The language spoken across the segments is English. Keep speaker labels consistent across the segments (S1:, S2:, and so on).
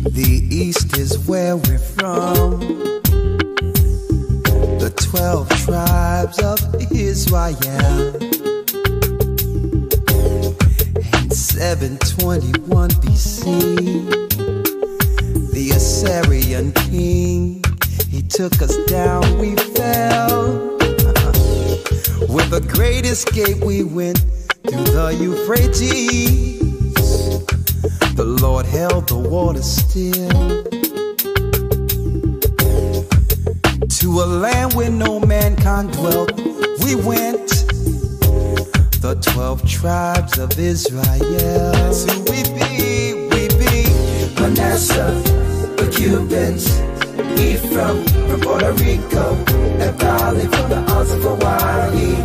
S1: The east is where we're from. The 12 tribes of Israel. In 721 BC, the Assyrian king, he took us down, we fell. With a great escape we went through the Euphrates. The Lord held the water still. To a land where no mankind dwelt, we went. The 12 tribes of Israel. That's who we be, Manasseh, the Cubans, Ephraim from Puerto Rico, and Valley from the Isles of Hawaii.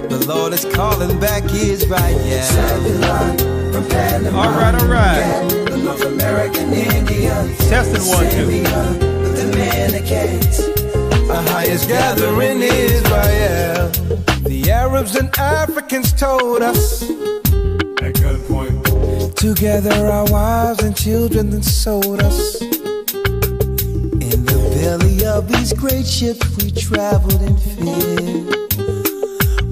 S1: The Lord is calling back Israel. Zebulon from Panama. All right. The North American Indians.
S2: Testing 1, 2.
S1: The Dominicans. The highest gathering Israel. The Arabs and Africans told us.
S3: At gunpoint.
S1: Together our wives and children then sold us. In the belly of these great ships we traveled in fear.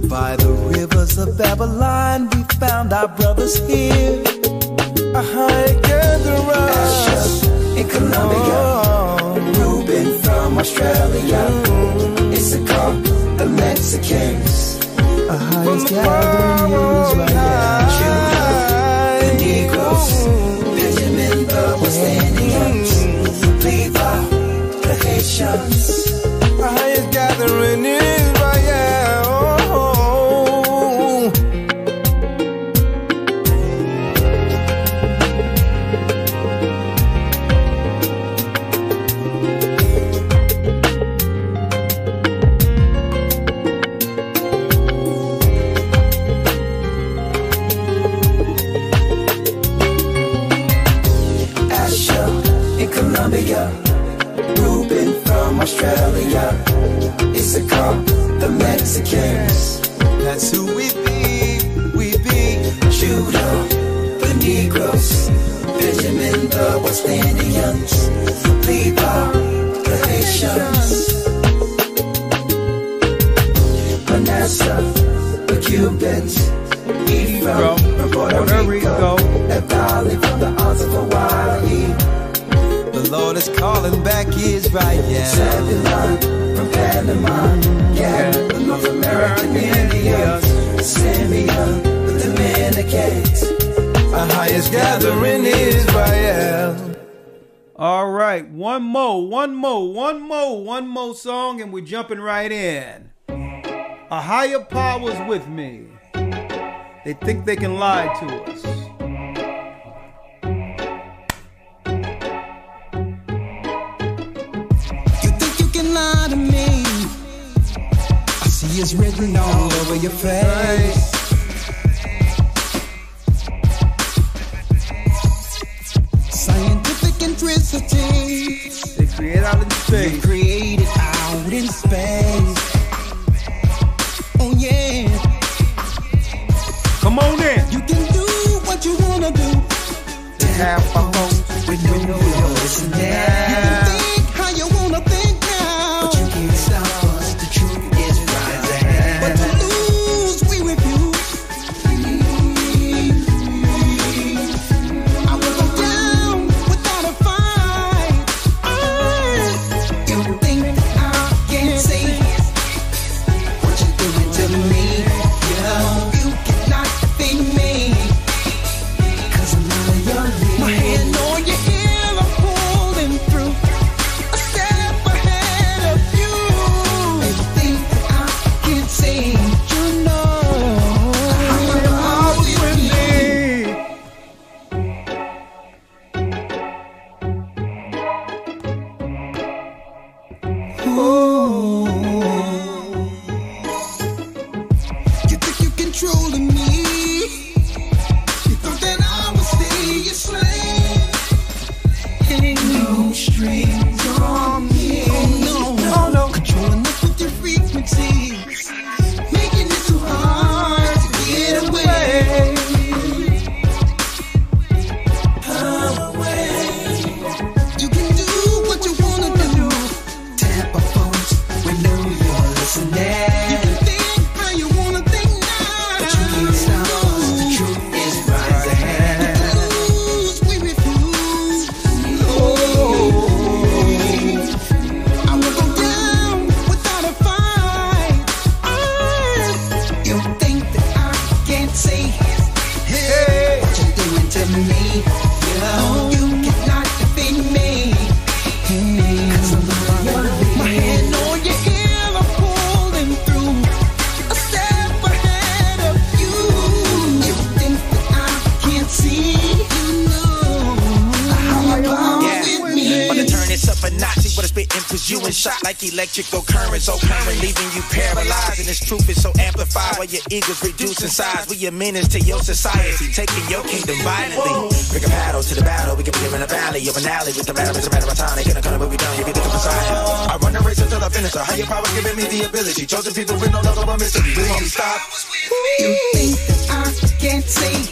S1: By the rivers of Babylon we found our brothers here. Asher in Colombia, Reuben from Australia, Issachar, the Mexicans, a highest gathering Israel. Judah, the Negroes, Benjamin, the West Indians, Levi, the Haitians, a highest gathering Israel. Reuben from Australia, Issachar, the Mexicans. That's who we be. Judah, the Negroes, Benjamin, the West Indians, Levi, the Haitians, Manasseh, the Cubans, Ephraim from Puerto Rico, and Valley from the Isles of Hawaii. The Lord is calling back Israel. Zebulon from Panama, the North American Indians, Simeon, the Dominicans, the highest gathering Israel.
S2: All right, one more song, and we're jumping right in. A higher power's with me. They think they can lie to us.
S1: It's written all over your face. Scientific intricity.
S2: They create out in space.
S1: You created out in space. Oh yeah.
S2: Come on in.
S1: You can do what you wanna do.
S2: To have a vote
S1: with no voice in there. You can think how you wanna think now, but you can't stop us. The truth is rise ahead. But to lose, we refuse. I will go down without a fight. You think I can say what you're doing to me? Yeah, you cannot defeat me, 'cause I'm out of your league. My hand on your heel, I'm pulling through. A step ahead of you. Everything I can say, you know. I'm always with me. Ooh. You think you're controlling me? You thought that I would stay your slave? Ain't no strings on me. Oh no, controlling us with your frequencies, making it so hard to get away.
S4: Enters you in shot like electrical current, so current, leaving you paralyzed. And this truth is so amplified while your ego's reducing size. We a menace to your society, taking your kingdom violently. Bring a paddle to the battle, we can be in a valley of an alley with the battle. It's a matter of time, they gonna come what we done, you be the Messiah. I run the race until I finish, a higher power giving me the ability. Chosen people with no love of a mystery, we won't stop.
S1: You think that I can't see?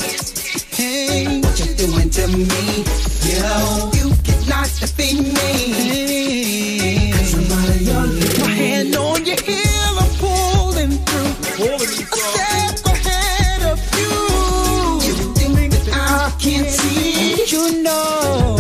S1: Hey, what you doing to me? Yo, you cannot defeat me. Cause I'm out of your league. My hand on your heel, I'm pulling through. A step ahead of you. You think that I can't see? You know.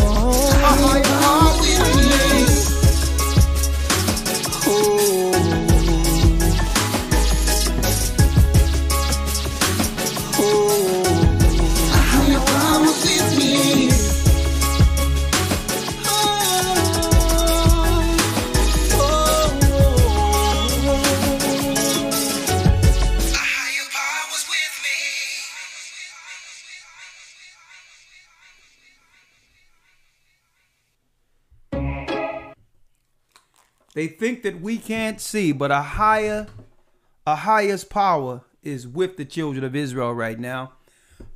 S2: They think that we can't see, but a highest power is with the children of Israel right now.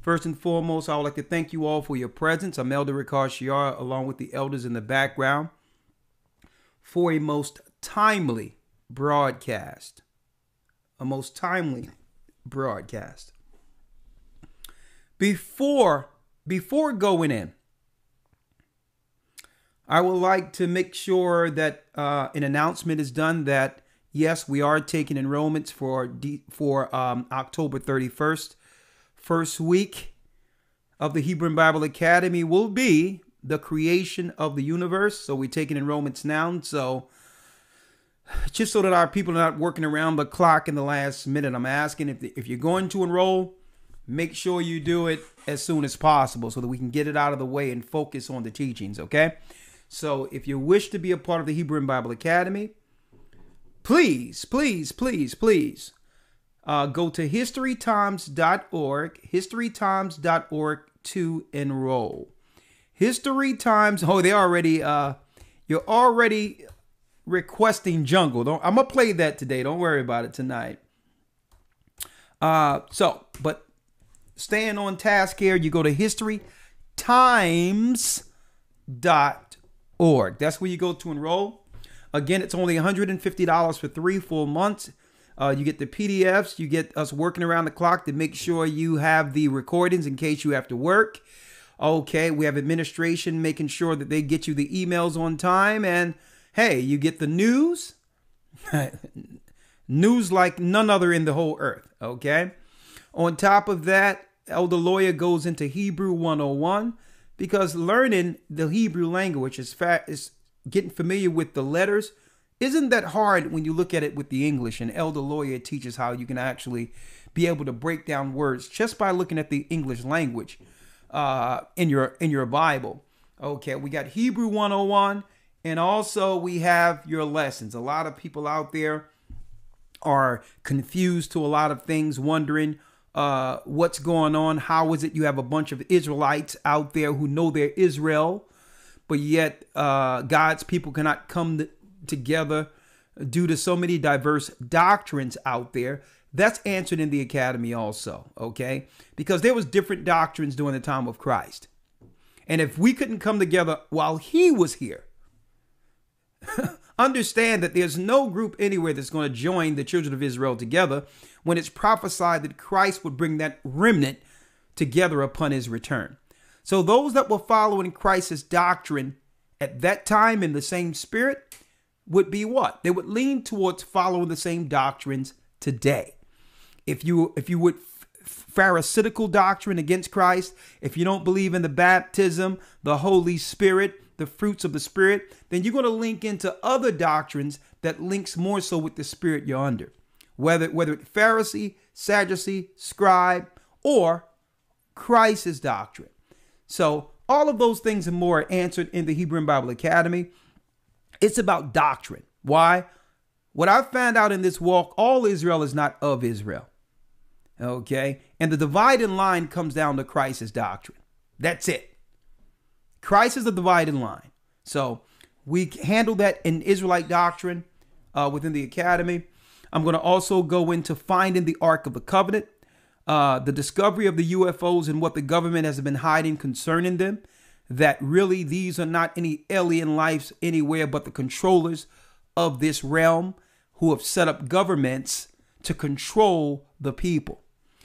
S2: First and foremost, I would like to thank you all for your presence. I'm Elder Ricard Shiara, along with the elders in the background, for a most timely broadcast. A most timely broadcast. Before going in, I would like to make sure that an announcement is done that, yes, we are taking enrollments for October 31st. First week of the Hebrew Bible Academy will be the creation of the universe. So we're taking enrollments now. So just so that our people are not working around the clock in the last minute, I'm asking if you're going to enroll, make sure you do it as soon as possible so that we can get it out of the way and focus on the teachings, okay? So if you wish to be a part of the Hebrew Bible Academy, please, please, please, please go to historytimes.org to enroll. History Times, they already, you're already requesting jungle. I'm going to play that today. Don't worry about it tonight. But staying on task here, you go to historytimes.org. That's where you go to enroll. Again, it's only $150 for 3 full months. You get the PDFs. You get us working around the clock to make sure you have the recordings in case you have to work. Okay, we have administration making sure that they get you the emails on time. And hey, you get the news. News like none other in the whole earth. Okay. On top of that, Elder Lawyer goes into Hebrew 101. Because learning the Hebrew language is getting familiar with the letters isn't that hard when you look at it with the English. And Elder Lawyer teaches how you can actually be able to break down words just by looking at the English language in your Bible. Okay, we got Hebrew 101, and also we have your lessons. A lot of people out there are confused to a lot of things, wondering what's going on. How is it you have a bunch of Israelites out there who know they're Israel, but yet God's people cannot come together due to so many diverse doctrines out there? That's answered in the academy also, okay? Because there was different doctrines during the time of Christ. And if we couldn't come together while he was here, understand that there's no group anywhere that's going to join the children of Israel together when it's prophesied that Christ would bring that remnant together upon his return. So those that were following Christ's doctrine at that time in the same spirit would be what? They would lean towards following the same doctrines today. If you would Pharisaical doctrine against Christ, if you don't believe in the baptism, the Holy Spirit, the fruits of the Spirit, then you're going to link into other doctrines that links more so with the spirit you're under. Whether it's Pharisee, Sadducee, scribe, or Christ's doctrine. So all of those things and more are answered in the Hebrew Bible Academy. It's about doctrine. Why? What I found out in this walk, all Israel is not of Israel. Okay? And the dividing line comes down to Christ's doctrine. That's it. Christ is the dividing line. So We handle that in Israelite doctrine within the academy. I'm going to also go into finding the Ark of the Covenant, the discovery of the UFOs and what the government has been hiding concerning them, that really these are not any alien lives anywhere but the controllers of this realm who have set up governments to control the people.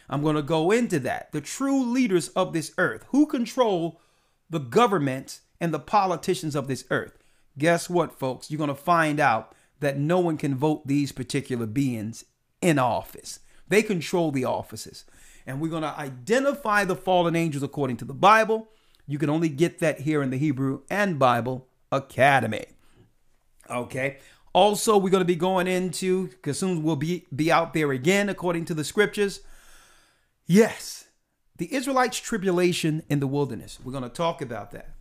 S2: I'm going to go into that. The true leaders of this earth who control the government and the politicians of this earth. Guess what, folks? You're going to find out that no one can vote these particular beings in office. They control the offices. And we're going to identify the fallen angels according to the Bible. You can only get that here in the Hebrew and Bible Academy. Okay. Also, we're going to be going into, because soon we'll be out there again, according to the scriptures. Yes, the Israelites' tribulation in the wilderness. We're going to talk about that.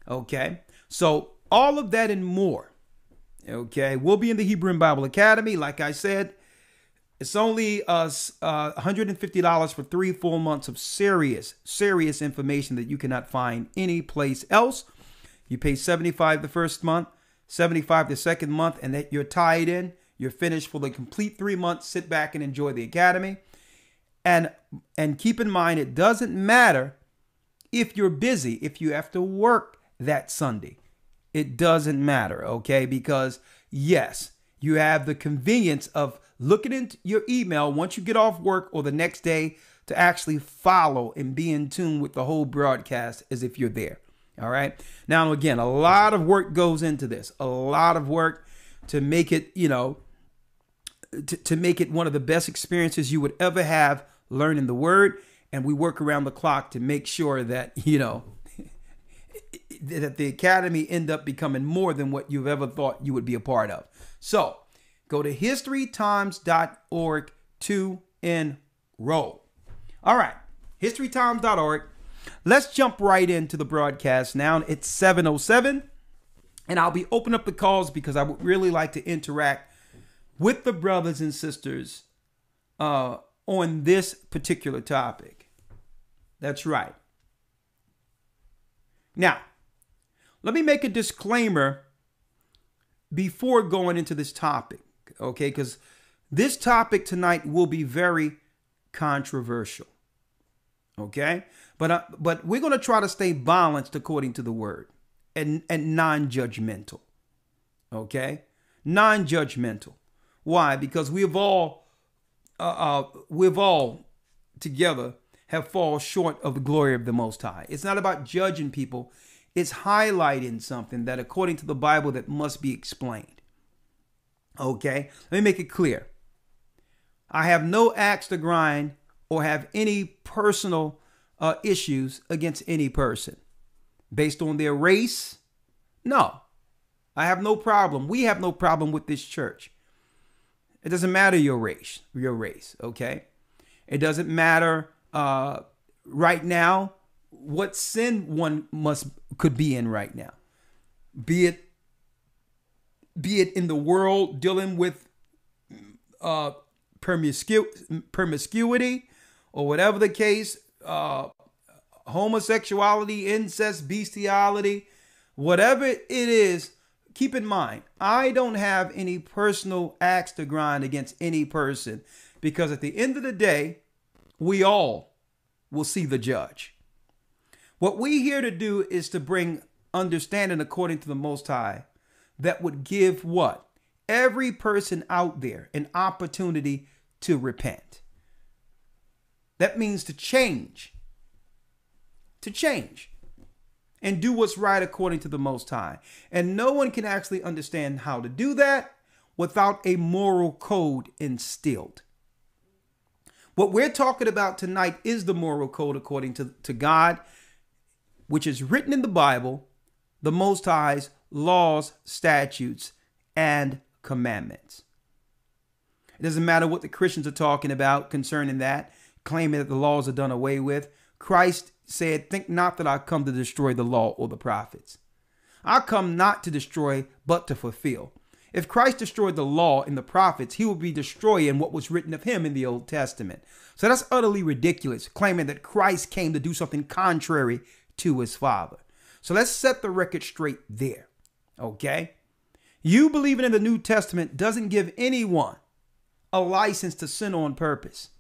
S2: Okay. So all of that and more. Okay. We'll be in the Hebrew and Bible Academy. Like I said, it's only $150 for 3 full months of serious information that you cannot find any place else. You pay $75 the first month, $75 the second month, and that you're tied in. You're finished for the complete 3 months. Sit back and enjoy the academy. And keep in mind, it doesn't matter if you're busy, if you have to work that Sunday. It doesn't matter, okay? Because yes, you have the convenience of looking into your email once you get off work or the next day to actually follow and be in tune with the whole broadcast as if you're there. All right. Now, again, a lot of work goes into this, a lot of work to make it, to make it one of the best experiences you would ever have learning the word. And we work around the clock to make sure that, that the academy end up becoming more than what you've ever thought you would be a part of. So go to historytimes.org to enroll. All right. historytimes.org. Let's jump right into the broadcast now. It's 7:07, and I'll be opening up the calls because I would really like to interact with the brothers and sisters on this particular topic. That's right. Now, let me make a disclaimer before going into this topic, okay? Because this topic tonight will be very controversial, okay? But we're going to try to stay balanced according to the word and non-judgmental, okay? Non-judgmental. Why? Because we've all together have fallen short of the glory of the Most High. It's not about judging people. It's highlighting something that according to the Bible that must be explained. Okay? Let me make it clear. I have no axe to grind or have any personal issues against any person based on their race. No, I have no problem. We have no problem with this church. It doesn't matter your race, okay? It doesn't matter right now what sin one could be in right now. Be it in the world dealing with promiscuity or whatever the case, homosexuality, incest, bestiality, whatever it is. Keep in mind, I don't have any personal axe to grind against any person because at the end of the day, we all will see the judge. What we're here to do is to bring understanding according to the Most High that would give what? Every person out there an opportunity to repent. That means to change. And do what's right according to the Most High. And no one can actually understand how to do that without a moral code instilled. What we're talking about tonight is the moral code according to God, which is written in the Bible, the Most High's laws, statutes, and commandments. It doesn't matter what the Christians are talking about concerning that, claiming that the laws are done away with. Christ said, "Think not that I come to destroy the law or the prophets. I come not to destroy, but to fulfill." If Christ destroyed the law and the prophets, he would be destroying what was written of him in the Old Testament. So that's utterly ridiculous, claiming that Christ came to do something contrary to his Father. So let's set the record straight there. Okay? You believing in the New Testament doesn't give anyone a license to sin on purpose.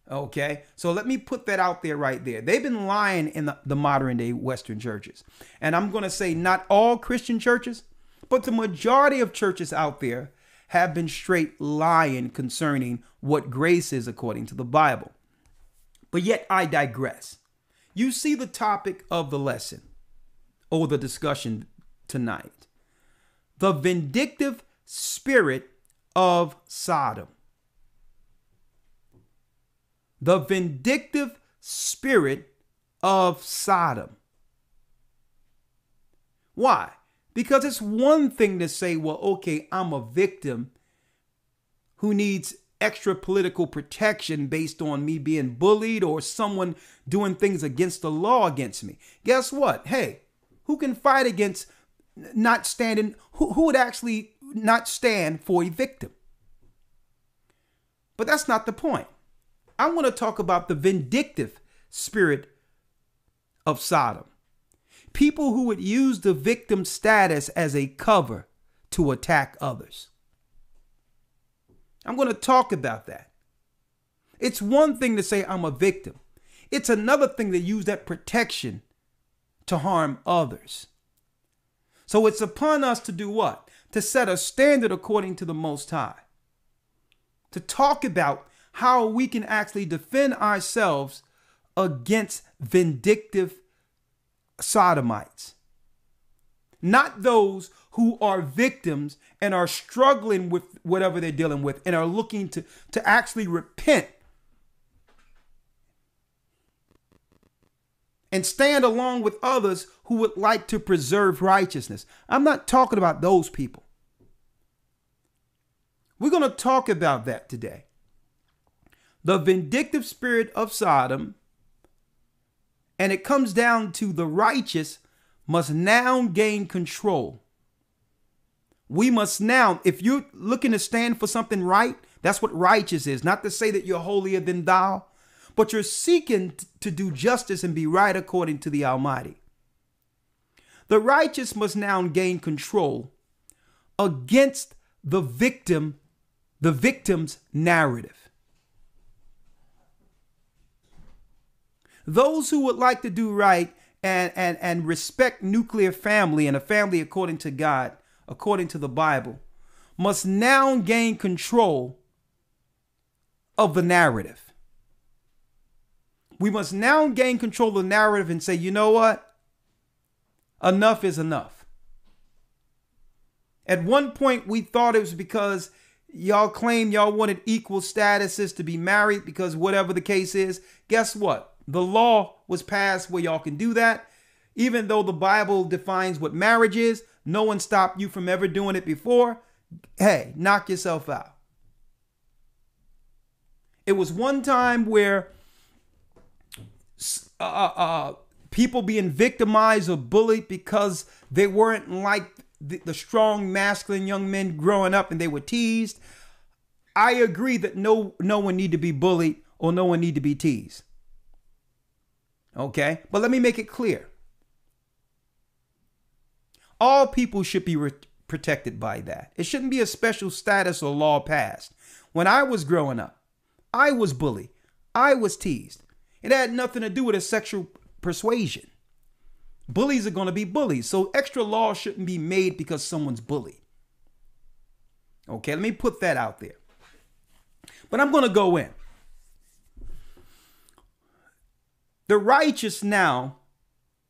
S2: Okay? So let me put that out there right there. They've been lying in the modern day Western churches. And I'm going to say not all Christian churches, but the majority of churches out there have been straight lying concerning what grace is according to the Bible. But yet I digress. You see the topic of the lesson or the discussion tonight. The vindictive spirit of Sodom. The vindictive spirit of Sodom. Why? Because it's one thing to say, well, okay, I'm a victim who needs extra political protection based on me being bullied or someone doing things against the law against me. Guess what? Hey, who can fight against not standing? Who would actually not stand for a victim? But that's not the point. I want to talk about the vindictive spirit of Sodom. People who would use the victim status as a cover to attack others. I'm going to talk about that. It's one thing to say I'm a victim. It's another thing to use that protection to harm others. So it's upon us to do what? To set a standard according to the Most High. To talk about how we can actually defend ourselves against vindictive Sodomites. Not those who are victims and are struggling with whatever they're dealing with and are looking to actually repent and stand along with others who would like to preserve righteousness. I'm not talking about those people. We're going to talk about that today. The vindictive spirit of Sodom, and it comes down to the righteous must now gain control. We must now, if you're looking to stand for something right, that's what righteous is. Not to say that you're holier than thou, but you're seeking to do justice and be right according to the Almighty. The righteous must now gain control against the victim's narrative. Those who would like to do right and respect nuclear family and a family according to God, according to the Bible, must now gain control of the narrative. We must now gain control of the narrative and say, you know what? Enough is enough. At one point, we thought it was because y'all claim y'all wanted equal statuses to be married because whatever the case is. Guess what? The law was passed where y'all can do that. Even though the Bible defines what marriage is, no one stopped you from ever doing it before. Hey, knock yourself out. It was one time where people being victimized or bullied because they weren't like the strong masculine young men growing up and they were teased. I agree that no one need to be bullied or no one need to be teased. Okay, but let me make it clear. All people should be protected by that. It shouldn't be a special status or law passed. When I was growing up, I was bullied. I was teased. It had nothing to do with a sexual persuasion. Bullies are going to be bullies. So extra law shouldn't be made because someone's bullied. Okay, let me put that out there. But I'm going to go in. The righteous now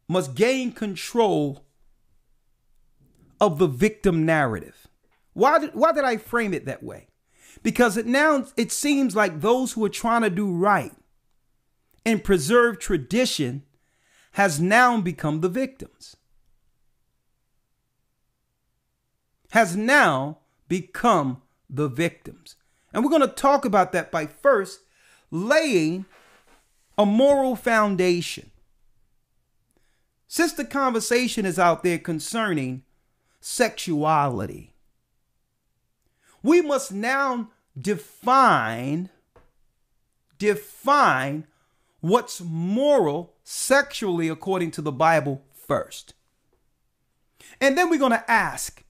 S2: must gain control of the victim narrative. Why did I frame it that way? Because it seems like those who are trying to do right and preserve tradition has now become the victims. Has now become the victims. And we're going to talk about that by first laying a moral foundation. Since the conversation is out there concerning sexuality, we must now define what's moral sexually according to the Bible first. And then we're going to ask,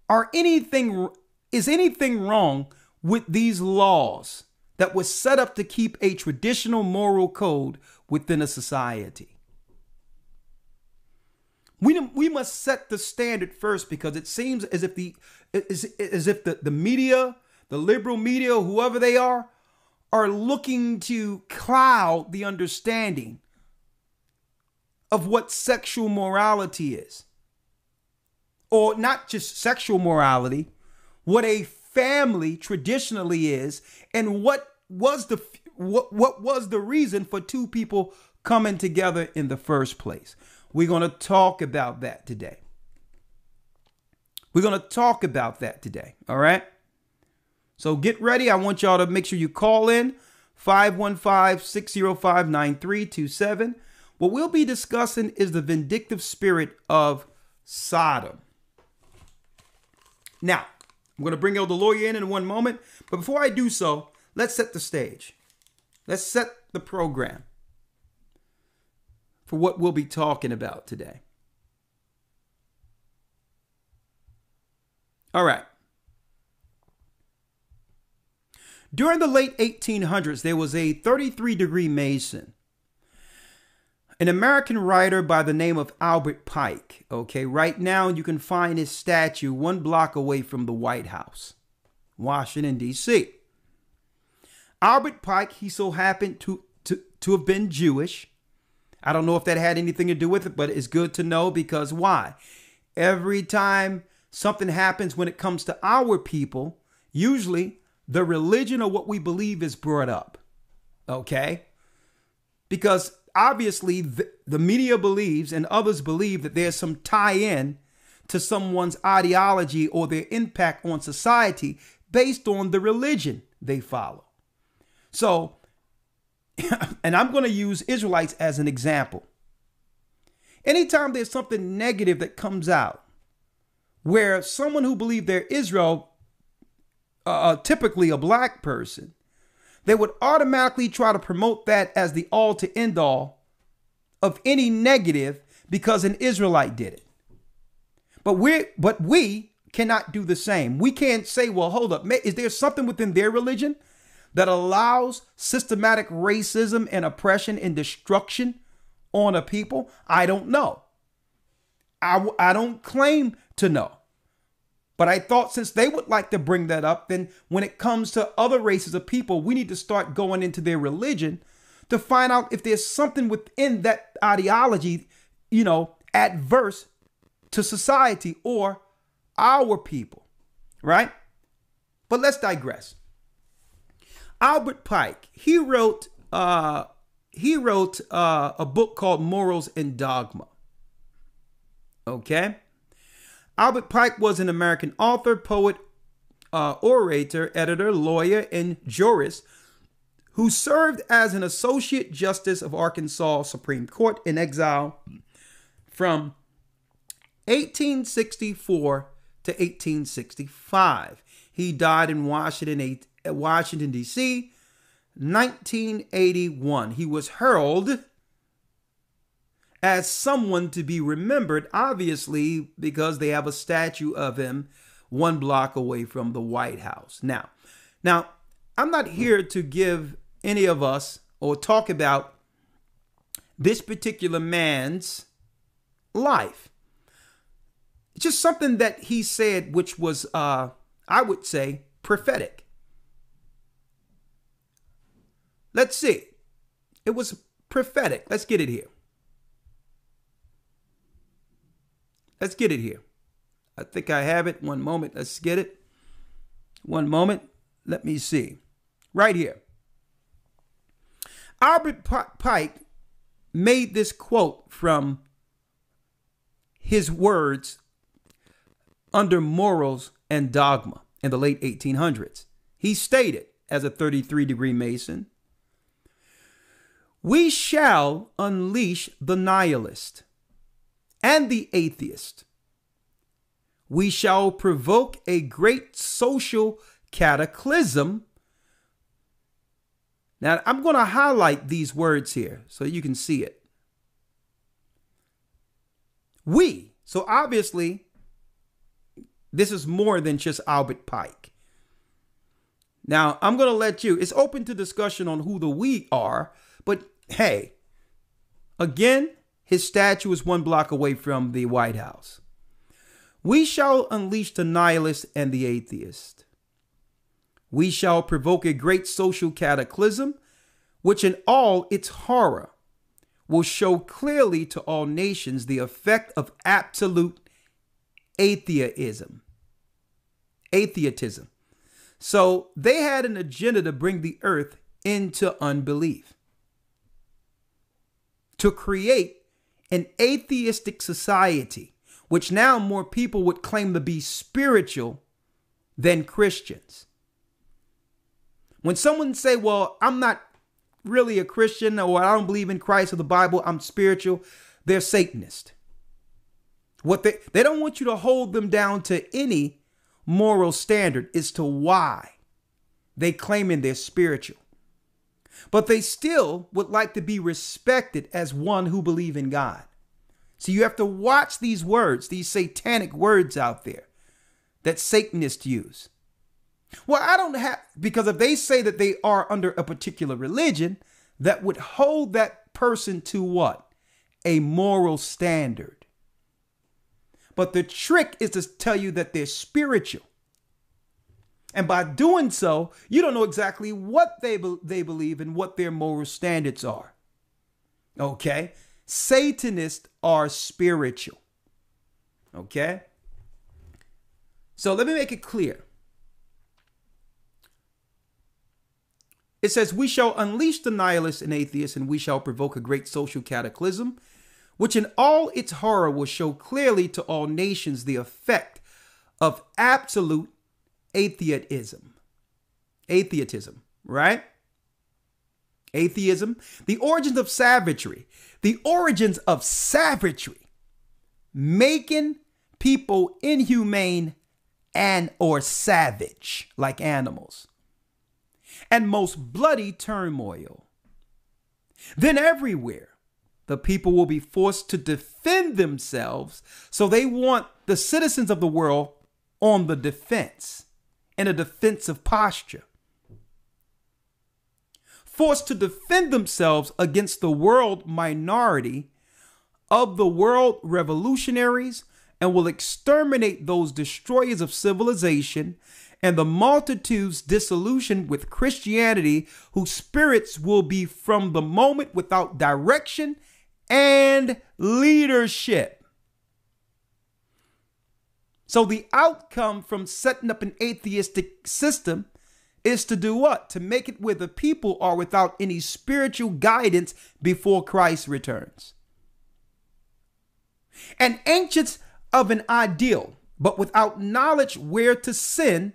S2: is anything wrong with these laws that were set up to keep a traditional moral code within a society? We must set the standard first, because it seems as if the media, the liberal media, whoever they are looking to cloud the understanding of what sexual morality is. Or not just sexual morality, what a family traditionally is, and what was the reason for two people coming together in the first place. We're going to talk about that today. All right? So get ready. I want y'all to make sure you call in 515-605-9327. What we'll be discussing is the vindictive spirit of Sodom. Now, I'm going to bring Elder Lawyer in one moment. But before I do so, let's set the stage. Let's set the program for what we'll be talking about today. All right. During the late 1800s, there was a 33-degree Mason, an American writer by the name of Albert Pike. Okay, right now you can find his statue 1 block away from the White House, Washington, D.C. Albert Pike, he so happened to have been Jewish. I don't know if that had anything to do with it, but it's good to know, because why? Every time something happens when it comes to our people, usually the religion or what we believe is brought up. Okay? Because obviously the media believes and others believe that there's some tie-in to someone's ideology or their impact on society based on the religion they follow. So, and I'm going to use Israelites as an example. Anytime there's something negative that comes out where someone who believed they're Israel, typically a black person, they would automatically try to promote that as the all to end all of any negative because an Israelite did it. But we cannot do the same. We can't say, well, hold up, is there something within their religion that allows systematic racism and oppression and destruction on a people? I don't know. I don't claim to know. But I thought since they would like to bring that up, then when it comes to other races of people, we need to start going into their religion to find out if there's something within that ideology, adverse to society or our people, right? But let's digress. Albert Pike, he wrote a book called Morals and Dogma. Okay? Albert Pike was an American author, poet, orator, editor, lawyer, and jurist who served as an Associate Justice of Arkansas Supreme Court in exile from 1864 to 1865. He died in Washington, D.C., 1981. He was heralded as someone to be remembered, obviously, because they have a statue of him 1 block away from the White House. Now, I'm not here to give any of us or talk about this particular man's life. It's just something that he said, which was, I would say, prophetic. Let's see. It was prophetic. Let's get it here. I think I have it. One moment. Let's get it. One moment. Let me see. Right here. Albert Pike made this quote from his words under Morals and Dogma in the late 1800s. He stated, as a 33-degree Mason, "We shall unleash the nihilist and the atheist. We shall provoke a great social cataclysm." Now, I'm going to highlight these words here so you can see it. We So obviously, this is more than just Albert Pike. Now, I'm going to let you, it's open to discussion on who the we are, but hey, again, his statue is 1 block away from the White House. We shall unleash the nihilist and the atheist. We shall provoke a great social cataclysm, which in all its horror will show clearly to all nations the effect of absolute atheism. So they had an agenda to bring the earth into unbelief, to create an atheistic society, which now more people would claim to be spiritual than Christians. When someone say, well, I'm not really a Christian, or I don't believe in Christ or the Bible, I'm spiritual, they're Satanist. What they don't want you to hold them down to any moral standard as to why they claiming they're spiritual. But they still would like to be respected as one who believe in God. So you have to watch these words, these satanic words out there that Satanists use. Well, I don't have, because if they say that they are under a particular religion, that would hold that person to what? A moral standard. But the trick is to tell you that they're spiritual. And by doing so, you don't know exactly what they believe and what their moral standards are. Okay? Satanists are spiritual. Okay? So let me make it clear. It says, we shall unleash the nihilists and atheists, and we shall provoke a great social cataclysm, which in all its horror will show clearly to all nations the effect of absolute atheism, right? Atheism, the origins of savagery, making people inhumane and or savage like animals, and most bloody turmoil. Then everywhere the people will be forced to defend themselves. So they want the citizens of the world on the defense, in a defensive posture. Forced to defend themselves against the world minority of the world revolutionaries, and will exterminate those destroyers of civilization and the multitudes disillusioned with Christianity, whose spirits will be from the moment without direction and leadership. So the outcome from setting up an atheistic system is to do what? To make it where the people are without any spiritual guidance before Christ returns. And anxious of an ideal, but without knowledge where to send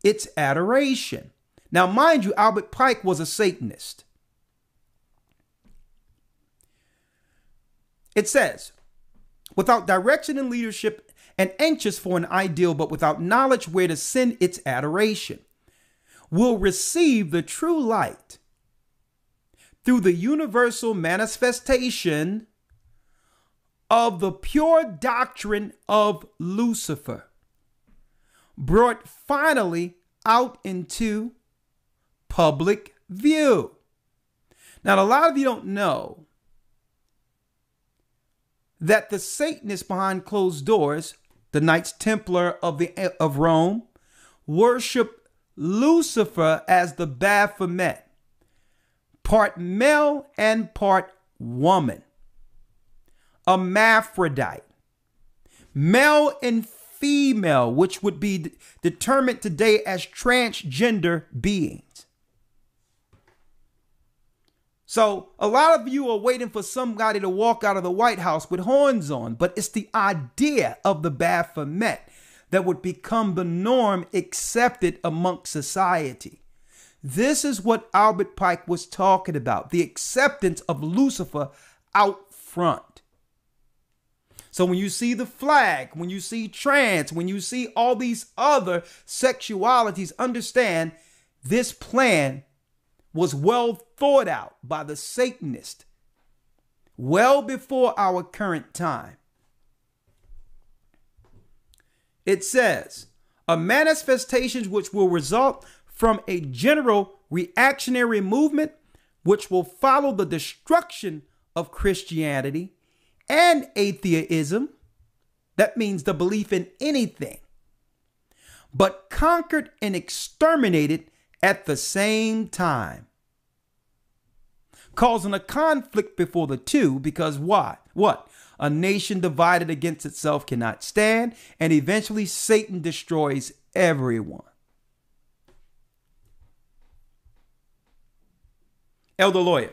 S2: its adoration. Now, mind you, Albert Pike was a Satanist. It says, without direction and leadership, and anxious for an ideal, but without knowledge where to send its adoration, will receive the true light through the universal manifestation of the pure doctrine of Lucifer, brought finally out into public view. Now, a lot of you don't know that the Satanists behind closed doors, the Knights Templar of Rome, worship Lucifer as the Baphomet, part male and part woman, a hermaphrodite, male and female, which would be determined today as transgender beings. So a lot of you are waiting for somebody to walk out of the White House with horns on, but it's the idea of the Baphomet that would become the norm accepted amongst society. This is what Albert Pike was talking about, the acceptance of Lucifer out front. So when you see the flag, when you see trans, when you see all these other sexualities, understand this plan was well thought out by the Satanist well before our current time. It says, a manifestation which will result from a general reactionary movement which will follow the destruction of Christianity and atheism. That means the belief in anything, but conquered and exterminated at the same time, causing a conflict before the two, because why? What? A nation divided against itself cannot stand, and eventually Satan destroys everyone. Elder Lawyer.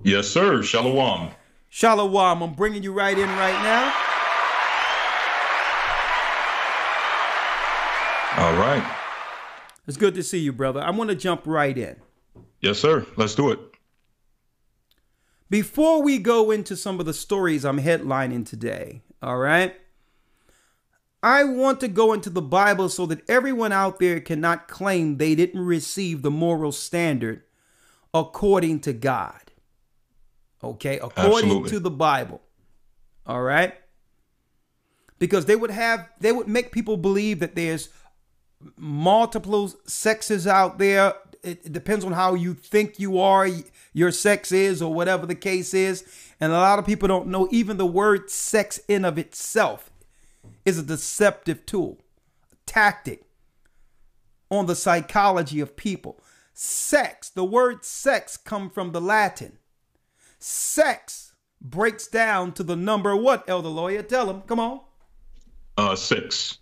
S5: Yes, sir. Shalom.
S2: Shalom. I'm bringing you right in right now.
S5: All right.
S2: It's good to see you, brother. I want to jump right in.
S5: Yes, sir. Let's do it.
S2: Before we go into some of the stories I'm headlining today, all right, I want to go into the Bible so that everyone out there cannot claim they didn't receive the moral standard according to God. Okay, according to the Bible. All right. Because they would make people believe that there's multiple sexes out there. It depends on how you think you are, your sex is, or whatever the case is. And a lot of people don't know even the word sex in of itself is a deceptive tool, a tactic on the psychology of people. Sex, the word sex comes from the Latin. Sex breaks down to the number what, Elder Lawyer? Tell him. Come on.
S5: 6.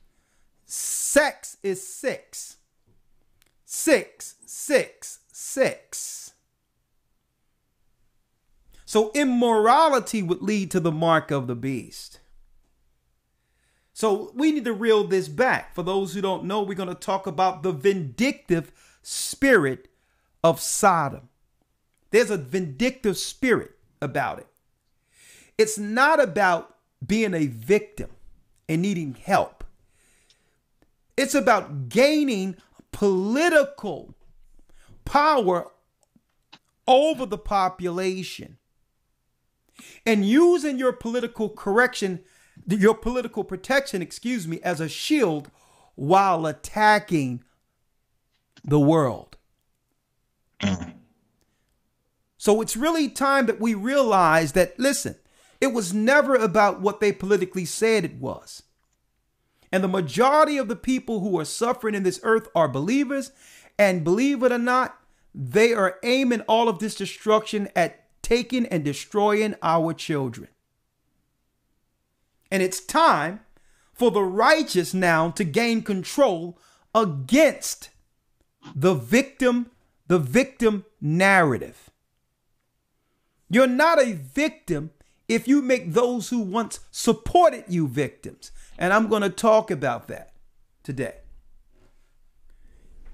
S2: Sex is 6. 6, 6, 6. So immorality would lead to the mark of the beast. So we need to reel this back. For those who don't know, we're going to talk about the vindictive spirit of Sodom. There's a vindictive spirit about it. It's not about being a victim and needing help. It's about gaining political power over the population and using your political protection, as a shield while attacking the world. So it's really time that we realize that, listen, it was never about what they politically said it was. And the majority of the people who are suffering in this earth are believers. And believe it or not, they are aiming all of this destruction at taking and destroying our children. And it's time for the righteous now to gain control against the victim narrative. You're not a victim if you make those who once supported you victims. And I'm going to talk about that today.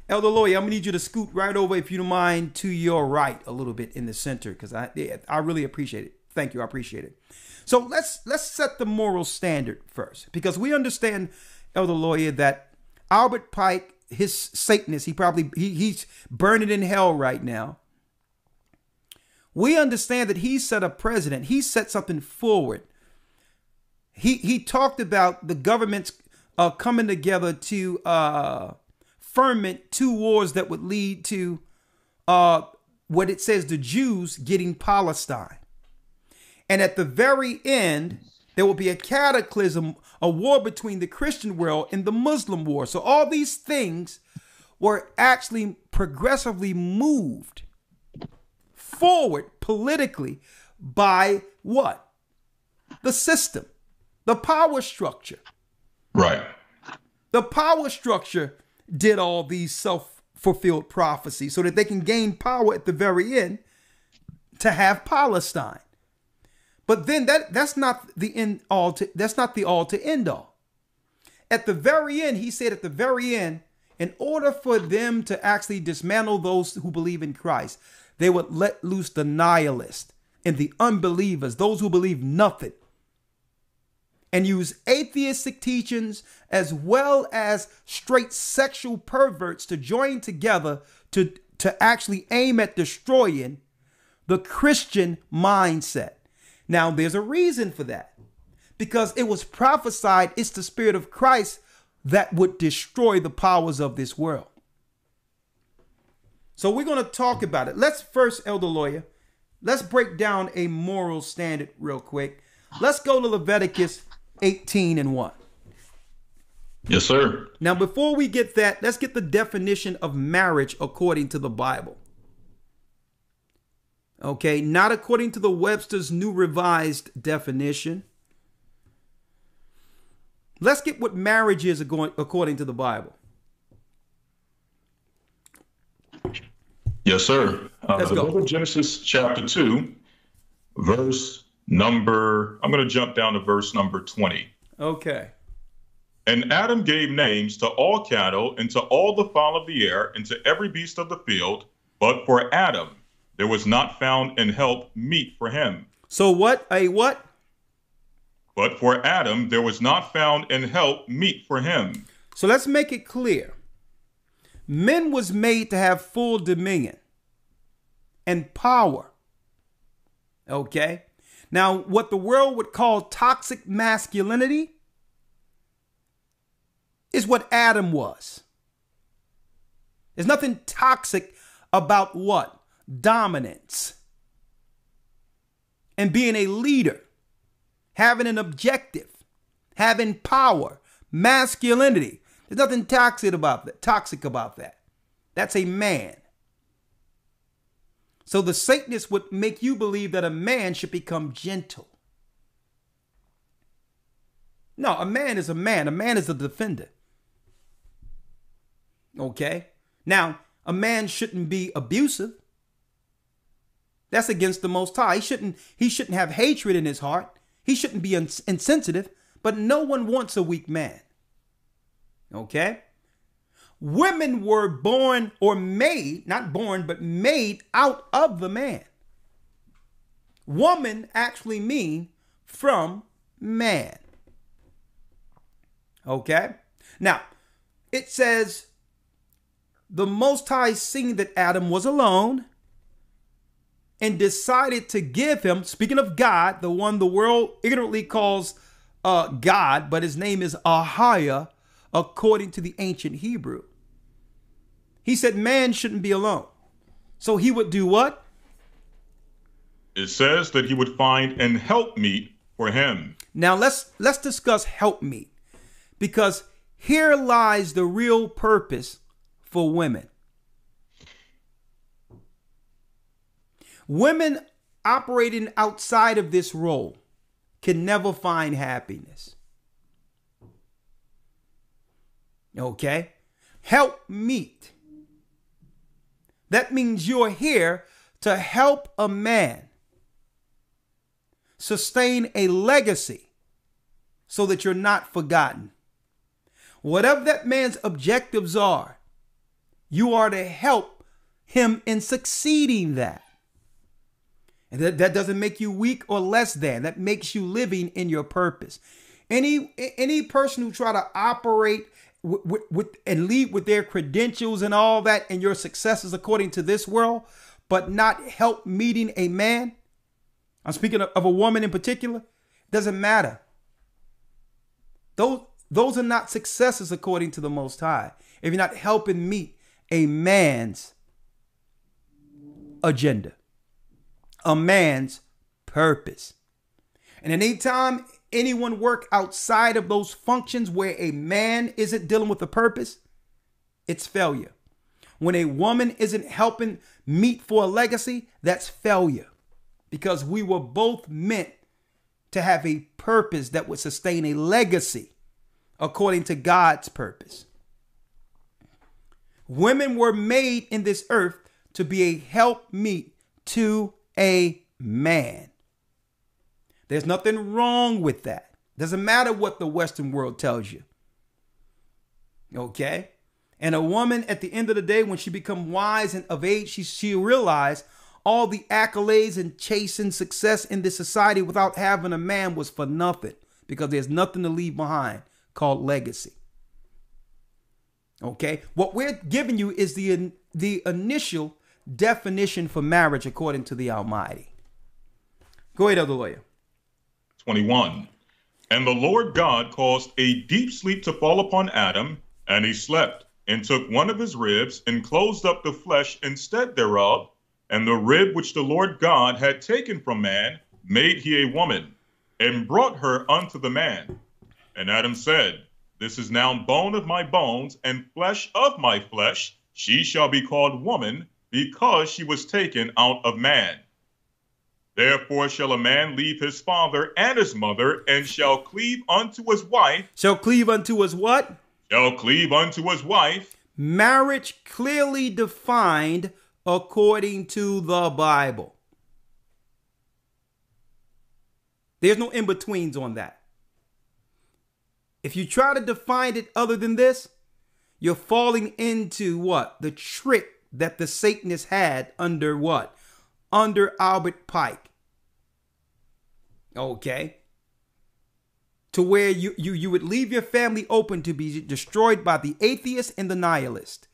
S2: Elder Lawyer, I'm going to need you to scoot right over, if you don't mind, to your right a little bit in the center, because I really appreciate it. Thank you. I appreciate it. So let's set the moral standard first, because we understand, Elder Lawyer, that Albert Pike, his Satanist, he's burning in hell right now. We understand that he set a precedent. He set something forward. He talked about the governments coming together to ferment 2 wars that would lead to what it says the Jews getting Palestine. And at the very end, there will be a cataclysm, a war between the Christian world and the Muslim war. So all these things were actually progressively moved forward politically by what? The system, the power structure.
S5: Right.
S2: The power structure did all these self-fulfilled prophecies so that they can gain power at the very end to have Palestine. But then that's not the end all to, that's not the all to end all. At the very end, he said at the very end, in order for them to actually dismantle those who believe in Christ, they would let loose the nihilists and the unbelievers, those who believe nothing, and use atheistic teachings as well as straight sexual perverts to join together to actually aim at destroying the Christian mindset. Now, there's a reason for that, because it was prophesied it's the Spirit of Christ that would destroy the powers of this world. So we're going to talk about it. Let's first, Elder Lawyer, let's break down a moral standard real quick. Let's go to Leviticus 18:1.
S5: Yes, sir.
S2: Now, before we get that, let's get the definition of marriage according to the Bible. Okay, not according to the Webster's New Revised Definition. Let's get what marriage is according to the Bible.
S5: Yes, sir.
S2: Let's go.
S5: The book of Genesis chapter 2, verse number, I'm going to jump down to verse number 20.
S2: Okay.
S5: And Adam gave names to all cattle and to all the fowl of the air and to every beast of the field. But for Adam, there was not found in help meet for him.
S2: So what? A what?
S5: But for Adam, there was not found in help meet for him.
S2: So let's make it clear. Men was made to have full dominion and power. Okay. Now, what the world would call toxic masculinity is what Adam was. There's nothing toxic about what? Dominance. And being a leader, having an objective, having power, masculinity. There's nothing toxic about that. That's a man. So the Satanists would make you believe that a man should become gentle. No, a man is a man. A man is a defender. Okay? Now, a man shouldn't be abusive. That's against the Most High. He shouldn't have hatred in his heart. He shouldn't be insensitive, but no one wants a weak man. Okay? Women were born or made, not born, but made out of the man. Woman actually mean from man. Okay? Now, it says, the Most High seen that Adam was alone and decided to give him, speaking of God, the one the world ignorantly calls God, but his name is Ahiah, according to the ancient Hebrew. He said man shouldn't be alone. So he would do what?
S5: It says that he would find an helpmeet for him.
S2: Now let's discuss helpmeet, because here lies the real purpose for women. Women operating outside of this role can never find happiness. Okay? Helpmeet. That means you're here to help a man sustain a legacy so that you're not forgotten. Whatever that man's objectives are, you are to help him in succeeding that. And that doesn't make you weak or less than. That makes you living in your purpose. Any person who try to operate with and lead with their credentials and all that and your successes according to this world, but not help meeting a man, I'm speaking of a woman in particular, doesn't matter. Those are not successes according to the Most High. If you're not helping meet a man's agenda, a man's purpose. And anytime anyone work outside of those functions where a man isn't dealing with a purpose, it's failure. When a woman isn't helping meet for a legacy, that's failure. Because we were both meant to have a purpose that would sustain a legacy according to God's purpose. Women were made in this earth to be a helpmeet to a man. There's nothing wrong with that. Doesn't matter what the Western world tells you. Okay? And a woman, at the end of the day, when she becomes wise and of age, she realize all the accolades and chasing success in this society without having a man was for nothing, because there's nothing to leave behind called legacy. Okay? What we're giving you is the initial definition for marriage according to the Almighty. Go ahead, Elder Lawyer.
S5: 21. And the Lord God caused a deep sleep to fall upon Adam, and he slept, and took one of his ribs, and closed up the flesh instead thereof. And the rib which the Lord God had taken from man made he a woman, and brought her unto the man. And Adam said, This is now bone of my bones, and flesh of my flesh. She shall be called woman, because she was taken out of man. Therefore shall a man leave his father and his mother, and shall cleave unto his wife.
S2: Shall cleave unto his what?
S5: Shall cleave unto his wife.
S2: Marriage clearly defined according to the Bible. There's no in-betweens on that. If you try to define it other than this, you're falling into what? The trick that the Satanists had under what? Under Albert Pike. Okay. To where you would leave your family open to be destroyed by the atheist and the nihilist.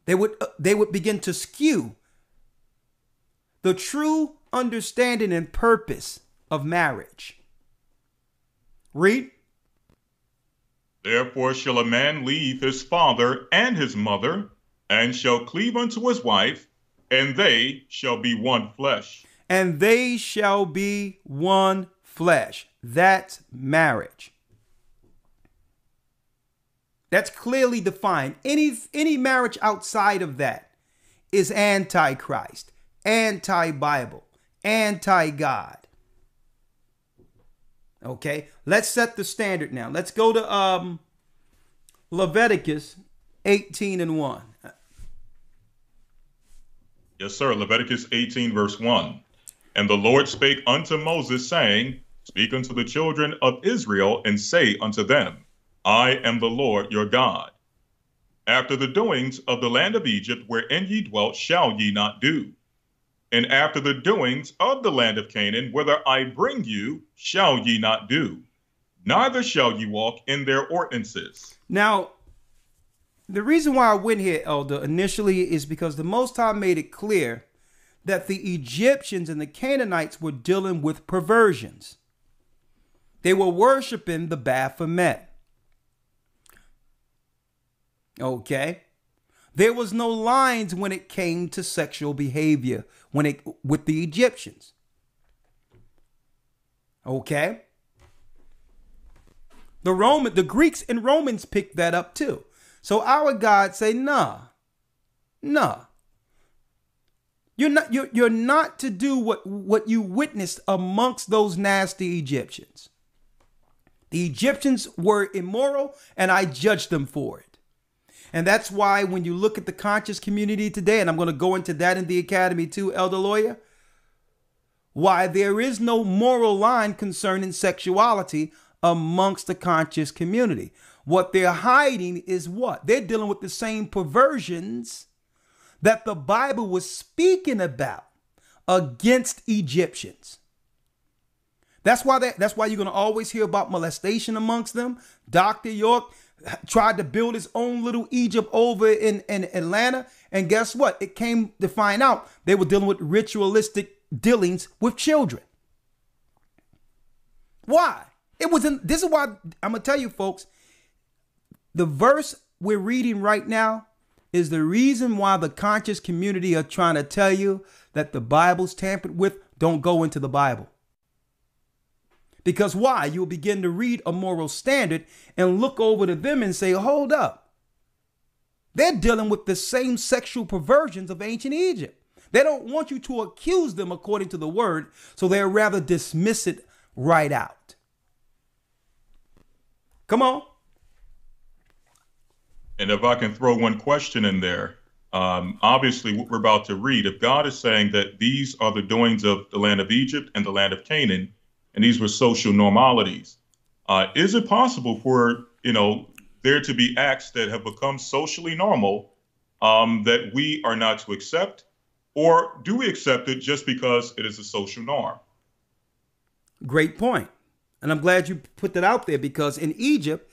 S2: They would begin to skew the true understanding and purpose of marriage. Read.
S5: Therefore shall a man leave his father and his mother, and shall cleave unto his wife, and they shall be one flesh.
S2: And they shall be one flesh. That's marriage. That's clearly defined. Any marriage outside of that is anti-Christ, anti-Bible, anti-God. Okay, let's set the standard now. Let's go to Leviticus 18:1.
S5: Yes, sir. Leviticus 18, verse 1. And the Lord spake unto Moses, saying, Speak unto the children of Israel, and say unto them, I am the Lord your God. After the doings of the land of Egypt, wherein ye dwelt, shall ye not do. And after the doings of the land of Canaan, whither I bring you, shall ye not do. Neither shall ye walk in their ordinances.
S2: Now, the reason why I went here, Elder, initially is because the Most High made it clear that the Egyptians and the Canaanites were dealing with perversions. They were worshiping the Baphomet. Okay. There was no lines when it came to sexual behavior with the Egyptians. Okay. The Greeks and Romans picked that up too. So our God say, nah. You're not to do what you witnessed amongst those nasty Egyptians. The Egyptians were immoral, and I judged them for it. And that's why when you look at the conscious community today, and I'm going to go into that in the academy too, Elder Lawyer, why there is no moral line concerning sexuality amongst the conscious community. What they're hiding is what? They're dealing with the same perversions that the Bible was speaking about against Egyptians. That's why you're going to always hear about molestation amongst them. Dr. York tried to build his own little Egypt over in Atlanta. And guess what? It came to find out they were dealing with ritualistic dealings with children. Why? This is why I'm going to tell you, folks, the verse we're reading right now is the reason why the conscious community are trying to tell you that the Bible's tampered with. Don't go into the Bible. Because why? You'll begin to read a moral standard and look over to them and say, hold up. They're dealing with the same sexual perversions of ancient Egypt. They don't want you to accuse them according to the word, so they'd rather dismiss it right out. Come on.
S5: And if I can throw one question in there, obviously what we're about to read, if God is saying that these are the doings of the land of Egypt and the land of Canaan, and these were social normalities, is it possible for, there to be acts that have become socially normal that we are not to accept? Or do we accept it just because it is a social norm?
S2: Great point. And I'm glad you put that out there, because in Egypt,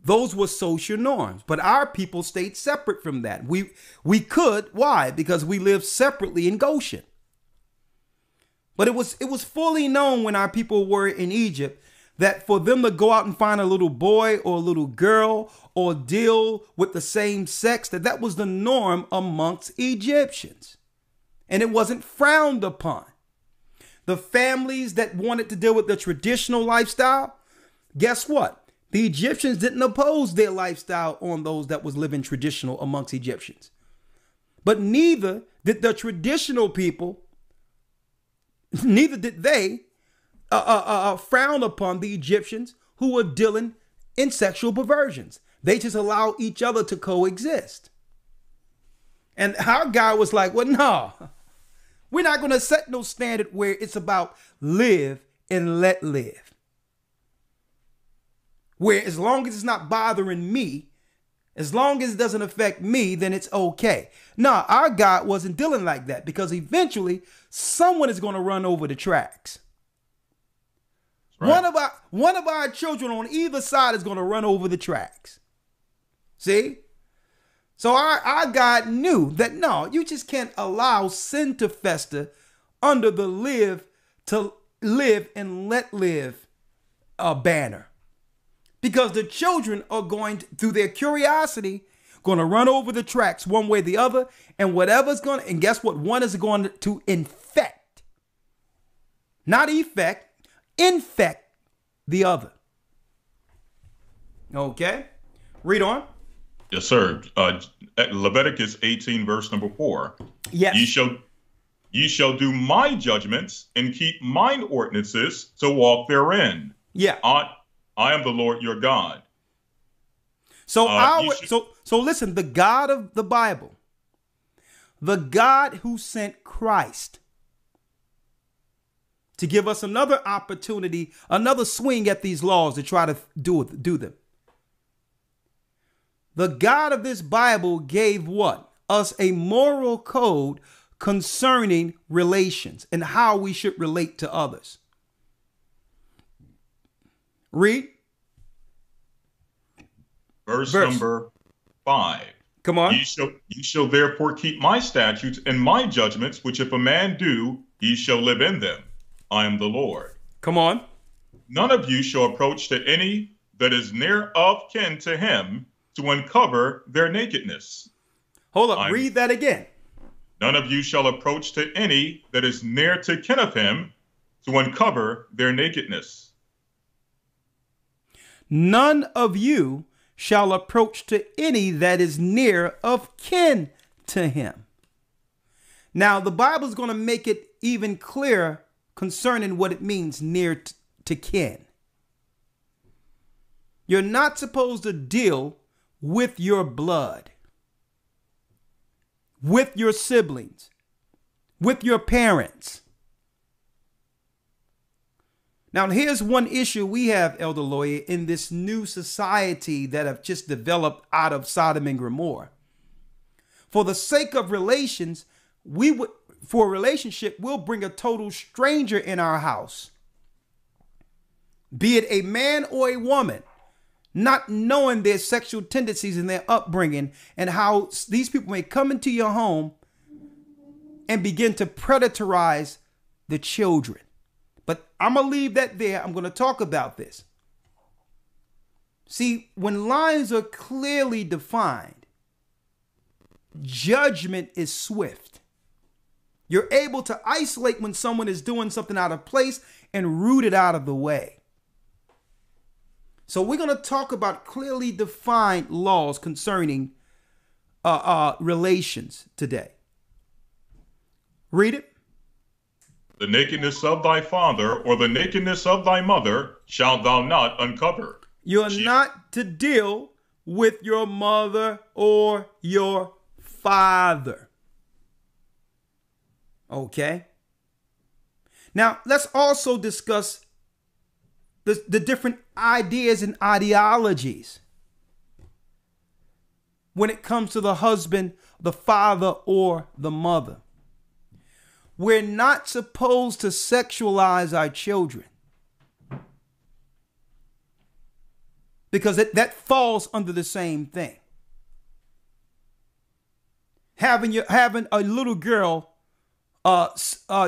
S2: those were social norms, but our people stayed separate from that. We could. Why? Because we lived separately in Goshen. But it was fully known when our people were in Egypt that for them to go out and find a little boy or a little girl or deal with the same sex, that was the norm amongst Egyptians. And it wasn't frowned upon. The families that wanted to deal with the traditional lifestyle, guess what? The Egyptians didn't oppose their lifestyle on those that was living traditional amongst Egyptians. But neither did the traditional people, neither did they frown upon the Egyptians who were dealing in sexual perversions. They just allow each other to coexist. And our guy was like, well, no, we're not going to set no standard where it's about live and let live. Where as long as it's not bothering me, as long as it doesn't affect me, then it's okay. No, our God wasn't dealing like that, because eventually someone is going to run over the tracks. Right. One of our children on either side is going to run over the tracks. See? So our God knew that, no, you just can't allow sin to fester under the live and let live banner. Because the children are going to, through their curiosity, going to run over the tracks one way or the other. And whatever's going to, and guess what? One is going to infect, not effect, infect the other. Okay, read on.
S5: Yes, sir. Leviticus 18, verse number 4.
S2: Yes.
S5: Ye shall do my judgments and keep mine ordinances to walk therein.
S2: Yeah.
S5: I am the Lord your God.
S2: So so listen, the God of the Bible, the God who sent Christ to give us another opportunity, another swing at these laws to try to do them. The God of this Bible gave what? Us a moral code concerning relations and how we should relate to others. Read.
S5: Verse number 5.
S2: Come on.
S5: Ye shall therefore keep my statutes and my judgments, which if a man do, ye shall live in them. I am the Lord.
S2: Come on.
S5: None of you shall approach to any that is near of kin to him to uncover their nakedness.
S2: Hold up. Read that again.
S5: None of you shall approach to any that is near to kin of him to uncover their nakedness.
S2: None of you shall approach to any that is near of kin to him. Now, the Bible is going to make it even clearer concerning what it means near to kin. You're not supposed to deal with your blood, with your siblings, with your parents. Now, here's one issue we have, Elder Lawyer, in this new society that have just developed out of Sodom and Gomorrah. For the sake of relations, for a relationship, we'll bring a total stranger in our house, be it a man or a woman, not knowing their sexual tendencies and their upbringing and how these people may come into your home and begin to predatorize the children. But I'm going to leave that there. I'm going to talk about this. See, when lines are clearly defined, judgment is swift. You're able to isolate when someone is doing something out of place and root it out of the way. So we're going to talk about clearly defined laws concerning relations today. Read it.
S5: The nakedness of thy father or the nakedness of thy mother shalt thou not uncover.
S2: You're not to deal with your mother or your father. Okay. Now, let's also discuss the different ideas and ideologies when it comes to the husband, the father, or the mother. We're not supposed to sexualize our children, because that falls under the same thing. Having a little girl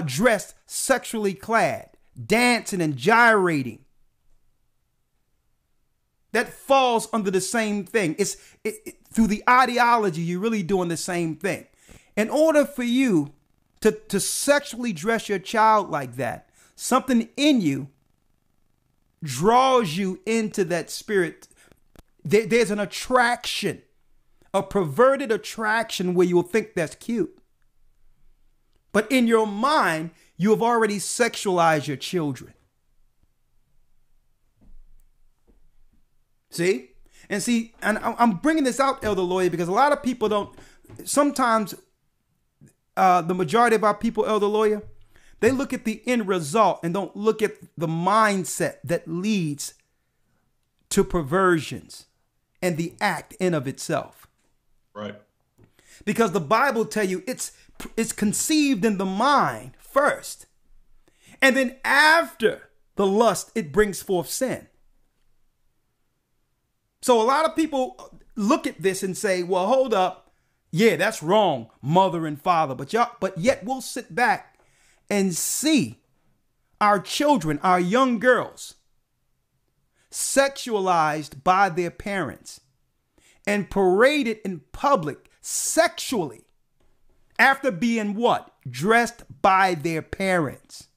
S2: dressed sexually clad, dancing and gyrating that falls under the same thing. Through the ideology, you're really doing the same thing. In order for you to sexually dress your child like that, something in you draws you into that spirit. There's an attraction, a perverted attraction where you'll think that's cute. But in your mind, you have already sexualized your children. See? And I'm bringing this out, Elder Lawyer, because a lot of people don't, sometimes the majority of our people, Elder Lawyer, they look at the end result and don't look at the mindset that leads to perversions and the act in of itself.
S5: Right.
S2: Because the Bible tell you it's conceived in the mind first. And then after the lust, it brings forth sin. So a lot of people look at this and say, well, hold up. Yeah, that's wrong, mother and father. But yet we'll sit back and see our children, our young girls, sexualized by their parents and paraded in public sexually after being what? Dressed by their parents.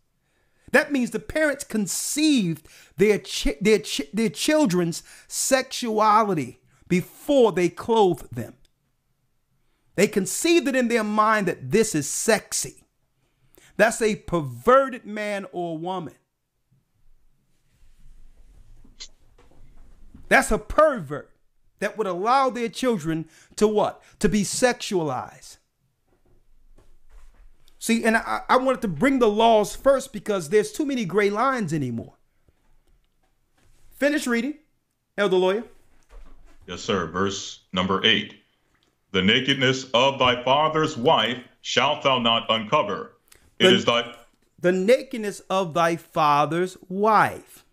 S2: That means the parents conceived their children's sexuality before they clothed them. They conceived it in their mind that this is sexy. That's a perverted man or woman. That's a pervert that would allow their children to what? To be sexualized. See, and I wanted to bring the laws first because there's too many gray lines anymore. Finish reading, Elder Lawyer.
S5: Yes, sir. Verse number 8. The nakedness of thy father's wife shalt thou not uncover. The
S2: nakedness of thy father's wife.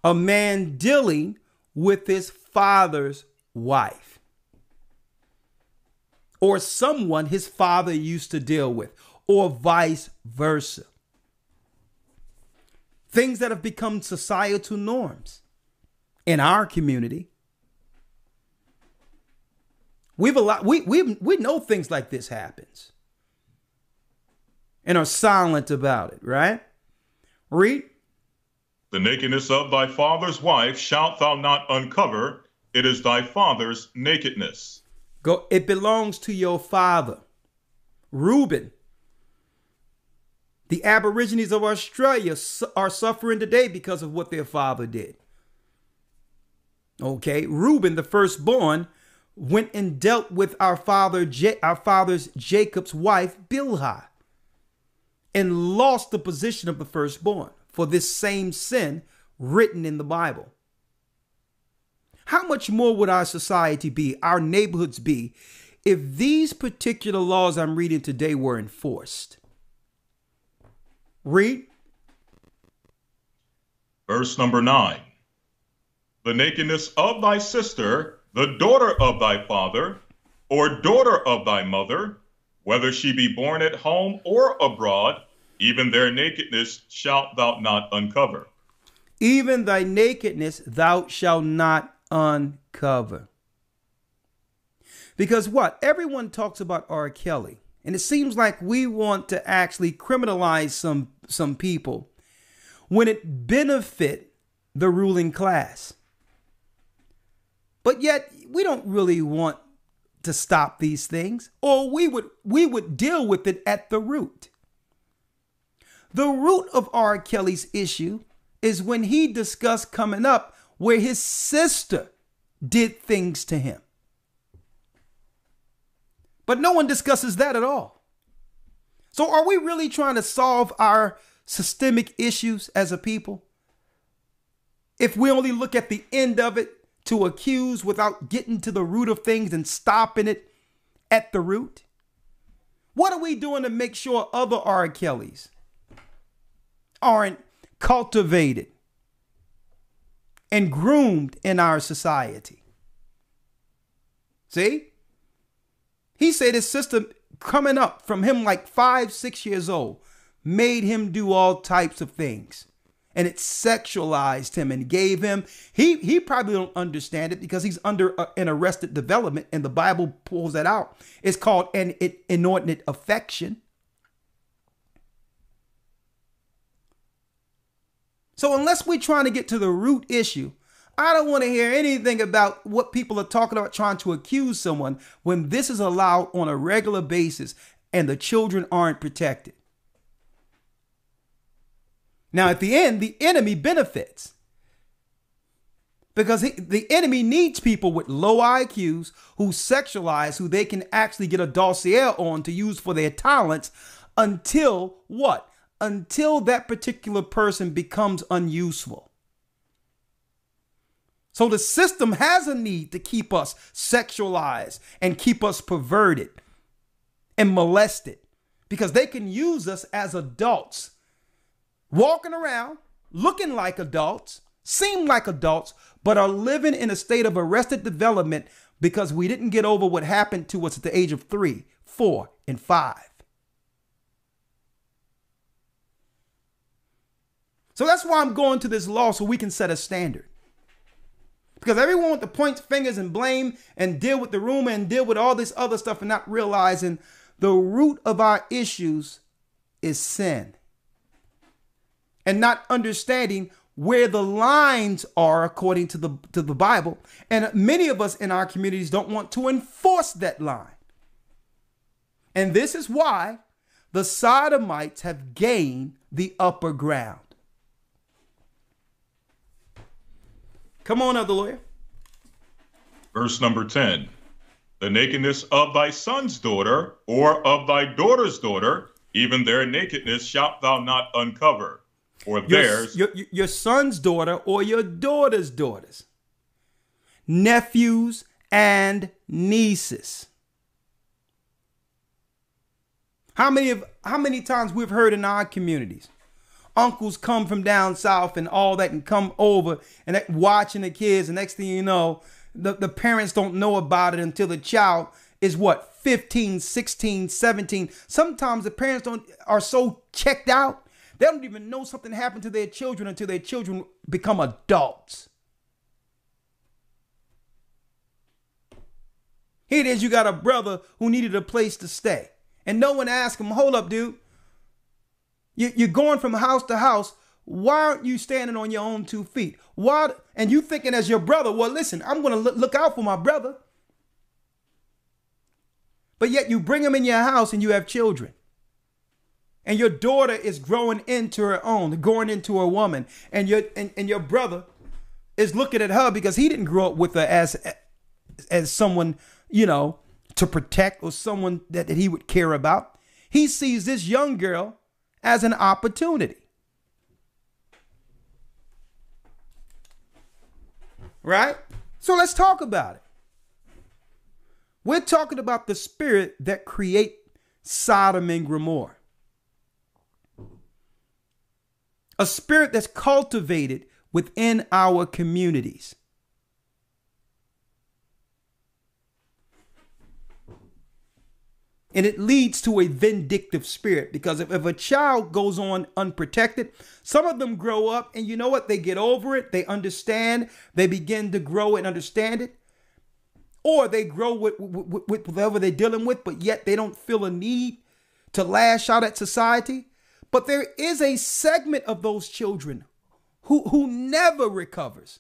S2: A man dealing with his father's wife. Or someone his father used to deal with, or vice versa. Things that have become societal norms in our community. We know things like this happens and are silent about it, right? Read.
S5: The nakedness of thy father's wife shalt thou not uncover. It is thy father's nakedness.
S2: It belongs to your father. Reuben. The Aborigines of Australia are suffering today because of what their father did. Okay, Reuben, the firstborn, went and dealt with our father's Jacob's wife, Bilhah, and lost the position of the firstborn for this same sin written in the Bible. How much more would our society be, our neighborhoods be, if these particular laws I'm reading today were enforced? Read.
S5: Verse number 9. The nakedness of thy sister, the daughter of thy father, or daughter of thy mother, whether she be born at home or abroad, even their nakedness shalt thou not uncover.
S2: Even thy nakedness thou shalt not uncover. Because what? Everyone talks about R. Kelly, and it seems like we want to actually criminalize some people when it benefit the ruling class. But yet we don't really want to stop these things, or we would deal with it at the root. The root of R. Kelly's issue is when he discussed coming up where his sister did things to him. But no one discusses that at all. So are we really trying to solve our systemic issues as a people if we only look at the end of it to accuse without getting to the root of things and stopping it at the root? What are we doing to make sure other R. Kellys aren't cultivated and groomed in our society? See? He said his sister coming up from him like 5, 6 years old made him do all types of things. and it sexualized him and gave him, he probably don't understand it because he's under an arrested development, and the Bible pulls that out. It's called an inordinate affection. So unless we're trying to get to the root issue, I don't want to hear anything about what people are talking about trying to accuse someone when this is allowed on a regular basis and the children aren't protected. Now, at the end, the enemy benefits because the enemy needs people with low IQs who sexualize, who they can actually get a dossier on to use for their talents until what? Until that particular person becomes unuseful. So the system has a need to keep us sexualized and keep us perverted and molested because they can use us as adults, walking around, looking like adults, seem like adults, but are living in a state of arrested development because we didn't get over what happened to us at the age of 3, 4, and 5. So that's why I'm going to this law, so we can set a standard. Because everyone wants to point fingers and blame and deal with the rumor and deal with all this other stuff and not realizing the root of our issues is sin. And not understanding where the lines are according to the Bible. And many of us in our communities don't want to enforce that line. And this is why the Sodomites have gained the upper ground. Come on, other lawyer.
S5: Verse number 10. The nakedness of thy son's daughter or of thy daughter's daughter, even their nakedness shalt thou not uncover. For theirs,
S2: your son's daughter or your daughter's daughters, nephews and nieces. How many times we've heard in our communities, uncles come from down south and all that and come over and watching the kids. And next thing you know, the parents don't know about it until the child is what, 15, 16, 17. Sometimes the parents are so checked out, they don't even know something happened to their children until their children become adults. Here it is, you got a brother who needed a place to stay. And no one asked him, hold up, dude. You're going from house to house. Why aren't you standing on your own 2 feet? Why? And you thinking as your brother, well, listen, I'm going to look out for my brother. But yet you bring him in your house and you have children. And your daughter is growing into her own, growing into a woman. And your brother is looking at her because he didn't grow up with her as someone, to protect or someone that he would care about. He sees this young girl as an opportunity. Right? So let's talk about it. We're talking about the spirit that create Sodom and Gomorrah. A spirit that's cultivated within our communities. And it leads to a vindictive spirit because if a child goes on unprotected, some of them grow up and you know what? They get over it. They understand. They begin to grow and understand it. Or they grow with whatever they're dealing with, but yet they don't feel a need to lash out at society. But there is a segment of those children who never recovers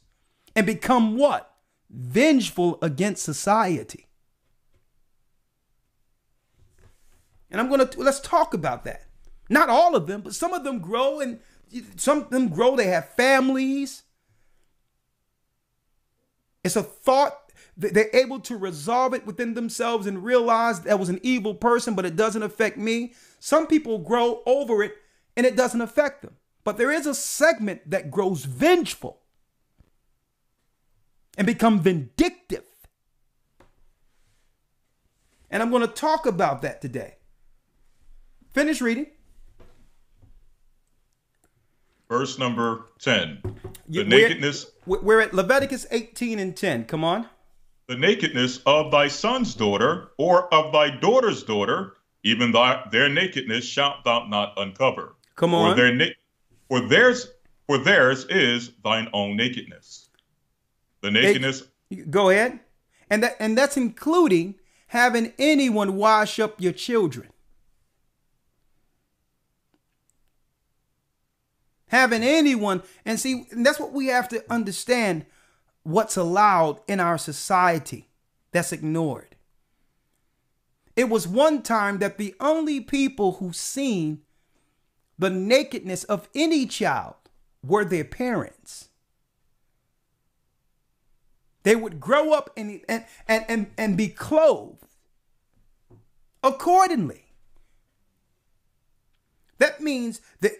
S2: and become what? Vengeful against society. And let's talk about that. Not all of them, but some of them grow and some of them grow. They have families. It's a thought. They're able to resolve it within themselves and realize that was an evil person, but it doesn't affect me. Some people grow over it and it doesn't affect them. But there is a segment that grows vengeful and become vindictive. And I'm going to talk about that today. Finish reading.
S5: Verse number 10. The nakedness.
S2: We're at Leviticus 18 and 10. Come on.
S5: The nakedness of thy son's daughter or of thy daughter's daughter, even their nakedness shalt thou not uncover.
S2: Come on.
S5: For for theirs is thine own nakedness. The nakedness.
S2: Go ahead. And that's including having anyone wash up your children. Having anyone, and see, and that's what we have to understand, what's allowed in our society that's ignored. It was one time that the only people who seen the nakedness of any child were their parents. They would grow up and be clothed accordingly. That means that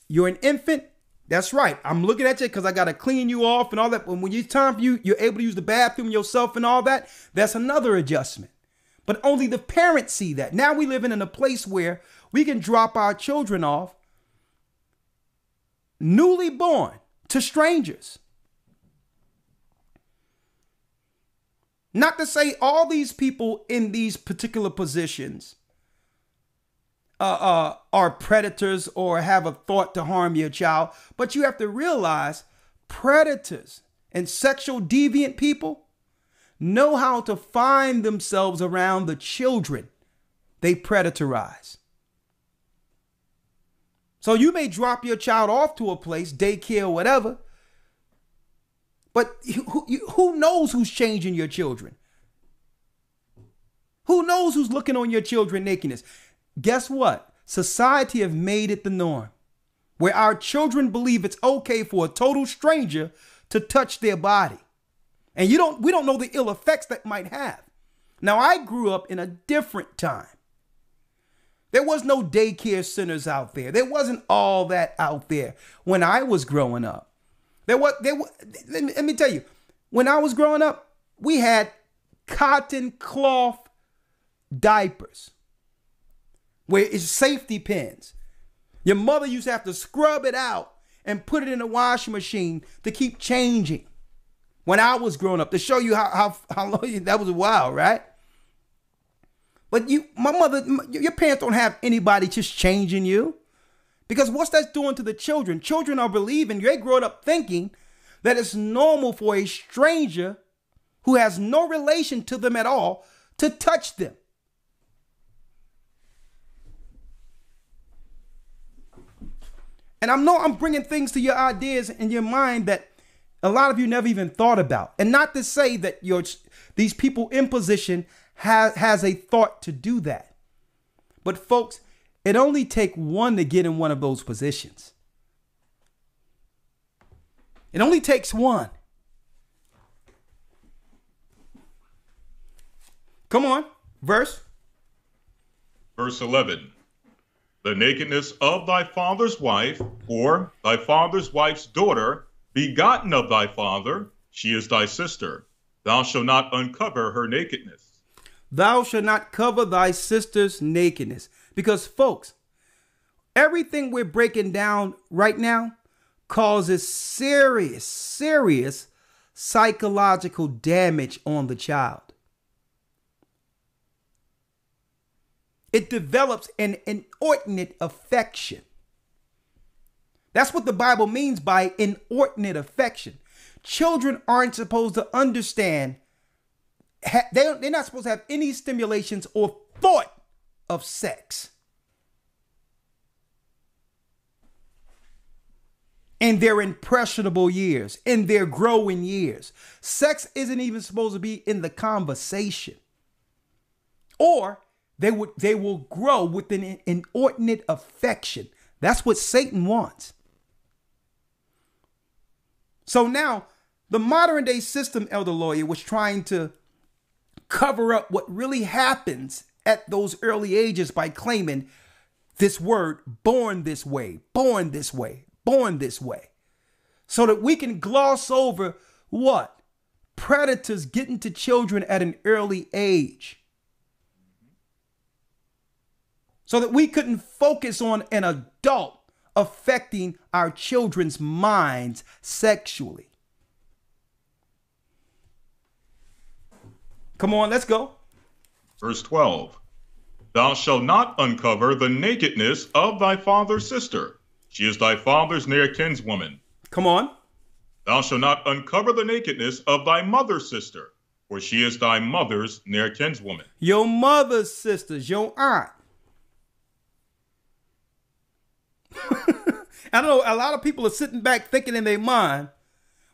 S2: you're an infant. That's right. I'm looking at you because I got to clean you off and all that. But when it's time for you, you're able to use the bathroom yourself and all that. That's another adjustment. But only the parents see that. Now we live in a place where we can drop our children off newly born to strangers. Not to say all these people in these particular positions are predators or have a thought to harm your child, but you have to realize predators and sexual deviant people know how to find themselves around the children they predatorize. So you may drop your child off to a place, daycare, or whatever, but who knows who's changing your children? Who knows who's looking on your children's nakedness? Guess what? Society have made it the norm, where our children believe it's okay for a total stranger to touch their body. And we don't know the ill effects that might have. Now, I grew up in a different time. There was no daycare centers out there. There wasn't all that out there when I was growing up. Let me tell you, when I was growing up, we had cotton cloth diapers where it's safety pins. Your mother used to have to scrub it out and put it in a washing machine to keep changing. When I was growing up, to show you how long that was a while, right? But your parents don't have anybody just changing you. Because what's that doing to the children? Children are believing, they grow up thinking that it's normal for a stranger who has no relation to them at all to touch them. And I'm bringing things to your ideas and your mind that a lot of you never even thought about. And not to say that these people in position has a thought to do that. But folks, it only takes one to get in one of those positions. It only takes one. Come on, verse
S5: 11. The nakedness of thy father's wife, or thy father's wife's daughter, begotten of thy father, she is thy sister. Thou shalt not uncover her nakedness.
S2: Thou shalt not cover thy sister's nakedness. Because, folks, everything we're breaking down right now causes serious psychological damage on the child. It develops an inordinate affection. That's what the Bible means by inordinate affection. Children aren't supposed to understand. They're not supposed to have any stimulations or thought of sex in their impressionable years, in their growing years. Sex isn't even supposed to be in the conversation. Or they will grow with an inordinate affection. That's what Satan wants. So now, the modern day system, Elder Lawyer, was trying to cover up what really happens at those early ages by claiming this word, born this way, born this way, born this way. So that we can gloss over what? Predators getting to children at an early age. So that we couldn't focus on an adult affecting our children's minds sexually. Come on, let's go.
S5: Verse 12. Thou shalt not uncover the nakedness of thy father's sister. She is thy father's near kinswoman.
S2: Come on.
S5: Thou shalt not uncover the nakedness of thy mother's sister, for she is thy mother's near kinswoman.
S2: Your mother's sisters, your aunt. I know a lot of people are sitting back thinking in their mind,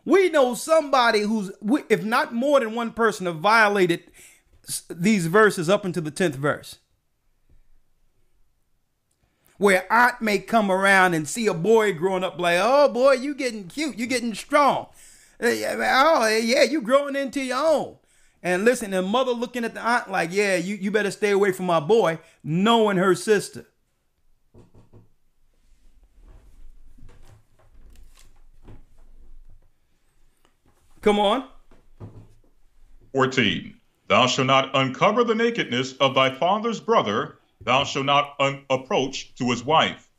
S2: we know somebody who's, if not more than one person, have violated these verses up into the 10th verse. Where aunt may come around and see a boy growing up like, oh boy, you getting cute, you getting strong. Oh yeah, you growing into your own. And listen, the mother looking at the aunt like, yeah, you better stay away from my boy, knowing her sister. Come on.
S5: 14. Thou shalt not uncover the nakedness of thy father's brother. Thou shalt not approach to his wife.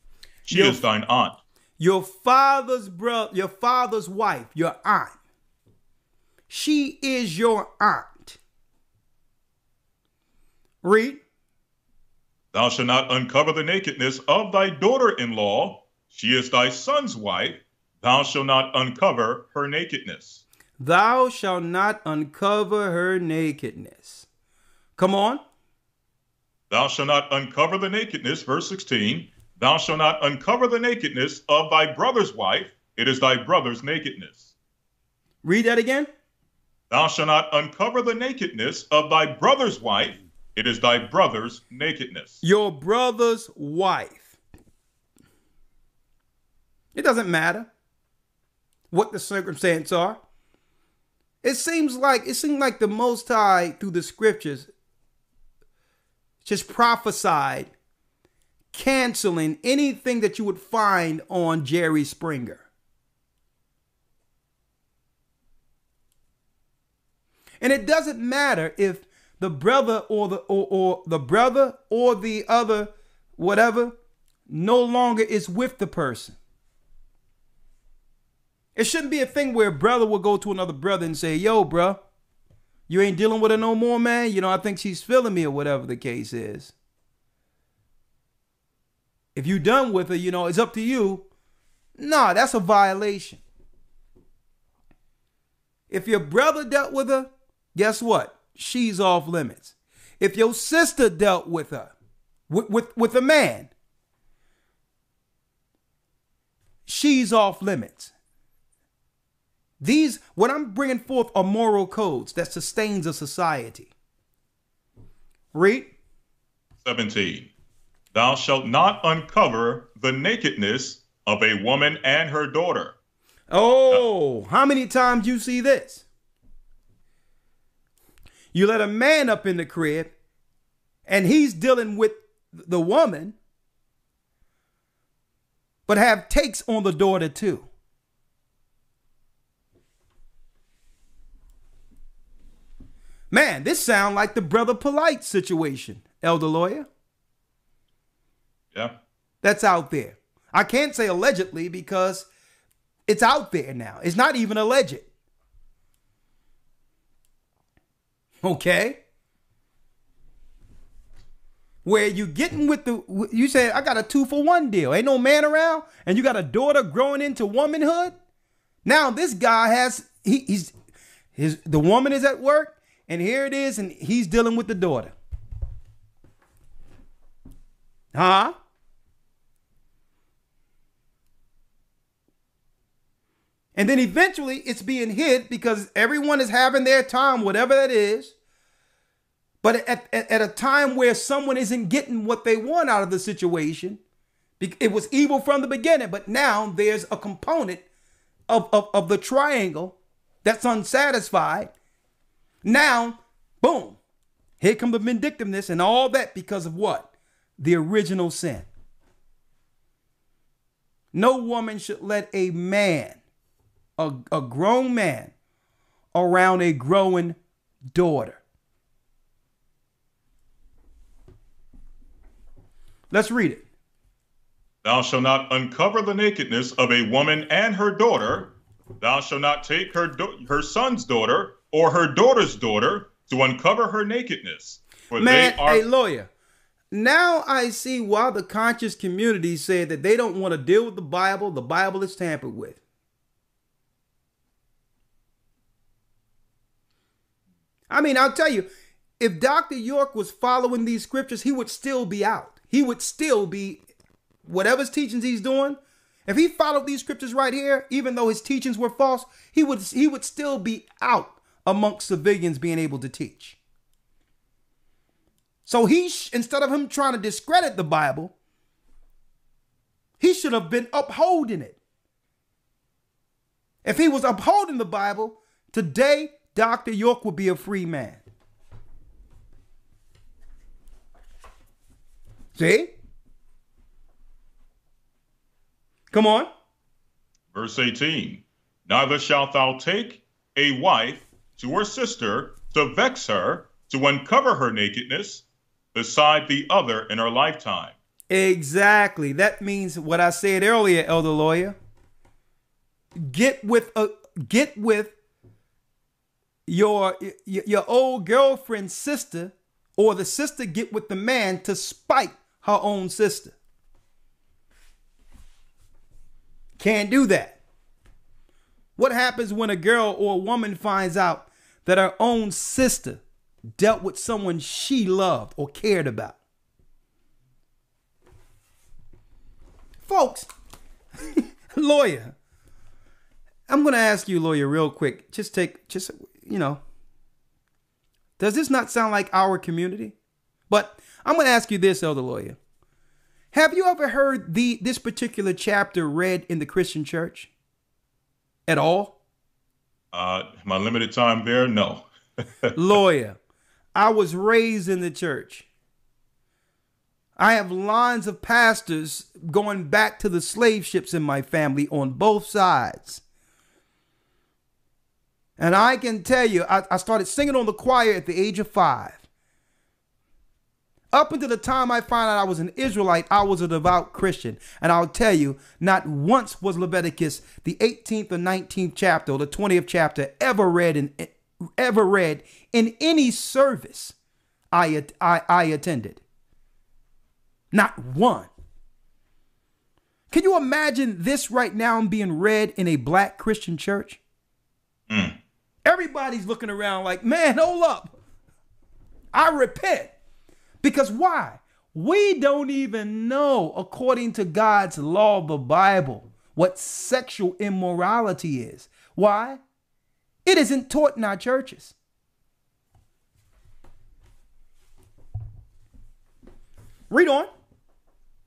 S5: She is thine aunt.
S2: Your father's brother, your father's wife, your aunt. She is your aunt. Read.
S5: Thou shalt not uncover the nakedness of thy daughter-in-law. She is thy son's wife. Thou shalt not uncover her nakedness.
S2: Thou shalt not uncover her nakedness. Come on.
S5: Thou shalt not uncover the nakedness, verse 16. Thou shalt not uncover the nakedness of thy brother's wife. It is thy brother's nakedness.
S2: Read that again.
S5: Thou shalt not uncover the nakedness of thy brother's wife. It is thy brother's nakedness.
S2: Your brother's wife. It doesn't matter what the circumstances are. It seems like the Most High through the scriptures just prophesied canceling anything that you would find on Jerry Springer. And it doesn't matter if the brother or the brother or the other whatever no longer is with the person. It shouldn't be a thing where a brother will go to another brother and say, yo, bro, you ain't dealing with her no more, man. You know, I think she's feeling me or whatever the case is. If you done with her, you know, it's up to you. Nah, that's a violation. If your brother dealt with her, guess what? She's off limits. If your sister dealt with her, with a man, she's off limits. What I'm bringing forth are moral codes that sustains a society. Read.
S5: 17. Thou shalt not uncover the nakedness of a woman and her daughter.
S2: Oh, how many times you see this? You let a man up in the crib and he's dealing with the woman, but have takes on the daughter too. Man, this sounds like the Brother Polite situation, Elder Lawyer.
S5: Yeah.
S2: That's out there. I can't say allegedly because it's out there now. It's not even alleged. Okay? Where you getting with you say, I got a 2-for-1 deal. Ain't no man around and you got a daughter growing into womanhood. Now this guy has, the woman is at work. And here it is, and he's dealing with the daughter. Huh? And then eventually it's being hid because everyone is having their time, whatever that is. But at a time where someone isn't getting what they want out of the situation, it was evil from the beginning, but now there's a component of the triangle that's unsatisfied. Now, boom, here come the vindictiveness and all that because of what? The original sin. No woman should let a man, a grown man, around a growing daughter. Let's read it.
S5: Thou shalt not uncover the nakedness of a woman and her daughter. Thou shalt not take her son's daughter or her daughter's daughter to uncover her nakedness. For
S2: man, hey, lawyer, Now I see why the conscious community said that they don't want to deal with the Bible. The Bible is tampered with. I mean, I'll tell you, if Dr. York was following these scriptures, he would still be out. He would still be, whatever's teachings he's doing, if he followed these scriptures right here, even though his teachings were false, he would still be out amongst civilians being able to teach. So instead of him trying to discredit the Bible, he should have been upholding it. If he was upholding the Bible, today, Dr. York would be a free man. See? Come on.
S5: Verse 18, neither shalt thou take a wife to her sister to vex her, to uncover her nakedness, beside the other in her lifetime.
S2: Exactly. That means what I said earlier, Elder Lawyer. Get with your old girlfriend's sister, or the sister get with the man to spite her own sister. Can't do that. What happens when a girl or a woman finds out that her own sister dealt with someone she loved or cared about? Folks, lawyer, I'm going to ask you, lawyer, real quick. Does this not sound like our community? But I'm going to ask you this, elder lawyer. Have you ever heard this particular chapter read in the Christian church at all?
S5: My limited time there, no.
S2: Lawyer, I was raised in the church. I have lines of pastors going back to the slave ships in my family on both sides. And I can tell you, I started singing on the choir at the age of 5. Up until the time I found out I was an Israelite, I was a devout Christian. And I'll tell you, not once was Leviticus, the 18th or 19th chapter or the 20th chapter, ever read in any service I attended. Not one. Can you imagine this right now being read in a black Christian church? Everybody's looking around like, man, hold up. I repent. Because why? We don't even know, according to God's law, the Bible, what sexual immorality is. Why? It isn't taught in our churches. Read on.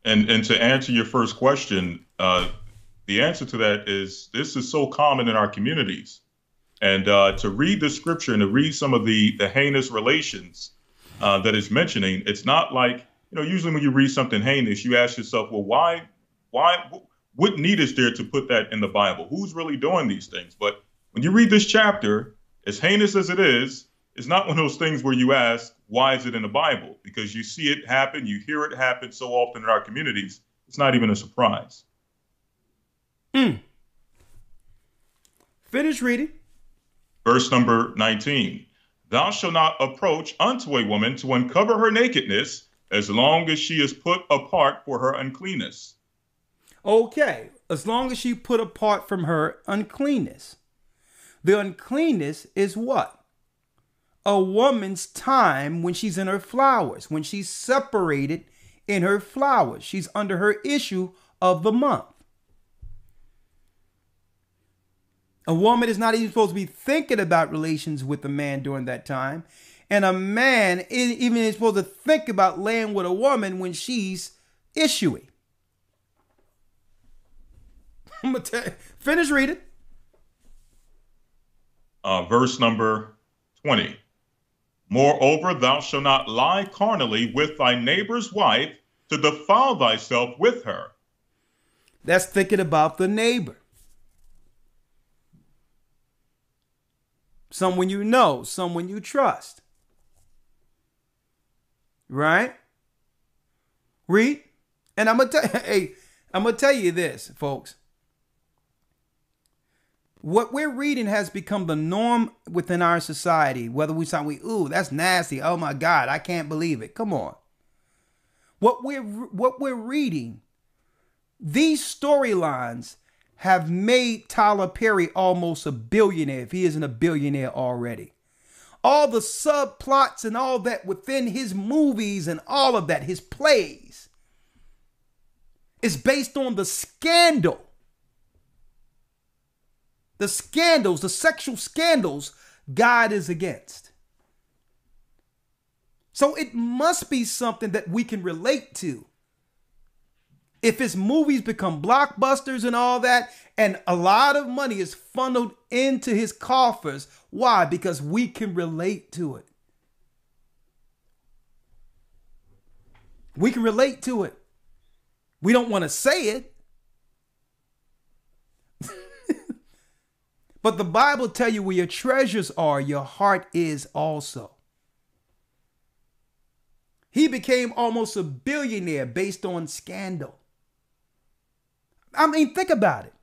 S5: And to answer your first question, the answer to that is this is so common in our communities. And to read the scripture and to read some of the heinous relations that it's mentioning, it's not like, usually when you read something heinous, you ask yourself, well, why, what need is there to put that in the Bible? Who's really doing these things? But when you read this chapter, as heinous as it is, it's not one of those things where you ask, why is it in the Bible? Because you see it happen, you hear it happen so often in our communities, it's not even a surprise.
S2: Finish reading.
S5: Verse number 19. Thou shalt not approach unto a woman to uncover her nakedness, as long as she is put apart for her uncleanness.
S2: Okay, as long as she put apart from her uncleanness. The uncleanness is what? A woman's time when she's in her flowers, when she's separated in her flowers. She's under her issue of the month. A woman is not even supposed to be thinking about relations with a man during that time. And a man isn't even supposed to think about laying with a woman when she's issuing. I'm going to tell you. Finish reading.
S5: Verse number 20. Moreover, thou shalt not lie carnally with thy neighbor's wife to defile thyself with her.
S2: That's thinking about the neighbor. Someone you know, someone you trust. Right? Read. And I'm gonna tell you this, folks. What we're reading has become the norm within our society. Whether ooh, that's nasty. Oh my God, I can't believe it. Come on. What we're reading, these storylines have made Tyler Perry almost a billionaire, if he isn't a billionaire already. All the subplots and all that within his movies and all of that, his plays, is based on the scandal. The scandals, the sexual scandals God is against. So it must be something that we can relate to. If his movies become blockbusters and all that, and a lot of money is funneled into his coffers, why? Because we can relate to it. We can relate to it. We don't want to say it. But the Bible tells you where your treasures are, your heart is also. He became almost a billionaire based on scandal. I mean, think about it.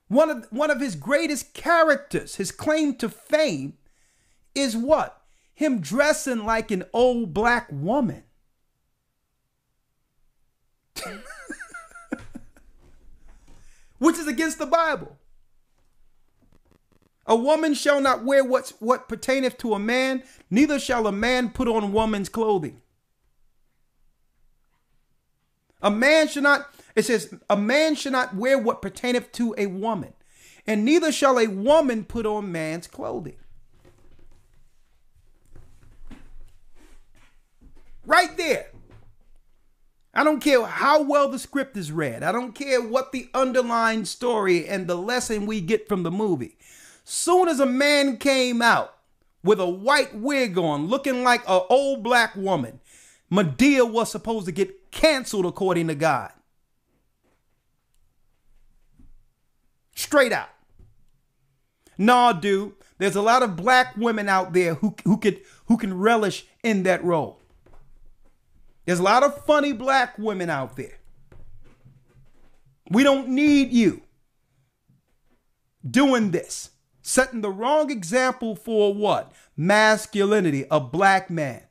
S2: One of his greatest characters, his claim to fame, is what? Him dressing like an old black woman. Which is against the Bible. A woman shall not wear what pertaineth to a man, neither shall a man put on woman's clothing. A man should not, it says, a man should not wear what pertaineth to a woman, and neither shall a woman put on man's clothing. Right there. I don't care how well the script is read. I don't care what the underlying story and the lesson we get from the movie. Soon as a man came out with a white wig on, looking like an old black woman, Medea was supposed to get canceled according to God. Straight out. Nah, dude, there's a lot of black women out there who can relish in that role. There's a lot of funny black women out there. We don't need you doing this. Setting the wrong example for what? Masculinity, a black man.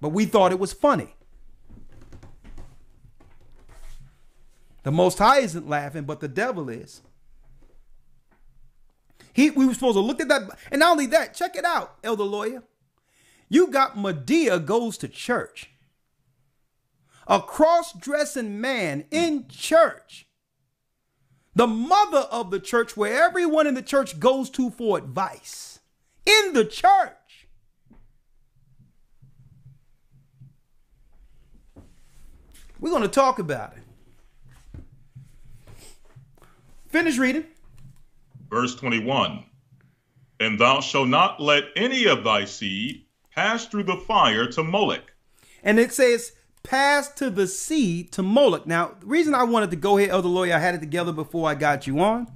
S2: But we thought it was funny. The Most High isn't laughing, but the devil is. We were supposed to look at that. And not only that, check it out, Elder Lawyer. You got Medea goes to church. A cross-dressing man in church. The mother of the church, where everyone in the church goes to for advice. In the church. We're going to talk about it. Finish reading.
S5: Verse 21. And thou shalt not let any of thy seed pass through the fire to Moloch.
S2: And it says, pass to the seed to Moloch. Now, the reason I wanted to go here, Elder Lawyer, I had it together before I got you on,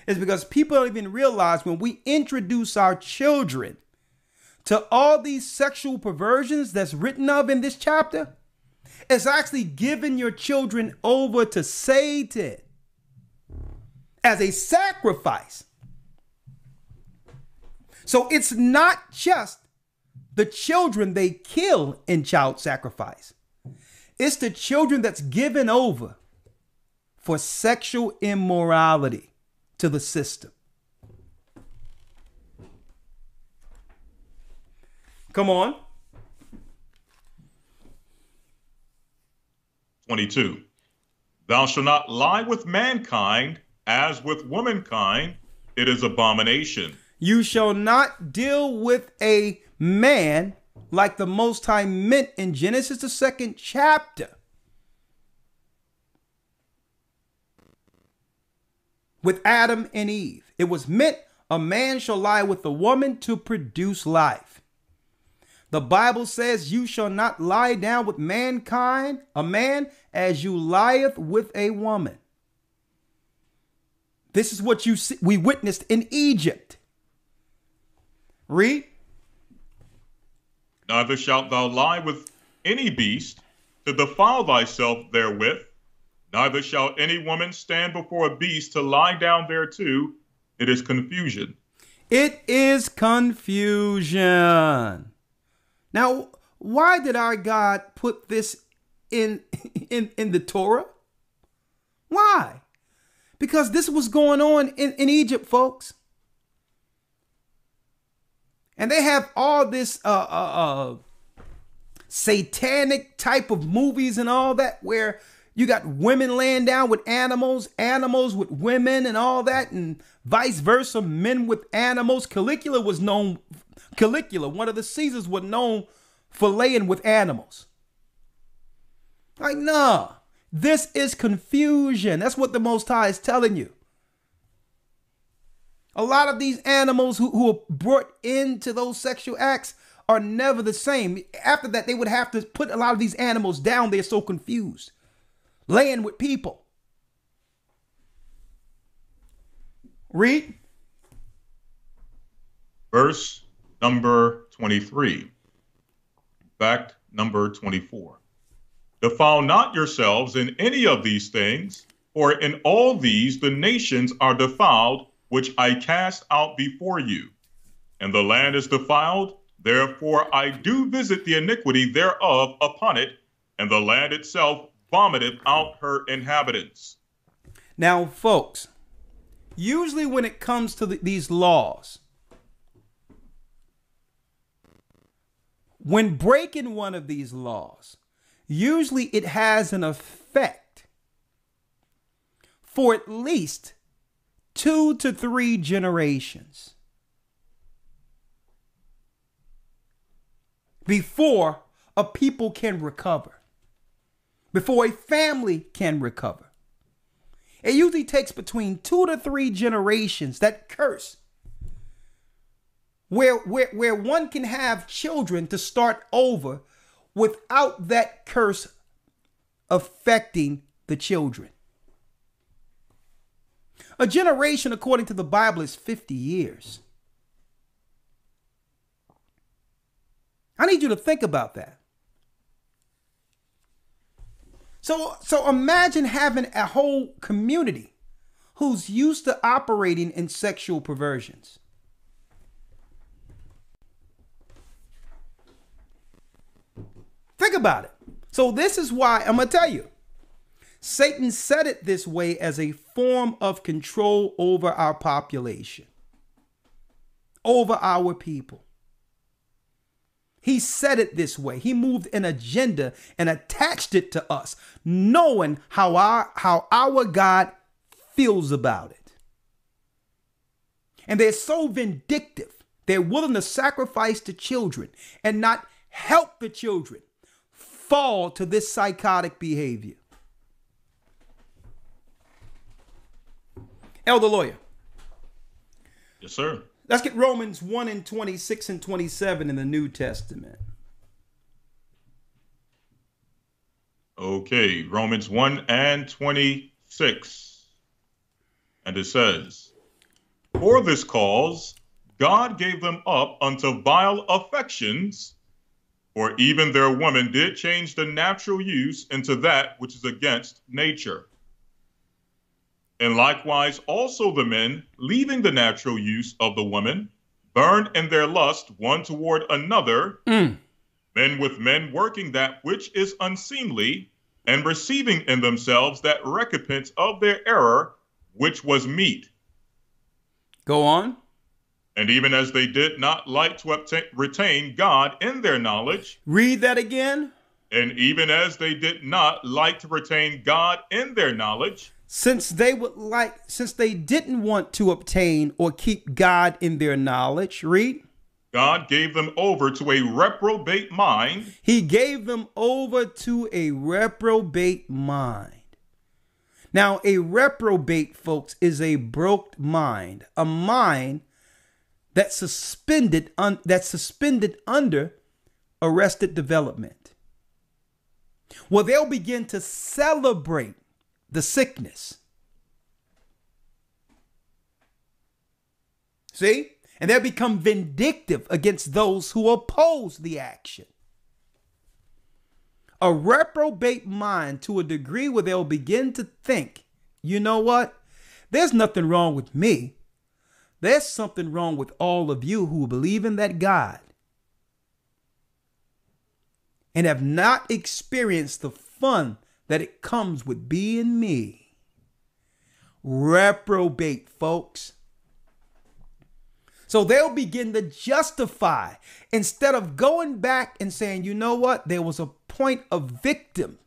S2: is because people don't even realize when we introduce our children to all these sexual perversions that's written of in this chapter, it's actually giving your children over to Satan as a sacrifice. So it's not just the children they kill in child sacrifice. It's the children that's given over for sexual immorality to the system. Come on.
S5: 22. Thou shalt not lie with mankind as with womankind. It is abomination.
S2: You shall not deal with a man like the Most High meant in Genesis, the 2nd chapter. With Adam and Eve. It was meant a man shall lie with a woman to produce life. The Bible says you shall not lie down with mankind, a man, as you lieth with a woman. This is what we witnessed in Egypt. Read.
S5: Neither shalt thou lie with any beast to defile thyself therewith. Neither shall any woman stand before a beast to lie down thereto. It is confusion.
S2: It is confusion. Now, Why did our God put this in the Torah? Why? Because this was going on in Egypt, folks. And they have all this satanic type of movies and all that, where you got women laying down with animals, animals with women and all that, and vice versa, men with animals. Caligula, one of the Caesars, was known for laying with animals. Like, nah, this is confusion. That's what the Most High is telling you. A lot of these animals who are brought into those sexual acts are never the same. After that, they would have to put a lot of these animals down. They're so confused. Laying with people. Read.
S5: Verse number 23. Fact number 24. Defile not yourselves in any of these things, for in all these the nations are defiled, which I cast out before you. And the land is defiled, therefore I do visit the iniquity thereof upon it, and the land itself vomiteth out her inhabitants.
S2: Now, folks, usually when it comes to these laws, when breaking one of these laws, usually it has an effect for at least 2 to 3 generations before a people can recover, before a family can recover. It usually takes between 2 to 3 generations, that curse, where one can have children to start over without that curse affecting the children. A generation, according to the Bible, is 50 years. I need you to think about that. So imagine having a whole community who's used to operating in sexual perversions. Think about it. So this is why I'm going to tell you. Satan set it this way as a form of control over our population, over our people. He set it this way. He moved an agenda and attached it to us, knowing how our God feels about it. And they're so vindictive. They're willing to sacrifice the children and not help the children fall to this psychotic behavior. Elder Lawyer.
S5: Yes, sir.
S2: Let's get Romans 1 and 26 and 27 in the New Testament.
S5: Okay, Romans 1 and 26. And it says, for this cause, God gave them up unto vile affections, for even their women did change the natural use into that which is against nature. And likewise also the men, leaving the natural use of the woman, burned in their lust one toward another, men with men working that which is unseemly, and receiving in themselves that recompense of their error, which was meet.
S2: Go on.
S5: And even as they did not like to retain God in their knowledge.
S2: Read that again.
S5: And even as they did not like to retain God in their knowledge.
S2: Since they didn't want to obtain or keep God in their knowledge, read.
S5: God gave them over to a reprobate mind.
S2: He gave them over to a reprobate mind. Now, a reprobate, folks, is a broke mind, a mind that's suspended under arrested development. Well, they'll begin to celebrate the sickness. See? And they'll become vindictive against those who oppose the action. A reprobate mind to a degree where they'll begin to think, you know what? There's nothing wrong with me. There's something wrong with all of you who believe in that God. and have not experienced the fun that it comes with being me. Reprobate, folks. So they'll begin to justify instead of going back and saying, you know what? There was a point of victimhood,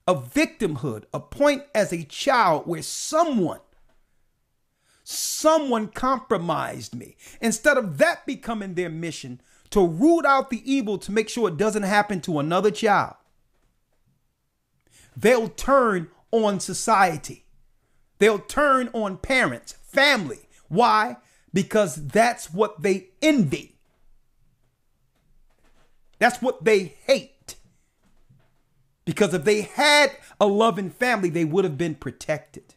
S2: a point as a child where someone compromised me. Instead of that becoming their mission to root out the evil to make sure it doesn't happen to another child, they'll turn on society. They'll turn on parents, family. Why? Because that's what they envy. That's what they hate. Because if they had a loving family, they would have been protected.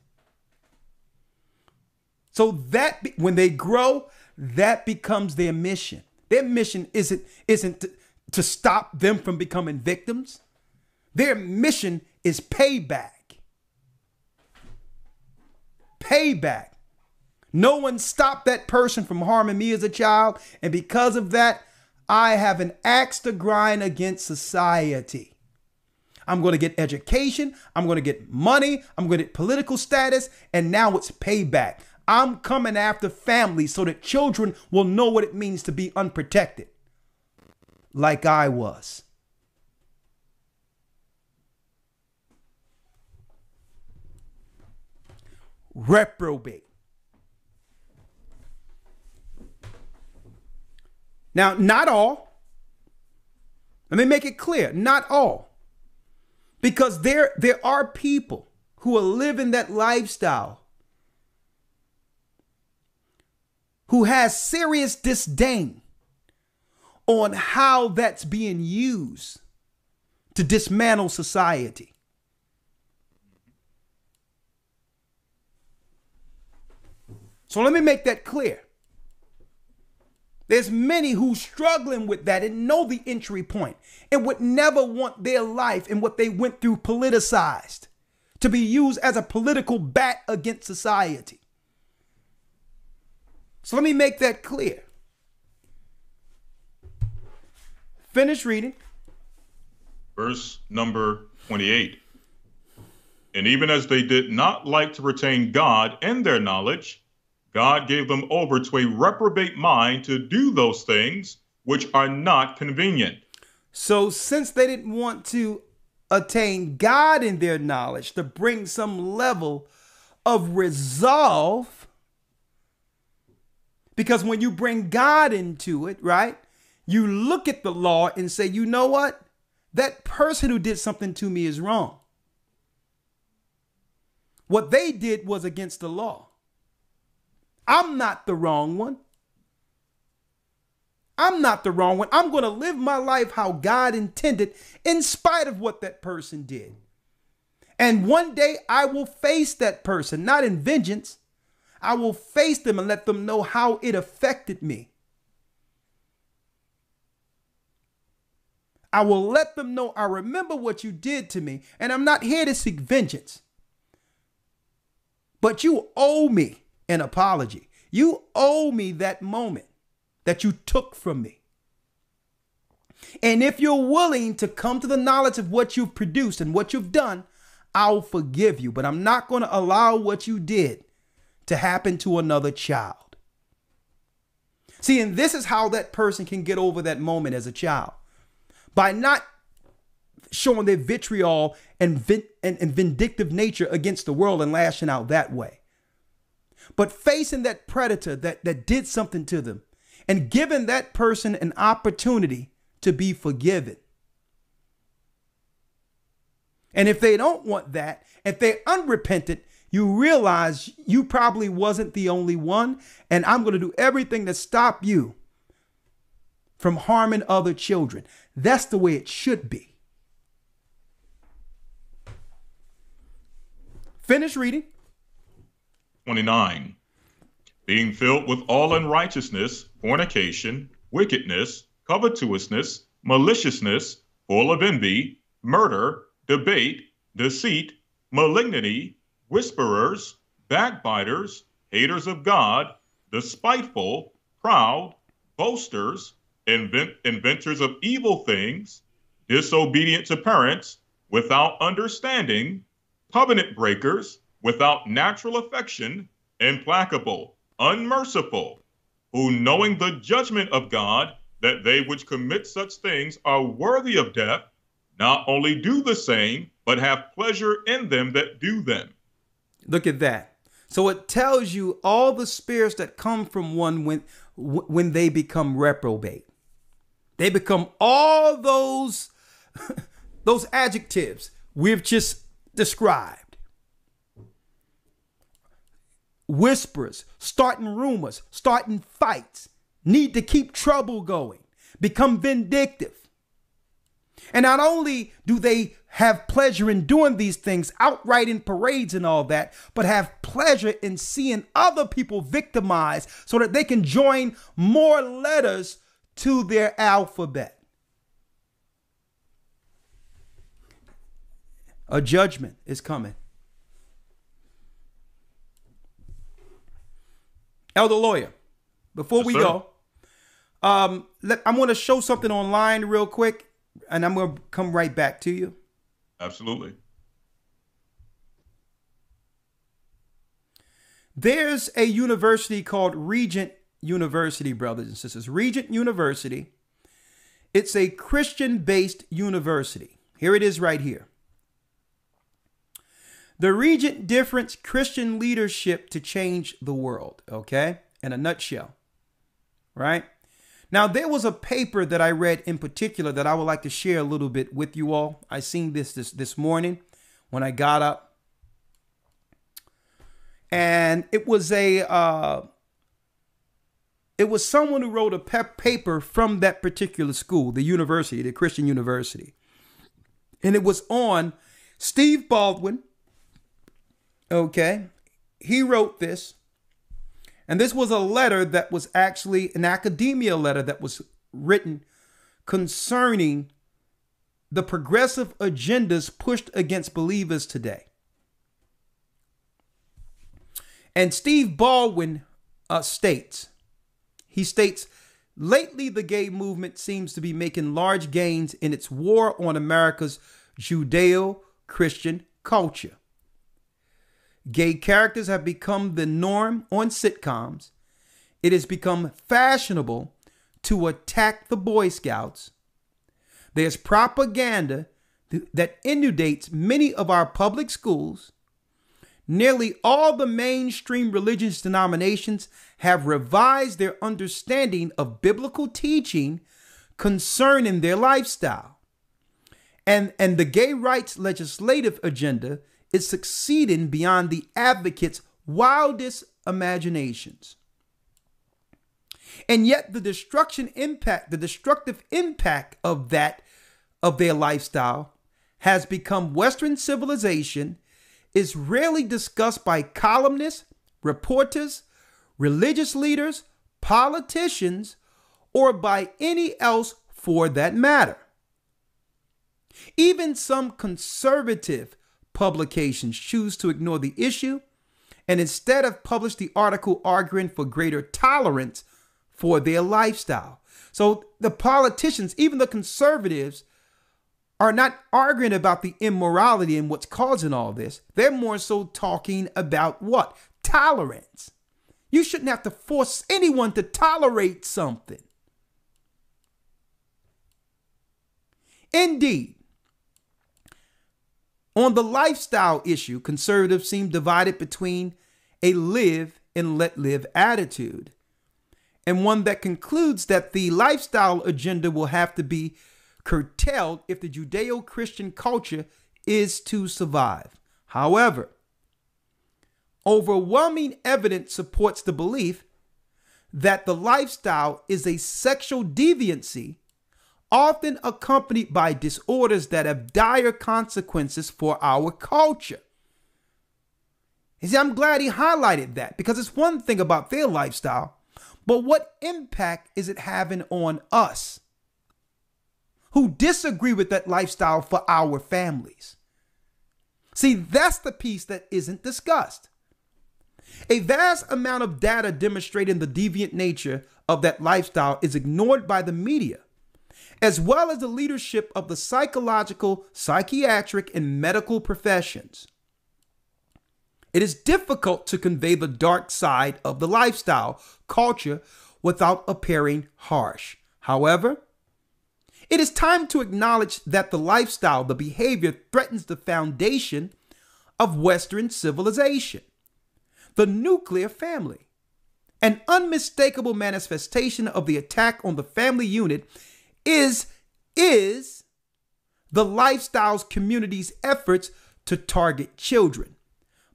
S2: So that when they grow, that becomes their mission. Their mission isn't to stop them from becoming victims. Their mission is payback. Payback. No one stopped that person from harming me as a child. And because of that, I have an axe to grind against society. I'm going to get education. I'm going to get money. I'm going to get political status. And now it's payback. I'm coming after families so that children will know what it means to be unprotected. Like I was. Reprobate. Now, not all. Let me make it clear. Not all. Because there are people who are living that lifestyle who has serious disdain on how that's being used to dismantle society. So let me make that clear. There's many who struggling with that and know the entry point and would never want their life and what they went through politicized to be used as a political bat against society. So let me make that clear. Finish reading.
S5: Verse number 28. And even as they did not like to retain God in their knowledge, God gave them over to a reprobate mind to do those things which are not convenient.
S2: So since they didn't want to attain God in their knowledge, to bring some level of resolve, because when you bring God into it, right, you look at the law and say, you know what? That person who did something to me is wrong. What they did was against the law. I'm not the wrong one. I'm not the wrong one. I'm going to live my life how God intended in spite of what that person did. And one day I will face that person, not in vengeance. I will face them and let them know how it affected me. I will let them know I remember what you did to me, and I'm not here to seek vengeance. But you owe me an apology. You owe me that moment that you took from me. And if you're willing to come to the knowledge of what you've produced and what you've done, I'll forgive you. But I'm not going to allow what you did to happen to another child. See, and this is how that person can get over that moment as a child. By not showing their vitriol and vindictive nature against the world and lashing out that way. But facing that predator that did something to them and giving that person an opportunity to be forgiven. And if they don't want that, if they're unrepentant, you realize you probably wasn't the only one. And I'm going to do everything to stop you from harming other children. That's the way it should be. Finish reading.
S5: 29. Being filled with all unrighteousness, fornication, wickedness, covetousness, maliciousness, full of envy, murder, debate, deceit, malignity, whisperers, backbiters, haters of God, despiteful, proud, boasters, inventors of evil things, disobedient to parents, without understanding, covenant breakers, without natural affection, implacable, unmerciful, who knowing the judgment of God, that they which commit such things are worthy of death, not only do the same, but have pleasure in them that do them.
S2: Look at that. So it tells you all the spirits that come from one when they become reprobate. They become all those those adjectives we've just described. Whisperers, starting rumors, starting fights, need to keep trouble going, become vindictive. And not only do they have pleasure in doing these things outright in parades and all that, but have pleasure in seeing other people victimized so that they can join more letters to their alphabet. A judgment is coming. Elder Lawyer, before we go, I'm going to show something online real quick, and I'm going to come right back to you.
S5: Absolutely.
S2: There's a university called Regent University, brothers and sisters. Regent University. It's a Christian-based university. Here it is right here. The Regent Difference Christian Leadership to Change the World, okay? In a nutshell, right? Now, there was a paper that I read in particular that I would like to share a little bit with you all. I seen this morning when I got up. And it was someone who wrote a paper from that particular school, the university, the Christian university. And it was on Steve Baldwin. Okay, he wrote this, and this was a letter that was actually an academia letter that was written concerning the progressive agendas pushed against believers today. And Steve Baldwin states, lately the gay movement seems to be making large gains in its war on America's Judeo-Christian culture. Gay characters have become the norm on sitcoms. It has become fashionable to attack the Boy Scouts. There's propaganda that inundates many of our public schools. Nearly all the mainstream religious denominations have revised their understanding of biblical teaching concerning their lifestyle. And the gay rights legislative agenda is succeeding beyond the advocates' wildest imaginations. And yet the destructive impact of their lifestyle has become Western civilization, is rarely discussed by columnists, reporters, religious leaders, politicians, or by any else for that matter. Even some conservative publications choose to ignore the issue and instead have published the article arguing for greater tolerance for their lifestyle. So the politicians, even the conservatives, are not arguing about the immorality and what's causing all this. They're more so talking about what? Tolerance. You shouldn't have to force anyone to tolerate something. Indeed, on the lifestyle issue, conservatives seem divided between a live and let live attitude, and one that concludes that the lifestyle agenda will have to be curtailed if the Judeo-Christian culture is to survive. However, overwhelming evidence supports the belief that the lifestyle is a sexual deviancy often accompanied by disorders that have dire consequences for our culture. You see, I'm glad he highlighted that, because it's one thing about their lifestyle, but what impact is it having on us who disagree with that lifestyle for our families? See, that's the piece that isn't discussed. A vast amount of data demonstrating the deviant nature of that lifestyle is ignored by the media, as well as the leadership of the psychological, psychiatric, and medical professions. It is difficult to convey the dark side of the lifestyle culture without appearing harsh. However, it is time to acknowledge that the lifestyle, the behavior, threatens the foundation of Western civilization, the nuclear family. An unmistakable manifestation of the attack on the family unit is the lifestyle's community's efforts to target children,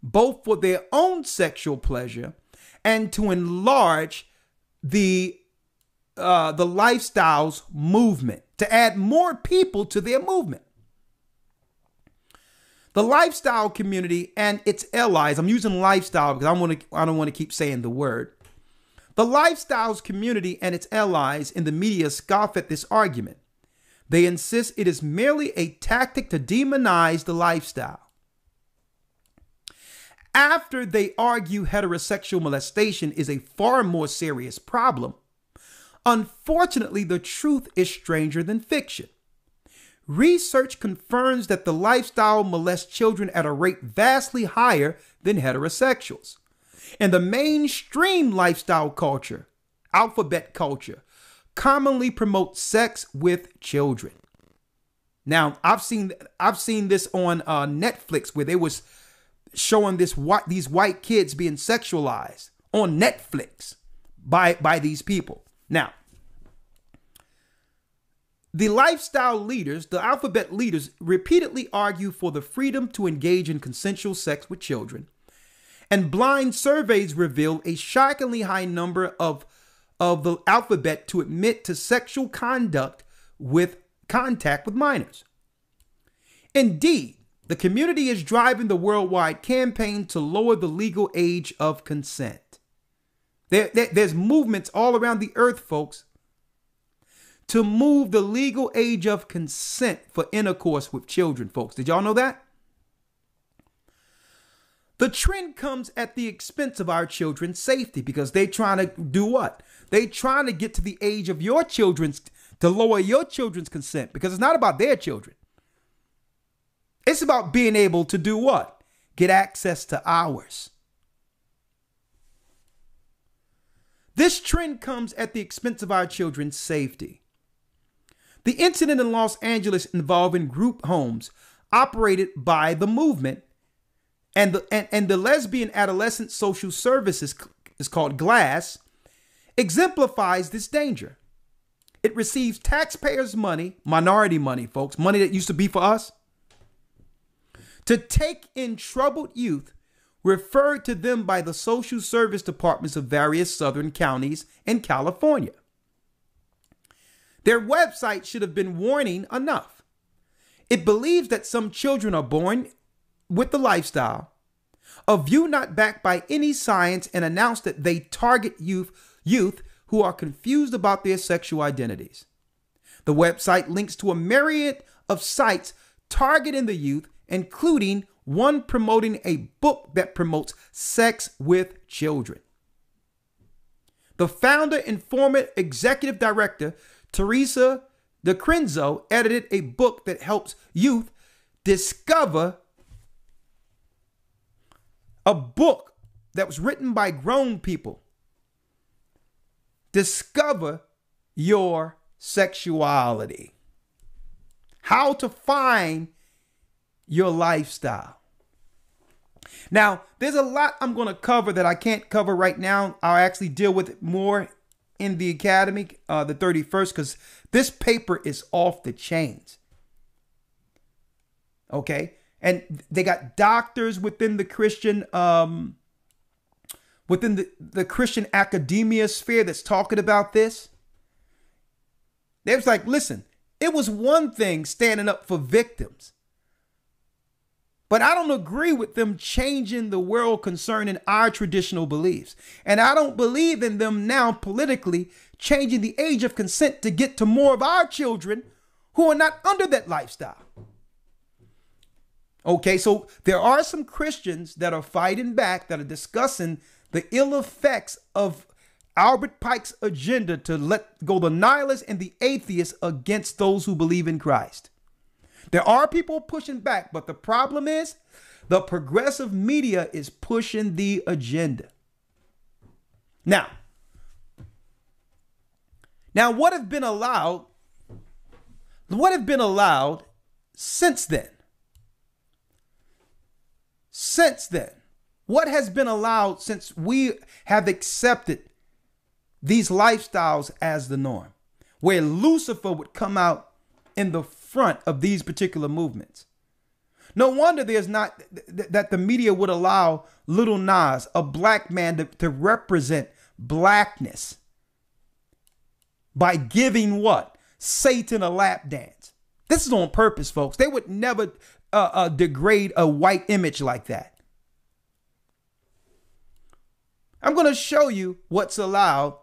S2: both for their own sexual pleasure and to enlarge the lifestyle's movement, to add more people to their movement. The lifestyle community and its allies, I'm using lifestyle because I don't want to keep saying the word. The lifestyles community and its allies in the media scoff at this argument. They insist it is merely a tactic to demonize the lifestyle. After they argue heterosexual molestation is a far more serious problem, unfortunately, the truth is stranger than fiction. Research confirms that the lifestyle molests children at a rate vastly higher than heterosexuals. And the mainstream lifestyle culture, alphabet culture, commonly promotes sex with children. Now, I've seen this on Netflix where they was showing these white kids being sexualized on Netflix by these people. Now, the lifestyle leaders, the alphabet leaders, repeatedly argue for the freedom to engage in consensual sex with children. And blind surveys reveal a shockingly high number of the alphabet to admit to sexual contact with minors. Indeed, the community is driving the worldwide campaign to lower the legal age of consent. There's movements all around the earth, folks, to move the legal age of consent for intercourse with children, folks. Did y'all know that? The trend comes at the expense of our children's safety because they're trying to do what? They're trying to get to the age of your children's, to lower your children's consent, because it's not about their children. It's about being able to do what? Get access to ours. This trend comes at the expense of our children's safety. The incident in Los Angeles involving group homes operated by the movement and the lesbian adolescent social services is called GLASS, exemplifies this danger. It receives taxpayers' money, minority money, folks, money that used to be for us, to take in troubled youth referred to them by the social service departments of various southern counties in California. Their website should have been warning enough. It believes that some children are born with the lifestyle, a view not backed by any science, and announced that they target youth who are confused about their sexual identities. The website links to a myriad of sites targeting the youth, including one promoting a book that promotes sex with children. The founder and former executive director, Teresa DeCrenzo, edited a book that helps youth discover, a book that was written by grown people. Discover your sexuality. How to find your lifestyle. Now, there's a lot I'm going to cover that I can't cover right now. I'll actually deal with it more in the academy, the 31st, because this paper is off the chains. Okay. And they got doctors within the Christian, within the Christian academia sphere that's talking about this. They was like, listen, it was one thing standing up for victims, but I don't agree with them changing the world concerning our traditional beliefs. And I don't believe in them now politically changing the age of consent to get to more of our children who are not under that lifestyle. Okay, so there are some Christians that are fighting back, that are discussing the ill effects of Albert Pike's agenda to let go the nihilists and the atheists against those who believe in Christ. There are people pushing back, but the problem is the progressive media is pushing the agenda. Now, what have been allowed? What have been allowed since then? Since then, what has been allowed since we have accepted these lifestyles as the norm, where Lucifer would come out in the front of these particular movements? No wonder there's not that the media would allow Little Nas, a black man, to represent blackness by giving what? Satan a lap dance. This is on purpose, folks. They would never degrade a white image like that. I'm going to show you what's allowed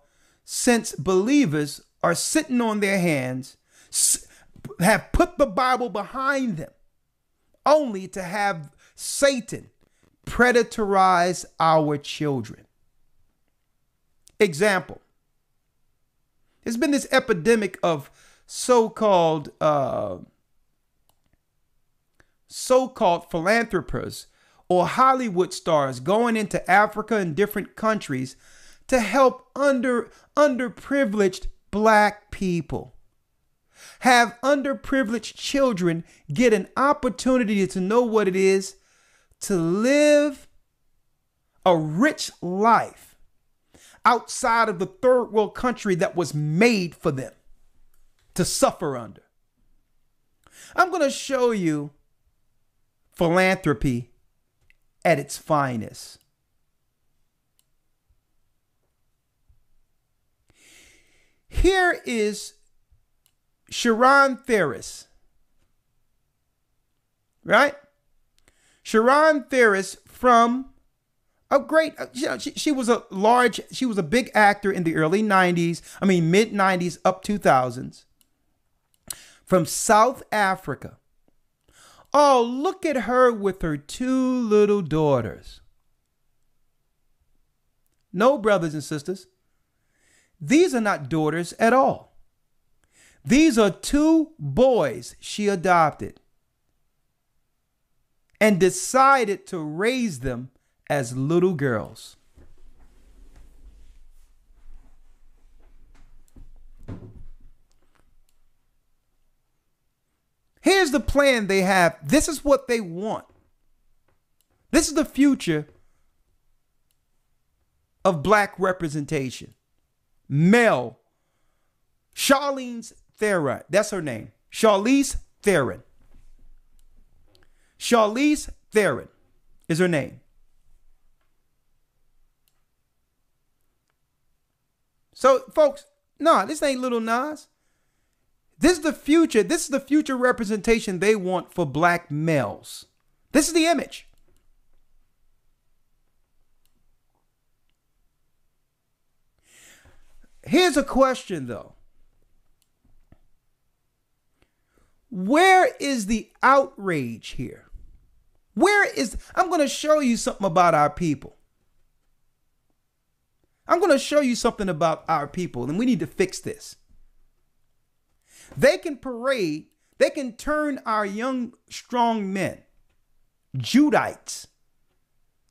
S2: since believers are sitting on their hands, have put the Bible behind them, only to have Satan predatorize our children. Example. There's been this epidemic of so-called philanthropists or Hollywood stars going into Africa and different countries to help underprivileged black people. Have underprivileged children get an opportunity to know what it is to live a rich life outside of the third world country that was made for them to suffer under. I'm going to show you philanthropy at its finest. Here is Sharon Theris, right? Sharon Theris from a great, she was a big actor in the early 90s, mid 90s up 2000s, from South Africa. Oh, look at her with her two little daughters. No, brothers and sisters, these are not daughters at all. These are two boys she adopted and decided to raise them as little girls. Here's the plan they have. This is what they want. This is the future of black representation. Male. Charlize Theron. That's her name. Charlize Theron. Charlize Theron is her name. So, folks, no, this ain't Little Nas. This is the future. This is the future representation they want for black males. This is the image. Here's a question, though. Where is the outrage here? I'm going to show you something about our people. I'm going to show you something about our people, and we need to fix this. They can parade, they can turn our young, strong men, Judites,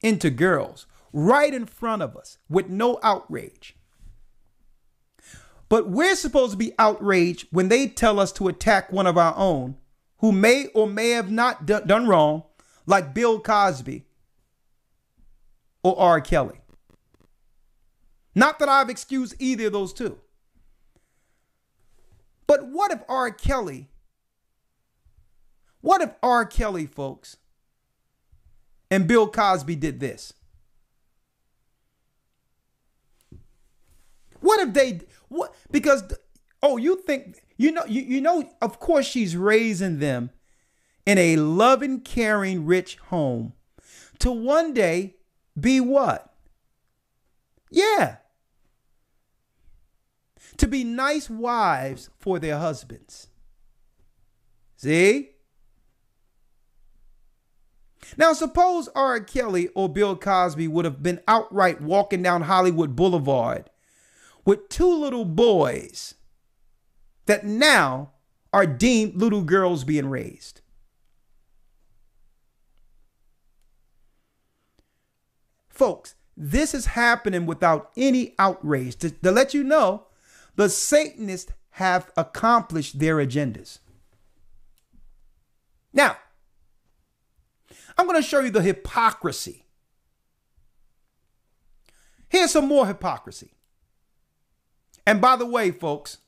S2: into girls right in front of us with no outrage. But we're supposed to be outraged when they tell us to attack one of our own who may or may have not done wrong, like Bill Cosby or R. Kelly. Not that I've excused either of those two. But what if R. Kelly, folks, and Bill Cosby did this? What if they, because, you think, of course she's raising them in a loving, caring, rich home to one day be what? Yeah. To be nice wives for their husbands. See? Now, suppose R. Kelly or Bill Cosby would have been outright walking down Hollywood Boulevard with two little boys that now are deemed little girls being raised. Folks, this is happening without any outrage. To let you know, the Satanists have accomplished their agendas. Now, I'm going to show you the hypocrisy. Here's some more hypocrisy. And by the way, folks,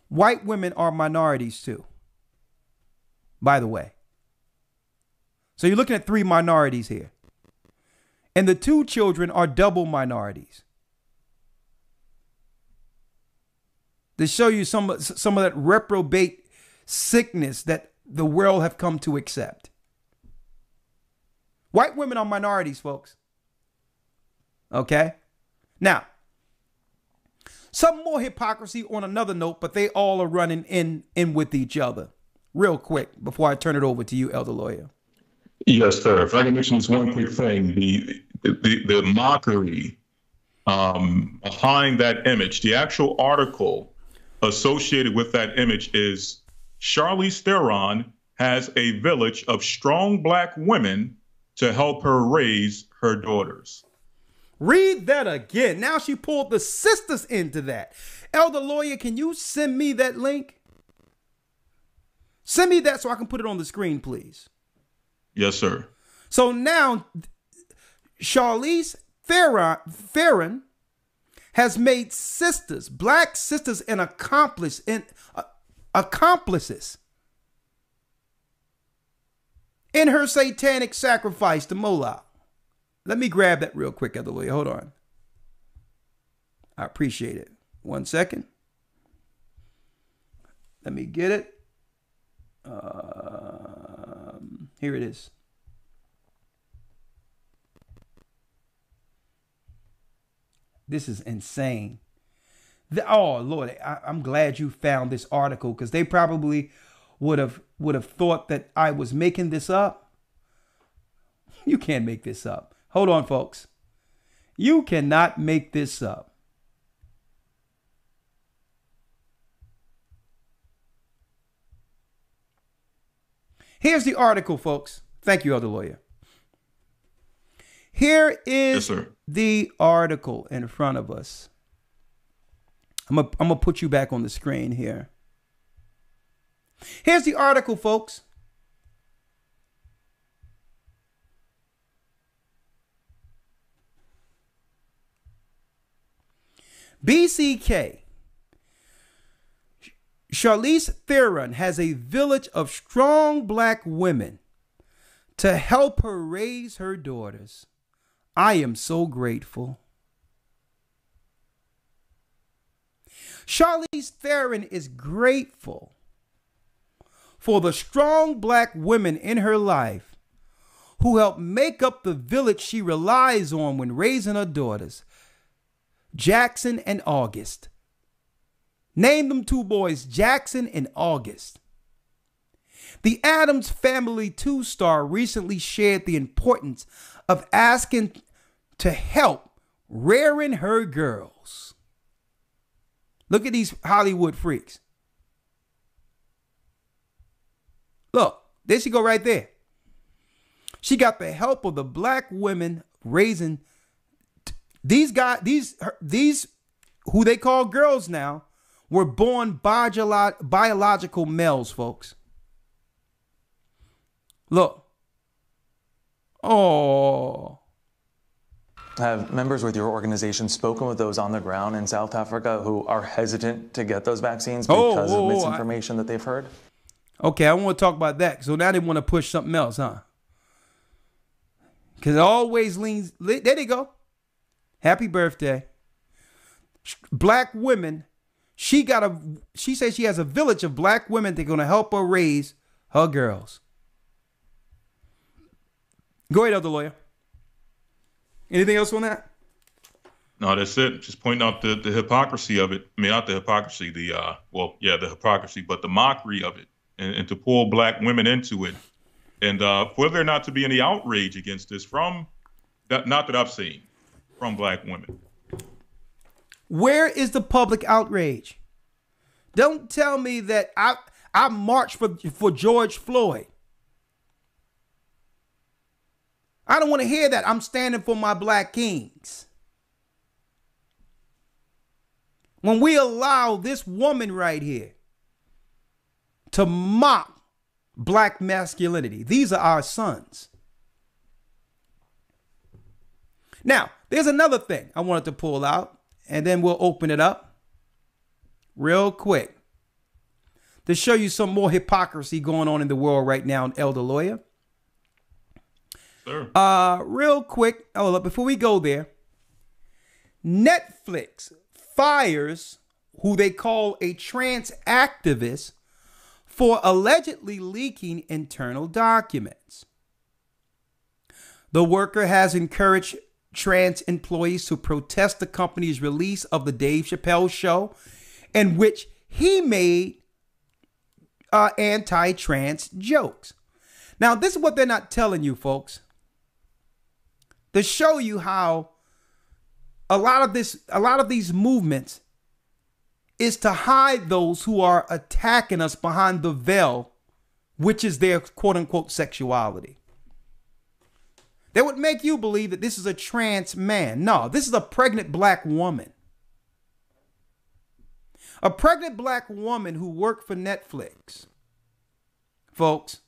S2: white women are minorities too. By the way. So you're looking at three minorities here. And the two children are double minorities. To show you some of that reprobate sickness that the world have come to accept. White women are minorities, folks. Okay? Now, some more hypocrisy on another note, but they all are running in with each other. Real quick, before I turn it over to you, Elder Lawyer.
S5: Yes, sir. If I can mention this one quick thing, the mockery behind that image, the actual article associated with that image is Charlize Theron has a village of strong black women to help her raise her daughters.
S2: Read that again. Now she pulled the sisters into that. Elder Lawyer, can you send me that link? Send me that so I can put it on the screen, please.
S5: Yes, sir.
S2: So now Charlize Theron has made sisters, black sisters, and accomplices in her satanic sacrifice to Moloch. Let me grab that real quick, Elder Lawyer. Hold on. I appreciate it. 1 second. Let me get it. Here it is. This is insane. Oh, Lord, I'm glad you found this article, because they probably would have thought that I was making this up. You can't make this up. Hold on, folks. You cannot make this up. Here's the article, folks. Thank you, Elder Lawyer. Here is the article in front of us. I'm gonna put you back on the screen here. Here's the article, folks. BCK. Charlize Theron has a village of strong black women to help her raise her daughters. I am so grateful. Charlize Theron is grateful for the strong black women in her life who help make up the village she relies on when raising her daughters, Jackson and August. Name them two boys, Jackson and August. The Addams Family 2-star recently shared the importance of asking to help rearing her girls. Look at these Hollywood freaks. Look, there she go right there. She got the help of the black women raising these guys, these who they call girls now, were born biological males, folks. Look. Oh.
S6: Have members with your organization spoken with those on the ground in South Africa who are hesitant to get those vaccines because of misinformation that they've heard?
S2: Okay, I want to talk about that. So now they want to push something else, huh? Because it always leans. There they go. Happy birthday. Black women. She says she has a village of black women that are going to help her raise her girls. Go ahead, Elder Lawyer. Anything else on that?
S5: No, that's it. Just pointing out the hypocrisy of it. I mean, not the hypocrisy, the hypocrisy, but the mockery of it, and to pull black women into it. And for there not to be any outrage against this from, not that I've seen. from black women.
S2: Where is the public outrage? Don't tell me that I marched for George Floyd. I don't want to hear that. I'm standing for my black kings. When we allow this woman right here to mock black masculinity, these are our sons. Now, there's another thing I wanted to pull out, and then we'll open it up real quick to show you some more hypocrisy going on in the world right now, Elder Lawyer.
S5: Sure.
S2: Real quick, before we go there, Netflix fires who they call a trans activist for allegedly leaking internal documents. The worker has encouraged trans employees to protest the company's release of the Dave Chappelle show, in which he made anti-trans jokes. Now, this is what they're not telling you, folks. To show you how a lot of these movements is to hide those who are attacking us behind the veil, which is their quote unquote sexuality. They would make you believe that this is a trans man. No, this is a pregnant black woman. A pregnant black woman who worked for Netflix. Folks,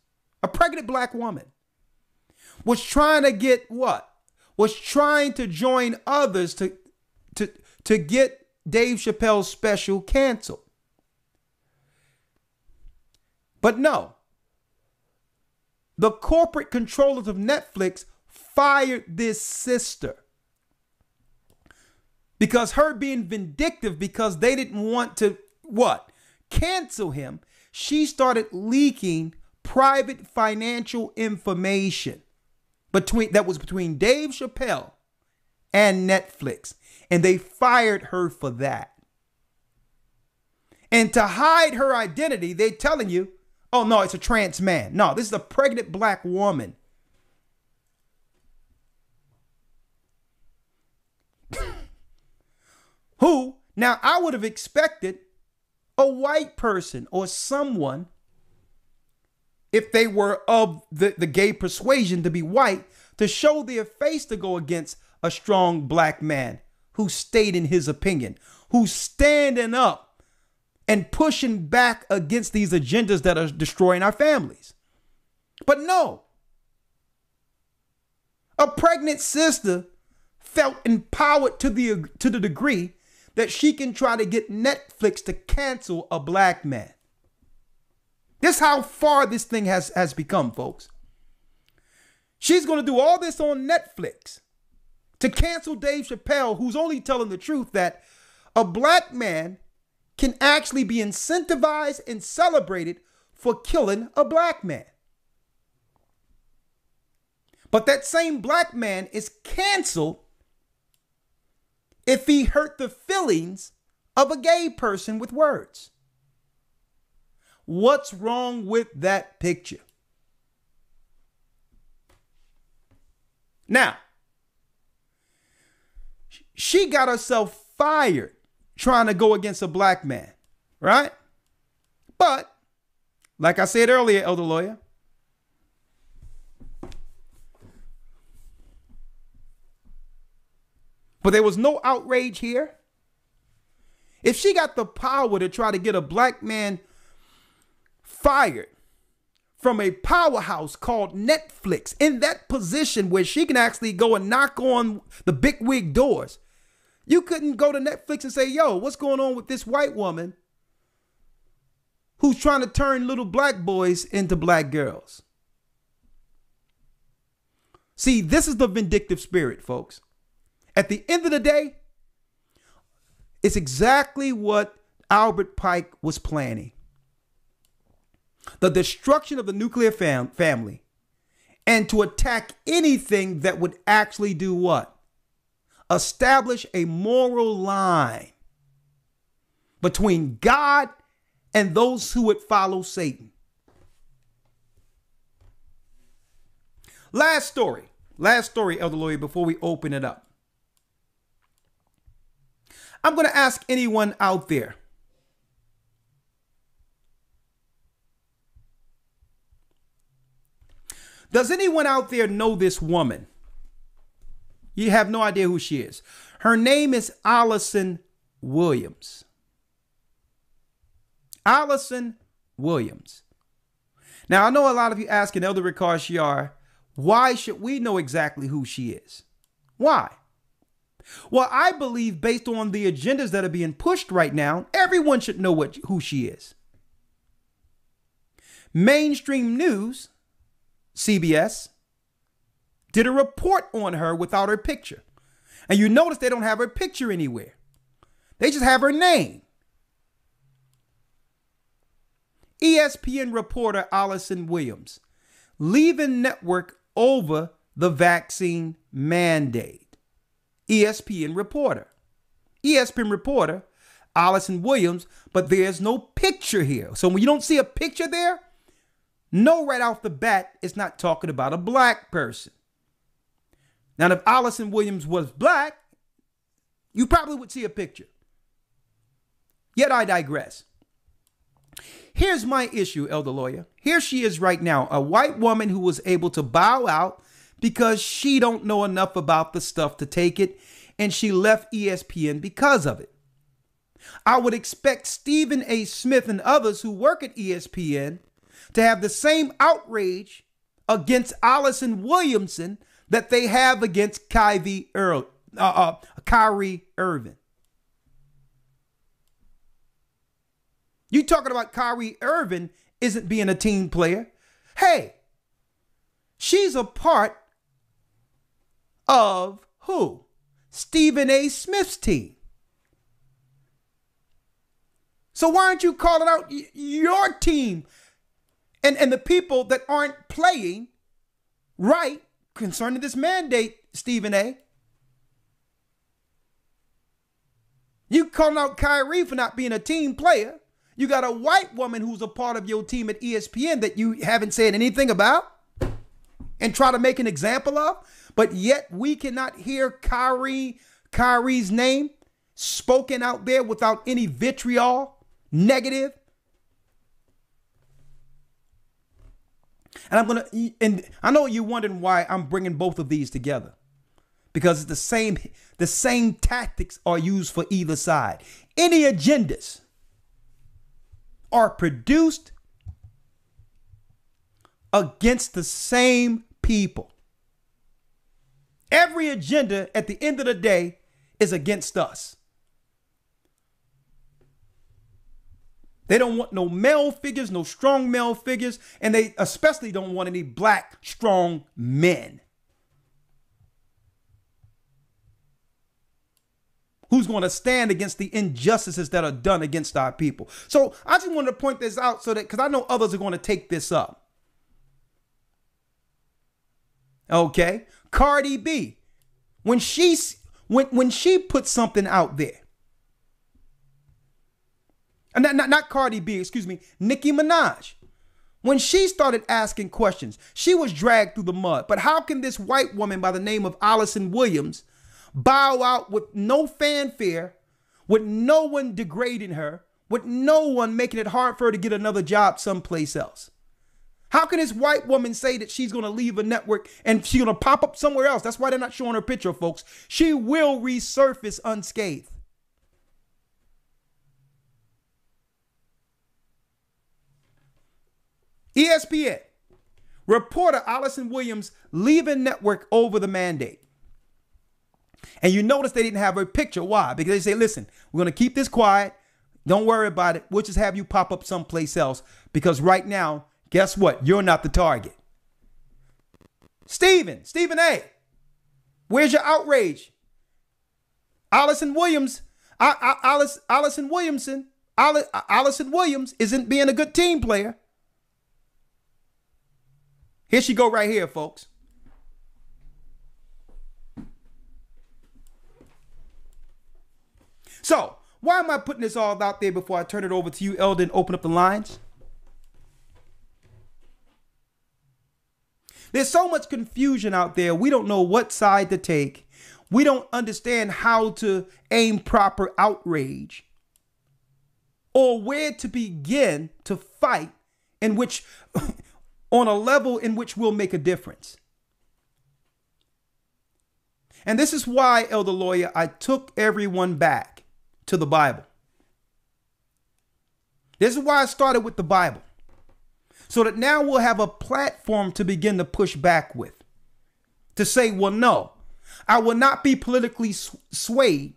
S2: a pregnant black woman was trying to get what? Was trying to join others to get Dave Chappelle's special canceled. But no, the corporate controllers of Netflix fired this sister because her being vindictive, because they didn't want to what? Cancel him. She started leaking private financial information between Dave Chappelle and Netflix. And they fired her for that. And to hide her identity, they're telling you, oh no, it's a trans man. No, this is a pregnant black woman. Who, now I would have expected a white person or someone, if they were of the gay persuasion, to be white, to show their face to go against a strong black man who stayed in his opinion, who's standing up and pushing back against these agendas that are destroying our families. But no, a pregnant sister felt empowered to the degree that she can try to get Netflix to cancel a black man. This is how far this thing has become, folks. She's going to do all this on Netflix to cancel Dave Chappelle, who's only telling the truth that a black man can actually be incentivized and celebrated for killing a black man. But that same black man is canceled if he hurt the feelings of a gay person with words. What's wrong with that picture? Now, she got herself fired trying to go against a black man, right? But, like I said earlier, Elder Lawyer, but there was no outrage here. If she got the power to try to get a black man fired from a powerhouse called Netflix, in that position where she can actually go and knock on the big wig doors, you couldn't go to Netflix and say, yo, what's going on with this white woman who's trying to turn little black boys into black girls? See, this is the vindictive spirit, folks. At the end of the day, it's exactly what Albert Pike was planning. The destruction of the nuclear family, and to attack anything that would actually do what? Establish a moral line between God and those who would follow Satan. Last story, Elder Lawyer, before we open it up. I'm going to ask anyone out there. Does anyone out there know this woman? You have no idea who she is. Her name is Allison Williams. Allison Williams. Now, I know a lot of you asking Elder Ricard Shiar, why should we know exactly who she is? Why? Well, I believe based on the agendas that are being pushed right now, everyone should know who she is. Mainstream news, CBS, did a report on her without her picture. And you notice they don't have her picture anywhere. They just have her name. ESPN reporter Allison Williams leaving network over the vaccine mandate. ESPN reporter. ESPN reporter Allison Williams, but there's no picture here. So when you don't see a picture there, know right off the bat it's not talking about a black person. Now, if Allison Williams was black, you probably would see a picture. Yet I digress. Here's my issue, Elder Lawyer. Here she is right now, a white woman who was able to bow out because she don't know enough about the stuff to take it, and she left ESPN because of it. I would expect Stephen A. Smith and others who work at ESPN to have the same outrage against Allison Williamson that they have against Kyrie Irving. You talking about Kyrie Irving isn't being a team player. Hey, she's a part of who? Stephen A. Smith's team. So why aren't you calling out your team and the people that aren't playing right concerning this mandate, Stephen A.? You calling out Kyrie for not being a team player. You got a white woman who's a part of your team at ESPN that you haven't said anything about and try to make an example of, but yet we cannot hear Kyrie's name spoken out there without any vitriol, negative. And I know you're wondering why I'm bringing both of these together, because it's the same tactics are used for either side. Any agendas are produced against the same people. Every agenda at the end of the day is against us. They don't want no male figures, no strong male figures, and they especially don't want any black strong men. Who's going to stand against the injustices that are done against our people? So I just wanted to point this out so that, because I know others are going to take this up. Okay. Cardi B, when she put something out there, not Cardi B, excuse me, Nicki Minaj, when she started asking questions, she was dragged through the mud. But how can this white woman by the name of Allison Williams bow out with no fanfare, with no one degrading her, with no one making it hard for her to get another job someplace else? How can this white woman say that she's going to leave a network and she's going to pop up somewhere else? That's why they're not showing her picture, folks. She will resurface unscathed. ESPN reporter Allison Williams leaving network over the mandate. And you notice they didn't have her picture. Why? Because they say, listen, we're going to keep this quiet. Don't worry about it. We'll just have you pop up someplace else. Because right now, guess what? You're not the target. Stephen A., where's your outrage? Allison Williams isn't being a good team player. Here she go right here, folks. So, why am I putting this all out there before I turn it over to you, Elder, and open up the lines? There's so much confusion out there. We don't know what side to take. We don't understand how to aim proper outrage or where to begin to fight in which on a level in which we'll make a difference. And this is why, Elder Lawyer, I took everyone back to the Bible. This is why I started with the Bible. So that now we'll have a platform to begin to push back with. To say, well, no, I will not be politically swayed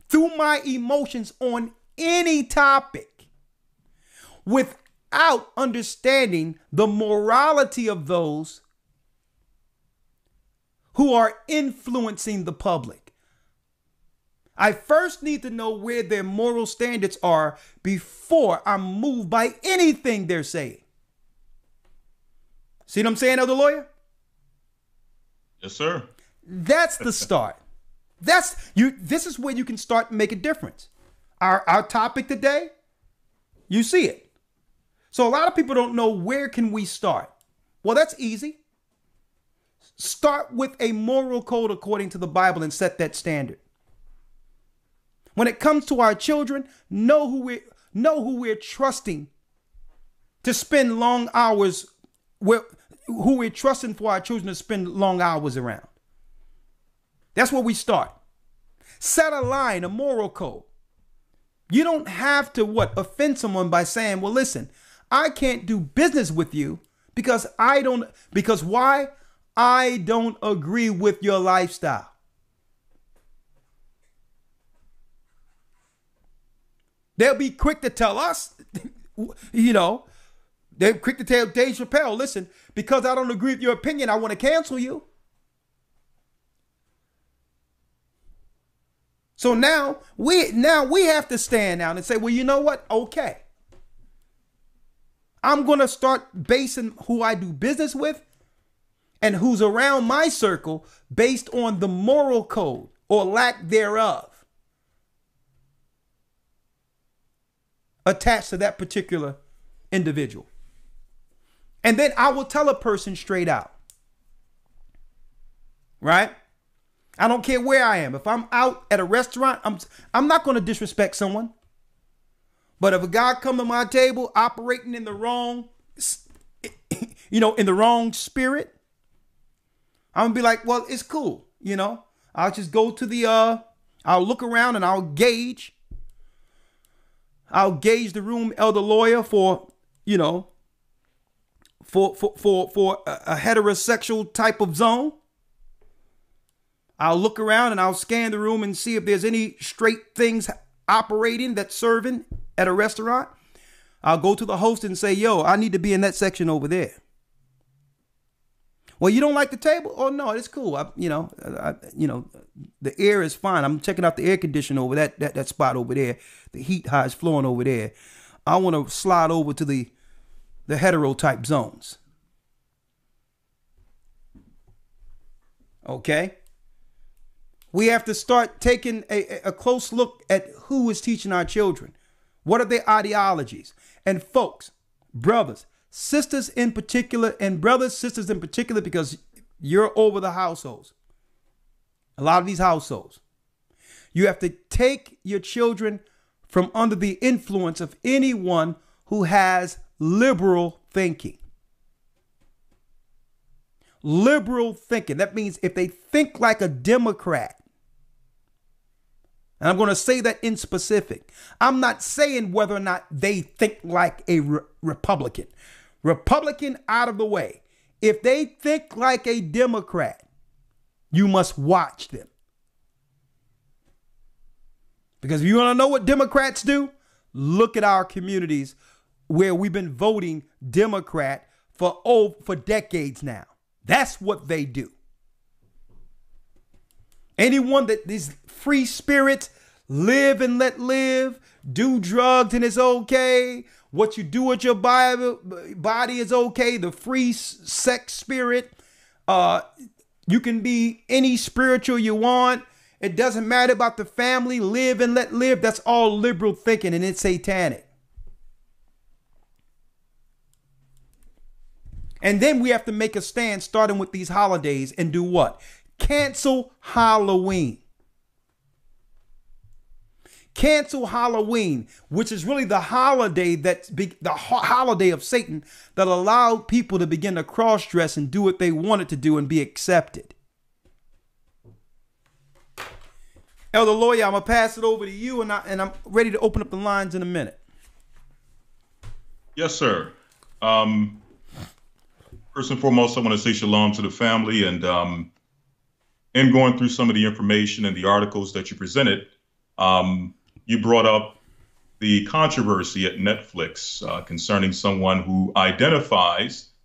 S2: through my emotions on any topic without understanding the morality of those who are influencing the public. I first need to know where their moral standards are before I'm moved by anything they're saying. See what I'm saying, Elder Lawyer?
S5: Yes, sir.
S2: That's the start. This is where you can start to make a difference. Our topic today, you see it. So a lot of people don't know, where can we start? Well, that's easy. Start with a moral code according to the Bible and set that standard. When it comes to our children, know who we're trusting to spend long hours with, who we're trusting for our children to spend long hours around. That's where we start. Set a line, a moral code. You don't have to offend someone by saying, well, listen, I can't do business with you because why? I don't agree with your lifestyle. They'll be quick to tell us, they're quick to tell Dave Chappelle, listen, because I don't agree with your opinion, I want to cancel you. So now we have to stand down and say, well, you know what? Okay. I'm going to start basing who I do business with and who's around my circle based on the moral code or lack thereof attached to that particular individual. And then I will tell a person straight out. Right? I don't care where I am. If I'm out at a restaurant, I'm not going to disrespect someone. But if a guy come to my table operating in the wrong, in the wrong spirit, I'm going to be like, well, it's cool. I'll just go to I'll look around and I'll gauge the room, Elder Lawyer, for a heterosexual type of zone. I'll look around and I'll scan the room and see if there's any straight things operating that's serving at a restaurant. I'll go to the host and say, yo, I need to be in that section over there. Well, you don't like the table? Oh, no, it's cool. The air is fine. I'm checking out the air conditioner over that spot over there. The heat high is flowing over there. I want to slide over to the hetero type zones. Okay. We have to start taking a close look at who is teaching our children. What are their ideologies? And folks, brothers, sisters in particular, and brothers, sisters in particular, because you're over the households. A lot of these households. You have to take your children from under the influence of anyone who has liberal thinking. Liberal thinking. That means if they think like a Democrat, and I'm going to say that in specific. I'm not saying whether or not they think like a Republican. Republican out of the way. If they think like a Democrat, you must watch them. Because if you want to know what Democrats do, look at our communities where we've been voting Democrat for decades now. That's what they do. Anyone that these free spirits, live and let live, do drugs and it's okay. What you do with your body is okay. The free sex spirit. You can be any spiritual you want. It doesn't matter about the family. Live and let live. That's all liberal thinking, and it's satanic. And then we have to make a stand starting with these holidays and do what? Cancel Halloween. Cancel Halloween, which is really the holiday holiday of Satan that allowed people to begin to cross-dress and do what they wanted to do and be accepted. Elder Lawyer, I'm gonna pass it over to you, and I'm ready to open up the lines in a minute.
S5: Yes, sir. First and foremost, I want to say shalom to the family, and in going through some of the information and the articles that you presented, you brought up the controversy at Netflix concerning someone who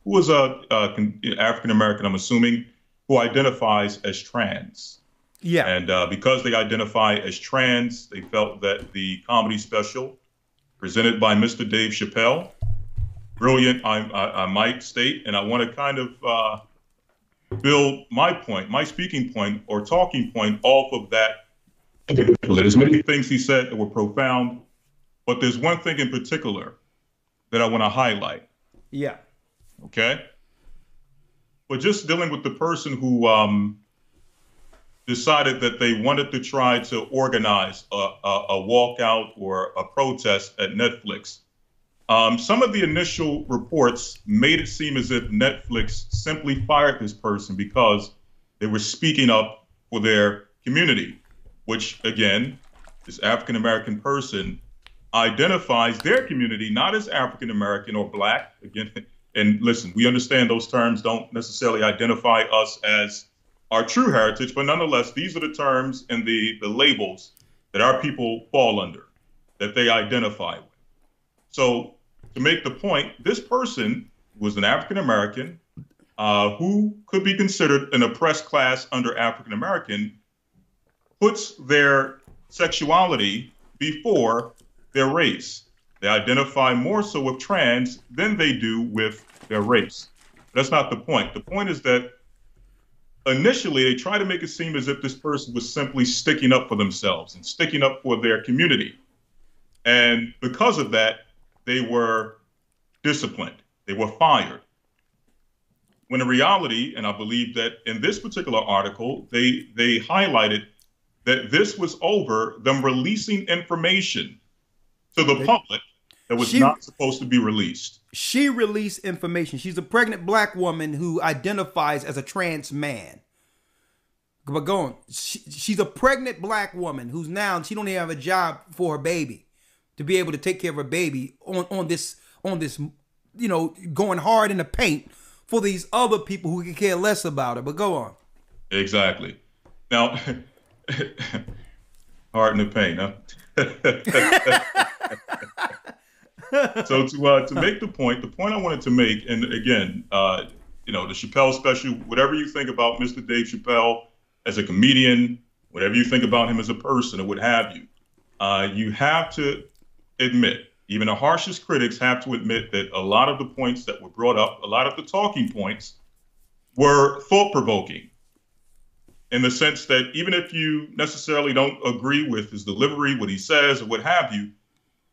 S5: was African American, I'm assuming, who identifies as trans.
S2: Yeah.
S5: And because they identify as trans, they felt that the comedy special presented by Mr. Dave Chappelle, brilliant, I might state, and I want to kind of build my speaking point or talking point off of that. There's many things he said that were profound, but there's one thing in particular that I want to highlight.
S2: Yeah.
S5: Okay. But just dealing with the person who decided that they wanted to try to organize a walkout or a protest at Netflix. Some of the initial reports made it seem as if Netflix simply fired this person because they were speaking up for their community, which, again, this African-American person identifies their community not as African-American or Black. Again, and listen, we understand those terms don't necessarily identify us as our true heritage, but nonetheless, these are the terms and the labels that our people fall under, that they identify with. So to make the point, this person was an African-American who could be considered an oppressed class under African-American, puts their sexuality before their race. They identify more so with trans than they do with their race. That's not the point. The point is that initially they try to make it seem as if this person was simply sticking up for themselves and sticking up for their community. And because of that, they were disciplined. They were fired. When in reality, and I believe that in this particular article, they highlighted that this was over them releasing information to the public that was not supposed to be released.
S2: She released information. She's a pregnant Black woman who identifies as a trans man. But go on. She's a pregnant Black woman who's now, she don't even have a job for her baby to be able to take care of her baby on this, you know, going hard in the paint for these other people who can care less about her. But go on.
S5: Exactly. Now, hard in the paint, huh? So to make the point I wanted to make, and again, you know, the Chappelle special, whatever you think about Mr. Dave Chappelle as a comedian, whatever you think about him as a person or what have you, you have to admit, even the harshest critics have to admit that a lot of the points that were brought up, a lot of the talking points were thought-provoking, in the sense that even if you necessarily don't agree with his delivery, what he says, or what have you,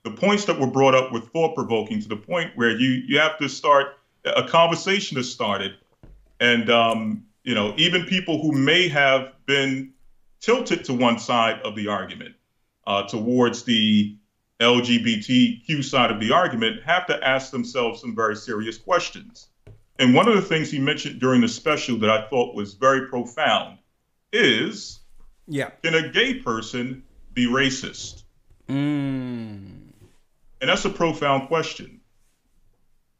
S5: the points that were brought up were thought-provoking to the point where you have to start, a conversation is started. And, you know, even people who may have been tilted to one side of the argument, towards the LGBTQ side of the argument, have to ask themselves some very serious questions. And one of the things he mentioned during the special that I thought was very profound is, can a gay person be racist? And that's a profound question.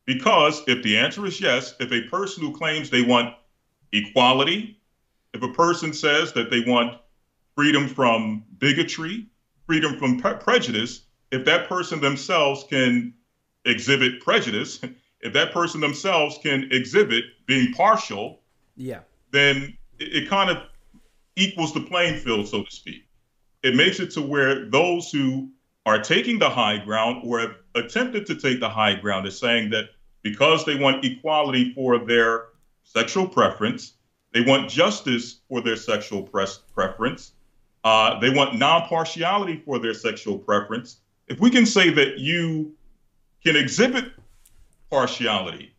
S5: Because if the answer is yes, if a person who claims they want equality, if a person says that they want freedom from bigotry, freedom from prejudice, if that person themselves can exhibit prejudice, if that person themselves can exhibit being partial, then it kind of equals the playing field, so to speak. It makes it to where those who are taking the high ground or have attempted to take the high ground is saying that because they want equality for their sexual preference, they want justice for their sexual preference, they want non-partiality for their sexual preference. If we can say that you can exhibit partiality,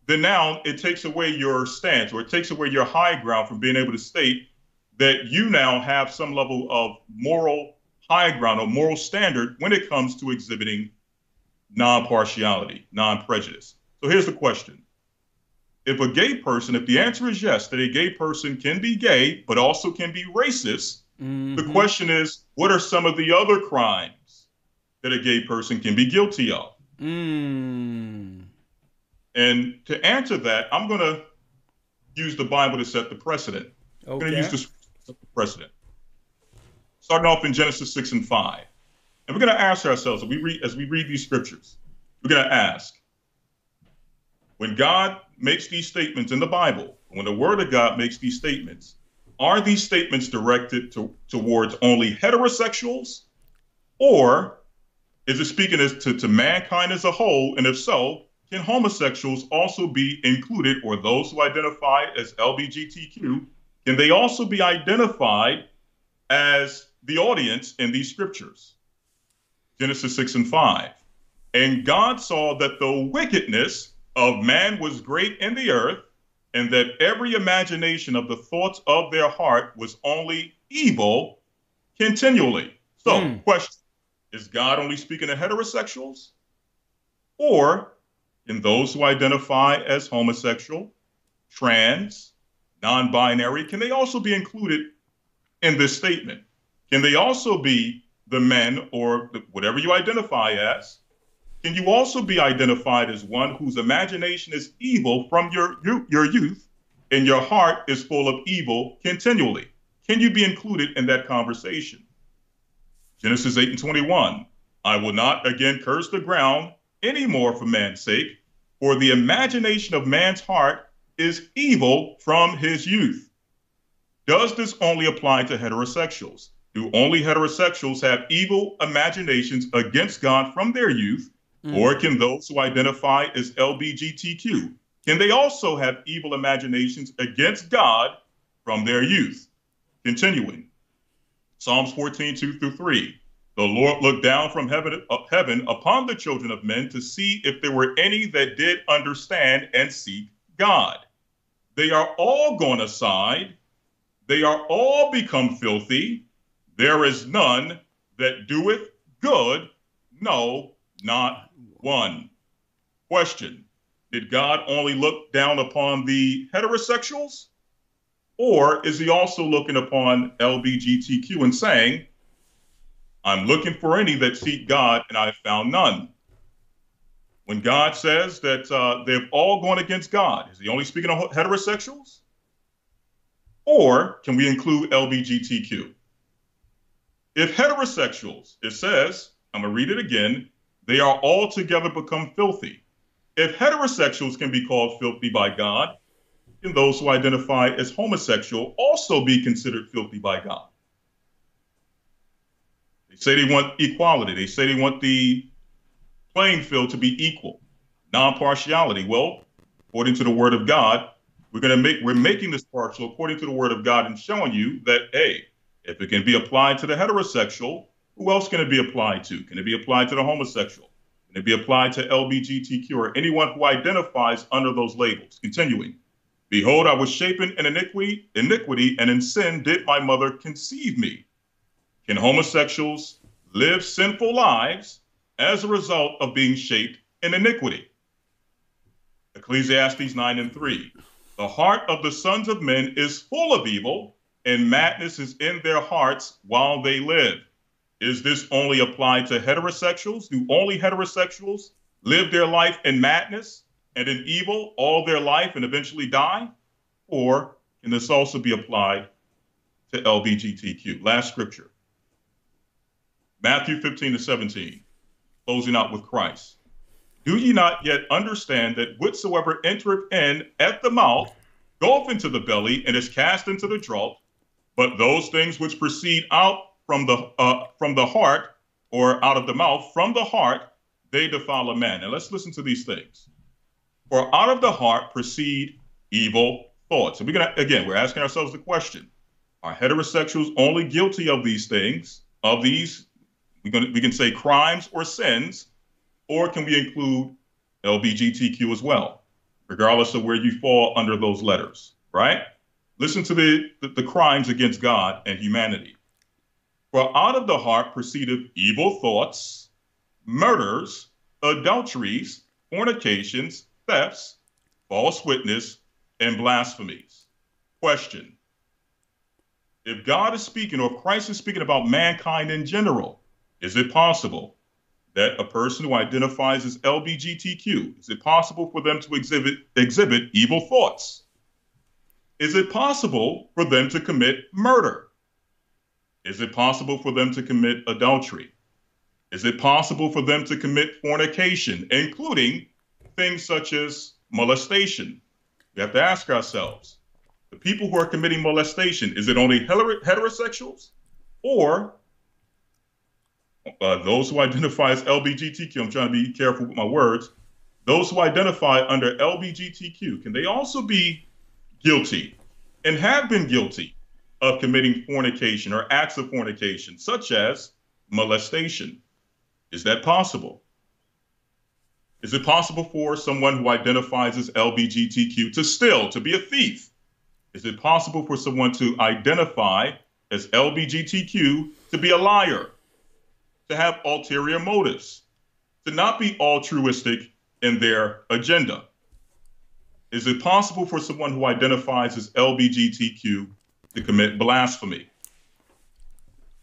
S5: then now it takes away your stance, or it takes away your high ground from being able to state that you now have some level of moral high ground or moral standard when it comes to exhibiting non-partiality, non-prejudice. So here's the question. If a gay person, if the answer is yes, that a gay person can be gay, but also can be racist, the question is, what are some of the other crimes that a gay person can be guilty of? And to answer that, I'm going to use the Bible to set the precedent. Okay. I'm going to use this to set the precedent. Starting off in Genesis 6 and 5. And we're going to ask ourselves, as we read these scriptures, we're going to ask, when God makes these statements in the Bible, when the Word of God makes these statements, are these statements directed towards only heterosexuals, or is it speaking to mankind as a whole? And if so, can homosexuals also be included, or those who identify as LGBTQ, can they also be identified as the audience in these scriptures? Genesis 6 and 5. And God saw that the wickedness of man was great in the earth, and that every imagination of the thoughts of their heart was only evil continually. So, question, is God only speaking to heterosexuals? Or can those who identify as homosexual, trans, non-binary, can they also be included in this statement? Can they also be the men, or whatever you identify as? Can you also be identified as one whose imagination is evil from your youth, and your heart is full of evil continually? Can you be included in that conversation? Genesis 8 and 21. I will not again curse the ground anymore for man's sake, for the imagination of man's heart is evil from his youth. Does this only apply to heterosexuals? Do only heterosexuals have evil imaginations against God from their youth? Or can those who identify as LGBTQ, can they also have evil imaginations against God from their youth? Continuing, Psalms 14, 2 through 3. The Lord looked down from heaven upon the children of men to see if there were any that did understand and seek God. They are all gone aside. They are all become filthy. There is none that doeth good, no, not one. Question, did God only look down upon the heterosexuals? Or is he also looking upon LGBTQ and saying, I'm looking for any that seek God, and I have found none? When God says that they've all gone against God, is he only speaking of heterosexuals? Or can we include LGBTQ? If heterosexuals, it says, I'm going to read it again, they are altogether become filthy. If heterosexuals can be called filthy by God, can those who identify as homosexual also be considered filthy by God? They say they want equality. They say they want the playing field to be equal, non-partiality. Well, according to the Word of God, we're making this partial according to the Word of God and showing you that, hey, if it can be applied to the heterosexual, who else can it be applied to? Can it be applied to the homosexual? Can it be applied to LGBTQ or anyone who identifies under those labels? Continuing, behold, I was shapen in iniquity, and in sin did my mother conceive me. Can homosexuals live sinful lives as a result of being shaped in iniquity? Ecclesiastes 9 and 3. The heart of the sons of men is full of evil, and madness is in their hearts while they live. Is this only applied to heterosexuals? Do only heterosexuals live their life in madness and in evil all their life and eventually die? Or can this also be applied to LGBTQ? Last scripture, Matthew 15 to 17, closing out with Christ. Do ye not yet understand that whatsoever entereth in at the mouth goeth into the belly and is cast into the draught? But those things which proceed out from the heart, or out of the mouth, from the heart, they defile a man. And let's listen to these things. For out of the heart proceed evil thoughts. And we're asking ourselves the question, are heterosexuals only guilty of these things, of these, we can say crimes or sins, or can we include LGBTQ as well? regardless of where you fall under those letters, right? Listen to the crimes against God and humanity. For out of the heart proceedeth evil thoughts, murders, adulteries, fornications, thefts, false witness, and blasphemies. Question. If God is speaking, or if Christ is speaking about mankind in general, is it possible that a person who identifies as LGBTQ, is it possible for them to exhibit evil thoughts? Is it possible for them to commit murder? Is it possible for them to commit adultery? Is it possible for them to commit fornication, including things such as molestation? We have to ask ourselves, the people who are committing molestation, is it only heterosexuals or those who identify as LGBTQ? I'm trying to be careful with my words. Those who identify under LGBTQ, can they also be guilty and have been guilty of committing fornication or acts of fornication, such as molestation? Is that possible? Is it possible for someone who identifies as LGBTQ to steal, to be a thief? Is it possible for someone to identify as LGBTQ to be a liar, to have ulterior motives, to not be altruistic in their agenda? Is it possible for someone who identifies as LGBTQ to commit blasphemy?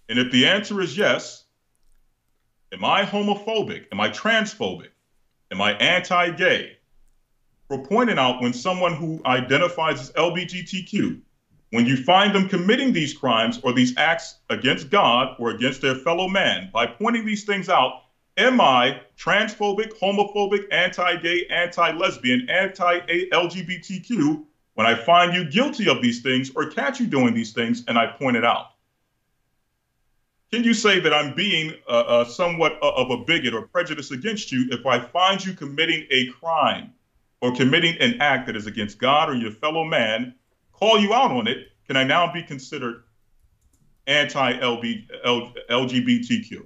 S5: And if the answer is yes, am I homophobic? Am I transphobic? Am I anti-gay? For pointing out when someone who identifies as LGBTQ, when you find them committing these crimes or these acts against God or against their fellow man, by pointing these things out, am I transphobic, homophobic, anti-gay, anti-lesbian, anti-LGBTQ when I find you guilty of these things or catch you doing these things and I point it out? Can you say that I'm being somewhat of a bigot or prejudiced against you if I find you committing a crime or committing an act that is against God or your fellow man, call you out on it? Can I now be considered anti-LGBTQ?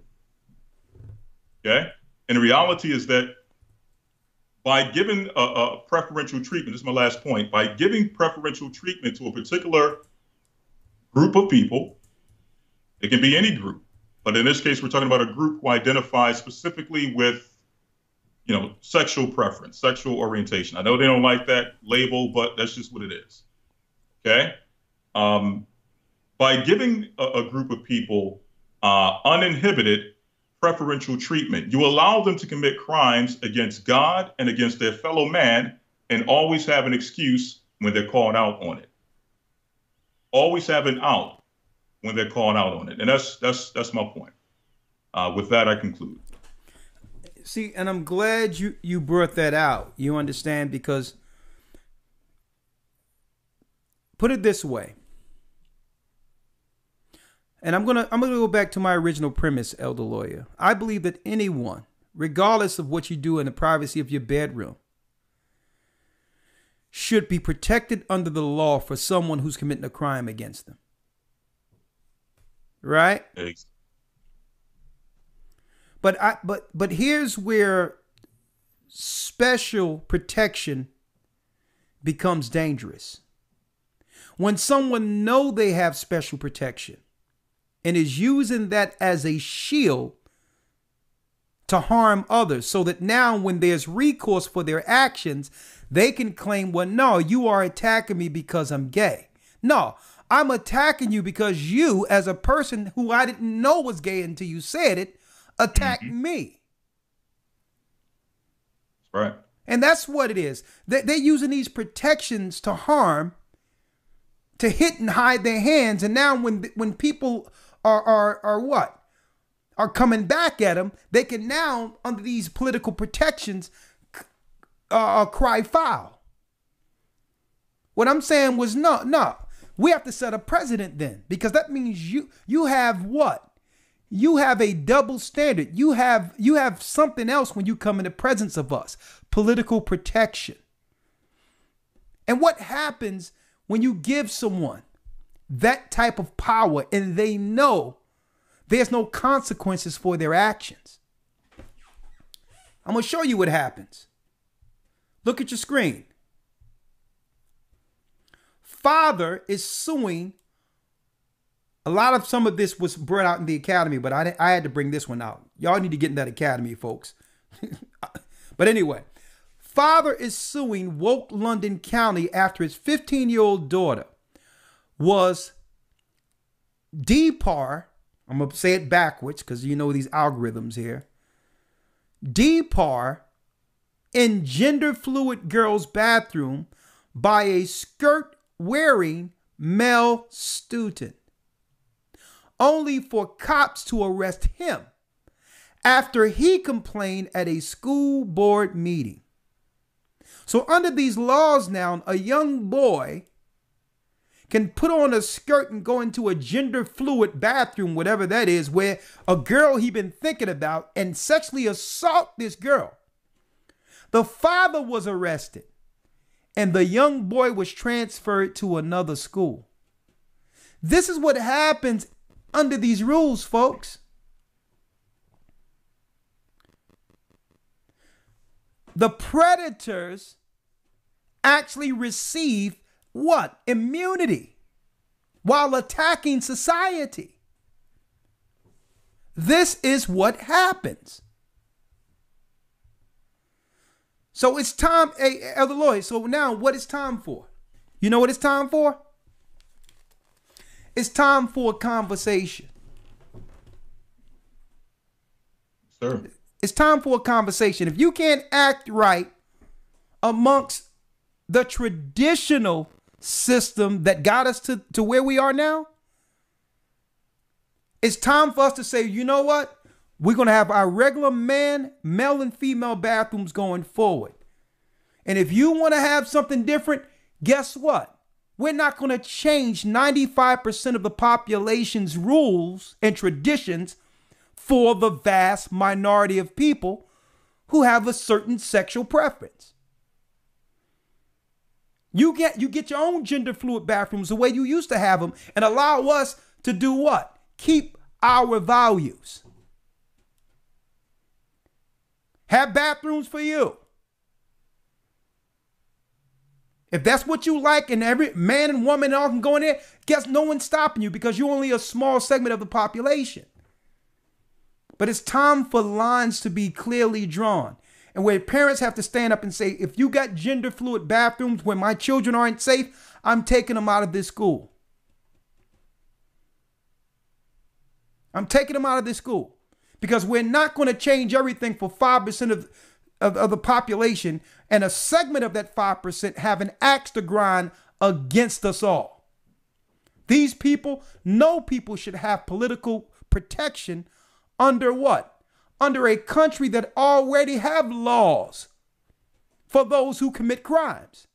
S5: Okay? And the reality is that by giving a preferential treatment, this is my last point, by giving preferential treatment to a particular group of people, it can be any group, but in this case, we're talking about a group who identifies specifically with, sexual preference, sexual orientation. I know they don't like that label, but that's just what it is. Okay? By giving a group of people uninhibited preferential treatment, you allow them to commit crimes against God and against their fellow man and always have an excuse when they're called out on it. Always have an out when they're called out on it. And that's my point. With that, I conclude.
S2: See, and I'm glad you brought that out. You understand, because put it this way. And I'm gonna go back to my original premise, Elder Lawyer. I believe that anyone, regardless of what you do in the privacy of your bedroom, should be protected under the law for someone who's committing a crime against them. Right?
S5: Thanks.
S2: But here's where special protection becomes dangerous. When someone know they have special protection and is using that as a shield to harm others, so that now when there's recourse for their actions, they can claim, well, no, you are attacking me because I'm gay. No, I'm attacking you because you, as a person who I didn't know was gay until you said it, attacked me.
S5: Right.
S2: And that's what it is. They're using these protections to harm, to hit and hide their hands. And now when people are coming back at them, they can now, under these political protections, cry foul. What I'm saying was, no, we have to set a precedent then, because that means you have what? You have a double standard. You have something else when you come in the presence of us, political protection. And what happens when you give someone that type of power and they know there's no consequences for their actions? I'm going to show you what happens. Look at your screen. father is suing. A lot of some of this was brought out in the academy, but I had to bring this one out. Y'all need to get in that academy, folks. But anyway, father is suing woke London County after his 15-year-old daughter was DPAR. I'm going to say it backwards because you know these algorithms here. DPAR in gender fluid girl's bathroom by a skirt wearing male student, only for cops to arrest him after he complained at a school board meeting. So under these laws now, a young boy can put on a skirt and go into a gender fluid bathroom, whatever that is, where a girl he been thinking about and sexually assault this girl. The father was arrested and the young boy was transferred to another school. This is what happens under these rules, folks. The predators actually receive what? Immunity while attacking society. This is what happens. So it's time, Elder Lloyd. So now what is time for? You know what it's time for? It's time for a conversation.
S5: Sir.
S2: It's time for a conversation. If you can't act right amongst the traditional system that got us to where we are now, it's time for us to say, you know what? We're going to have our regular male and female bathrooms going forward. And if you want to have something different, guess what? We're not going to change 95% of the population's rules and traditions for the vast minority of people who have a certain sexual preference. You get your own gender fluid bathrooms the way you used to have them and allow us to do what? Keep our values. Have bathrooms for you. If that's what you like and every man and woman all can go in there, guess no one's stopping you because you're only a small segment of the population. But it's time for lines to be clearly drawn. And where parents have to stand up and say, if you got gender fluid bathrooms where my children aren't safe, I'm taking them out of this school. I'm taking them out of this school. Because we're not going to change everything for 5% of the population and a segment of that 5% have an axe to grind against us all. These people, no people should have political protection under what? Under a country that already have laws for those who commit crimes.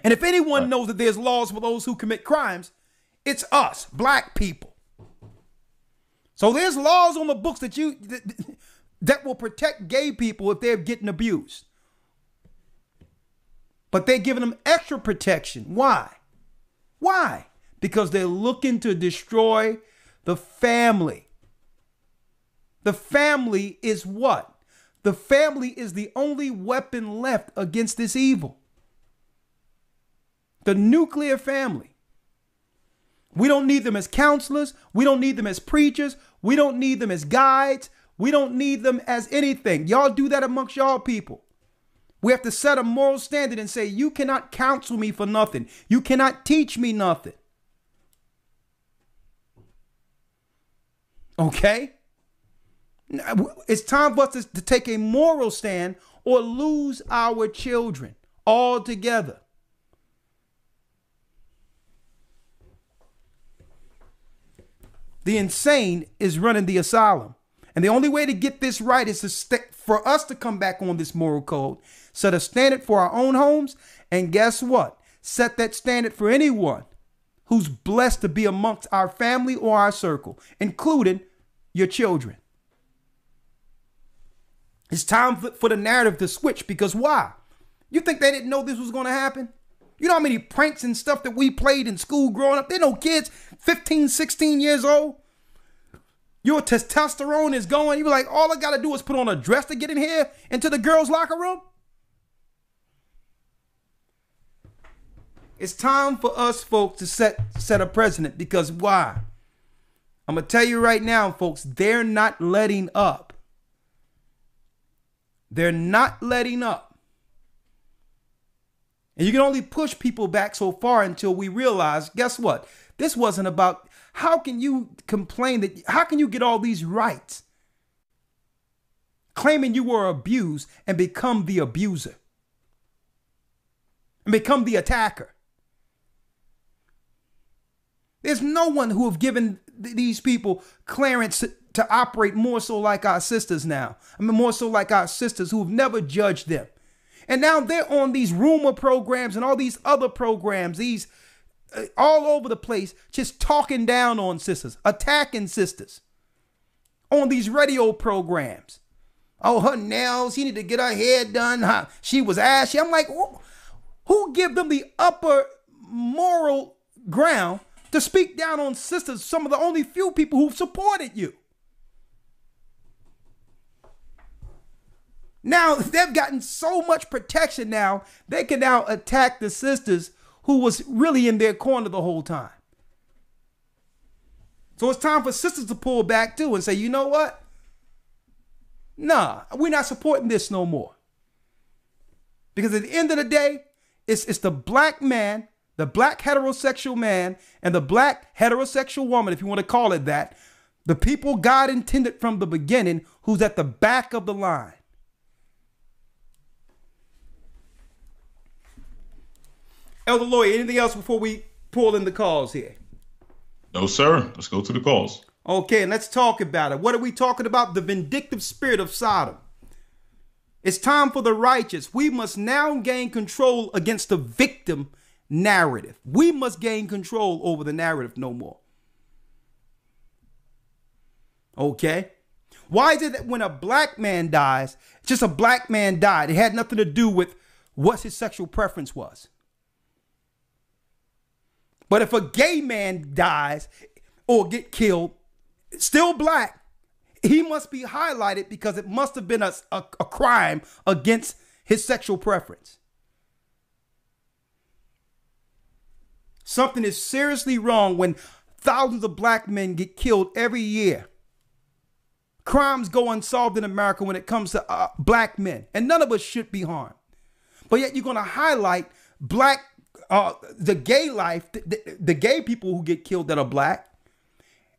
S2: And if anyone knows that there's laws for those who commit crimes, it's us, black people. So there's laws on the books that will protect gay people if they're getting abused. But they're giving them extra protection. Why? Why? Because they're looking to destroy the family. The family is what? The family is the only weapon left against this evil. The nuclear family. We don't need them as counselors. We don't need them as preachers. We don't need them as guides. We don't need them as anything. Y'all do that amongst y'all people. We have to set a moral standard and say, you cannot counsel me for nothing. You cannot teach me nothing. Okay? It's time for us to take a moral stand or lose our children altogether. The insane is running the asylum. And the only way to get this right is for us to come back on this moral code, set a standard for our own homes, and guess what? Set that standard for anyone who's blessed to be amongst our family or our circle, including your children. It's time for the narrative to switch, because why? You think they didn't know this was going to happen? You know how many pranks and stuff that we played in school growing up? There no kids 15, 16 years old. Your testosterone is going. You be like, all I got to do is put on a dress to get in here into the girls' locker room. It's time for us, folks, to set a precedent. Because why? I'm going to tell you right now, folks, they're not letting up. They're not letting up. And you can only push people back so far until we realize, guess what? This wasn't about, how can you complain that, how can you get all these rights? Claiming you were abused and become the abuser. And become the attacker. There's no one who have given these people clearance to operate more so like our sisters now. I mean, more so like our sisters who have never judged them. And now they're on these rumor programs and all these other programs, these all over the place, just talking down on sisters, attacking sisters on these radio programs. Oh, her nails, she need to get her hair done. She was ashy. I'm like, who give them the upper moral ground to speak down on sisters, some of the only few people who've supported you? Now, they've gotten so much protection now, they can now attack the sisters who was really in their corner the whole time. So it's time for sisters to pull back too and say, you know what? Nah, we're not supporting this no more. Because at the end of the day, it's the black man, the black heterosexual man, and the black heterosexual woman, if you want to call it that, the people God intended from the beginning, who's at the back of the line. Elder Lawyer, anything else before we pull in the calls here?
S5: No, sir. Let's go to the calls.
S2: Okay, and let's talk about it. What are we talking about? The vindictive spirit of Sodom. It's time for the righteous. We must now gain control against the victim narrative. We must gain control over the narrative no more. Okay? Why is it that when a black man dies, just a black man died? It had nothing to do with what his sexual preference was. But if a gay man dies or get killed, still black, he must be highlighted because it must have been a crime against his sexual preference. Something is seriously wrong when thousands of black men get killed every year. Crimes go unsolved in America when it comes to black men, and none of us should be harmed. But yet you're going to highlight the gay life, the gay people who get killed that are black,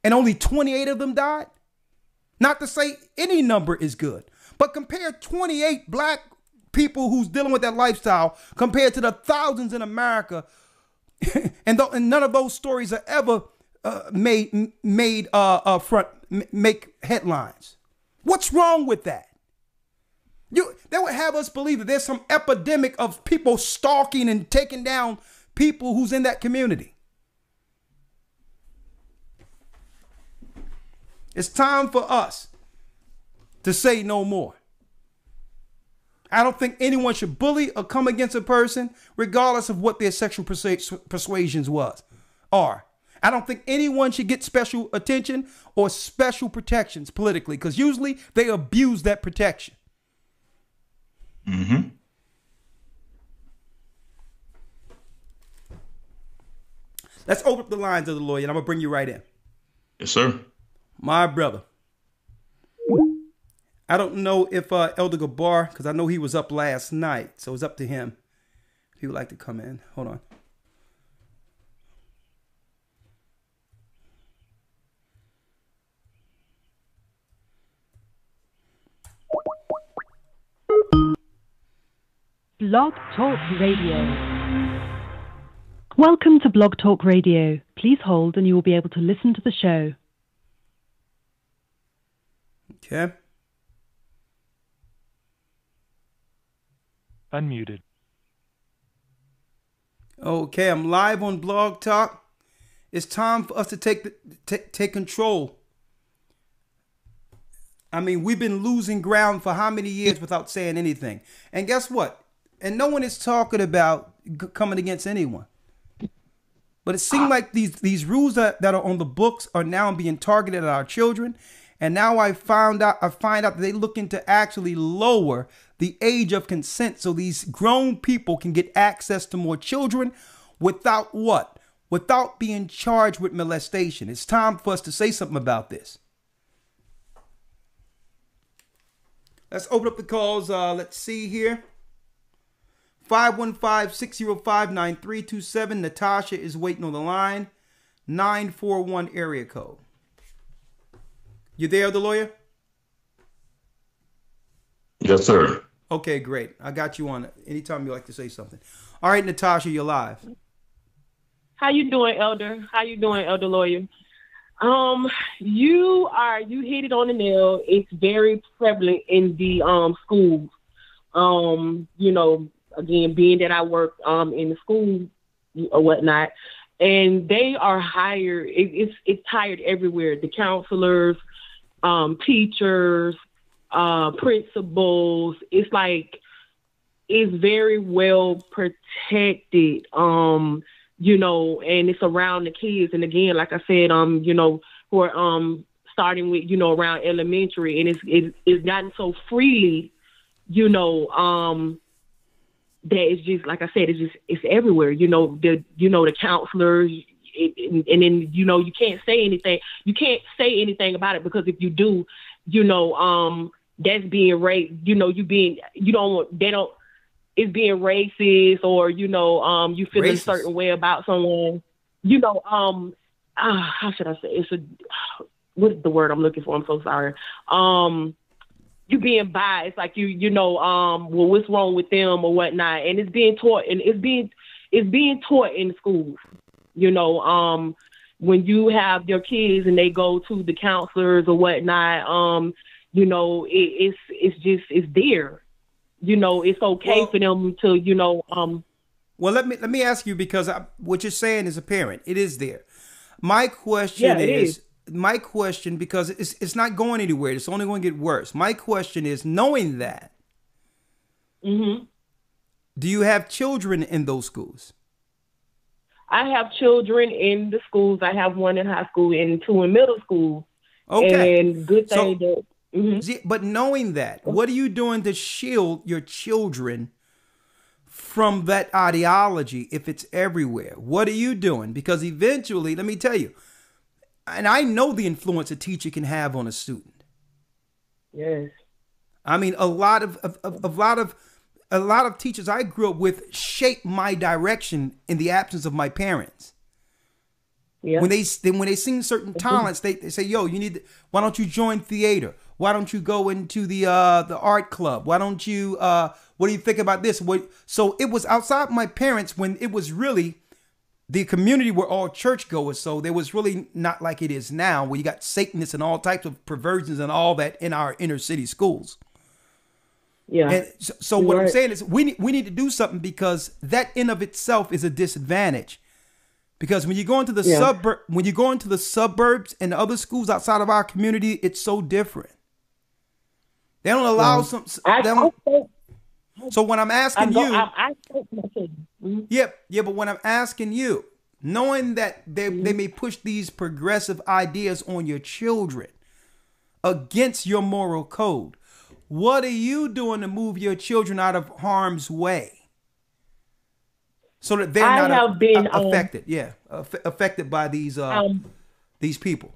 S2: and only 28 of them died. Not to say any number is good, but compare 28 black people who's dealing with that lifestyle compared to the thousands in America, and none of those stories are ever make headlines. What's wrong with that? They would have us believe that there's some epidemic of people stalking and taking down people who's in that community. It's time for us to say no more. I don't think anyone should bully or come against a person regardless of what their sexual persuasions are. I don't think anyone should get special attention or special protections politically, because usually they abuse that protection.
S5: Mm-hmm.
S2: Let's open up the lines of the lawyer, and I'm going to bring you right in.
S5: Yes, sir.
S2: My brother. I don't know if Elder Gabar, because I know he was up last night, so it's up to him if he would like to come in. Hold on.
S7: Blog Talk Radio. Welcome to Blog Talk Radio. Please hold and you will be able to listen to the show.
S2: Okay.
S8: Unmuted.
S2: Okay, I'm live on Blog Talk. It's time for us to take control. I mean, we've been losing ground for how many years without saying anything? And guess what? And no one is talking about coming against anyone. But it seems like these rules that are on the books are now being targeted at our children. And now I find out that they're looking to actually lower the age of consent so these grown people can get access to more children without what? Without being charged with molestation. It's time for us to say something about this. Let's open up the calls. Let's see here. 515-605-9327. Natasha is waiting on the line. 941 area code. You there, the lawyer?
S5: Yes, sir.
S2: Okay, great. I got you on anytime you like to say something. All right, Natasha, you're live.
S8: How you doing, Elder? How you doing, Elder Lawyer? You hit it on the nail. It's very prevalent in the schools. You know, again, being that I work in the school or whatnot, and they are hired. It's hired everywhere. The counselors, teachers, principals. It's like it's very well protected. You know, and it's around the kids. And again, like I said, you know, who are starting with, you know, around elementary, and it's gotten so freely, you know, that it's just, like I said, it's everywhere. You know, the counselors, and then, you know, you can't say anything. You can't say anything about it, because if you do, you know, that's being raped. You know, it's being racist, or, you know, you feel a certain way about someone, you know, how should I say? What's the word I'm looking for? I'm so sorry. You being biased, like you know, well, what's wrong with them or whatnot. And it's being taught, and it's being taught in schools, you know, when you have your kids and they go to the counselors or whatnot, you know, it's there. You know, it's okay for them to, you know.
S2: Well, let me ask you, because what you're saying is apparent. It is there. My question is, because it's not going anywhere. It's only going to get worse. My question is, knowing that, do you have children in those schools?
S8: I have children in the schools. I have one in high school and two in middle school.
S2: Okay.
S8: And good thing that.
S2: But knowing that, what are you doing to shield your children from that ideology if it's everywhere? What are you doing? Because eventually, let me tell you, and I know the influence a teacher can have on a student.
S8: Yes. I
S2: mean, a lot of teachers I grew up with shaped my direction in the absence of my parents. Yeah. When they sing certain talents, they say, "Yo, why don't you join theater? Why don't you go into the art club? Why don't you? What do you think about this?" So it was outside my parents, when it was really the community were all churchgoers. So there was really not like it is now, where you got Satanists and all types of perversions and all that in our inner city schools. Yeah. And so what I'm saying is, we need to do something, because that in of itself is a disadvantage. Because when you go into the suburbs and other schools outside of our community, it's so different. They don't allow so when I'm asking but when I'm asking you, knowing that they may push these progressive ideas on your children against your moral code, what are you doing to move your children out of harm's way, so that they're not affected? Affected by these people.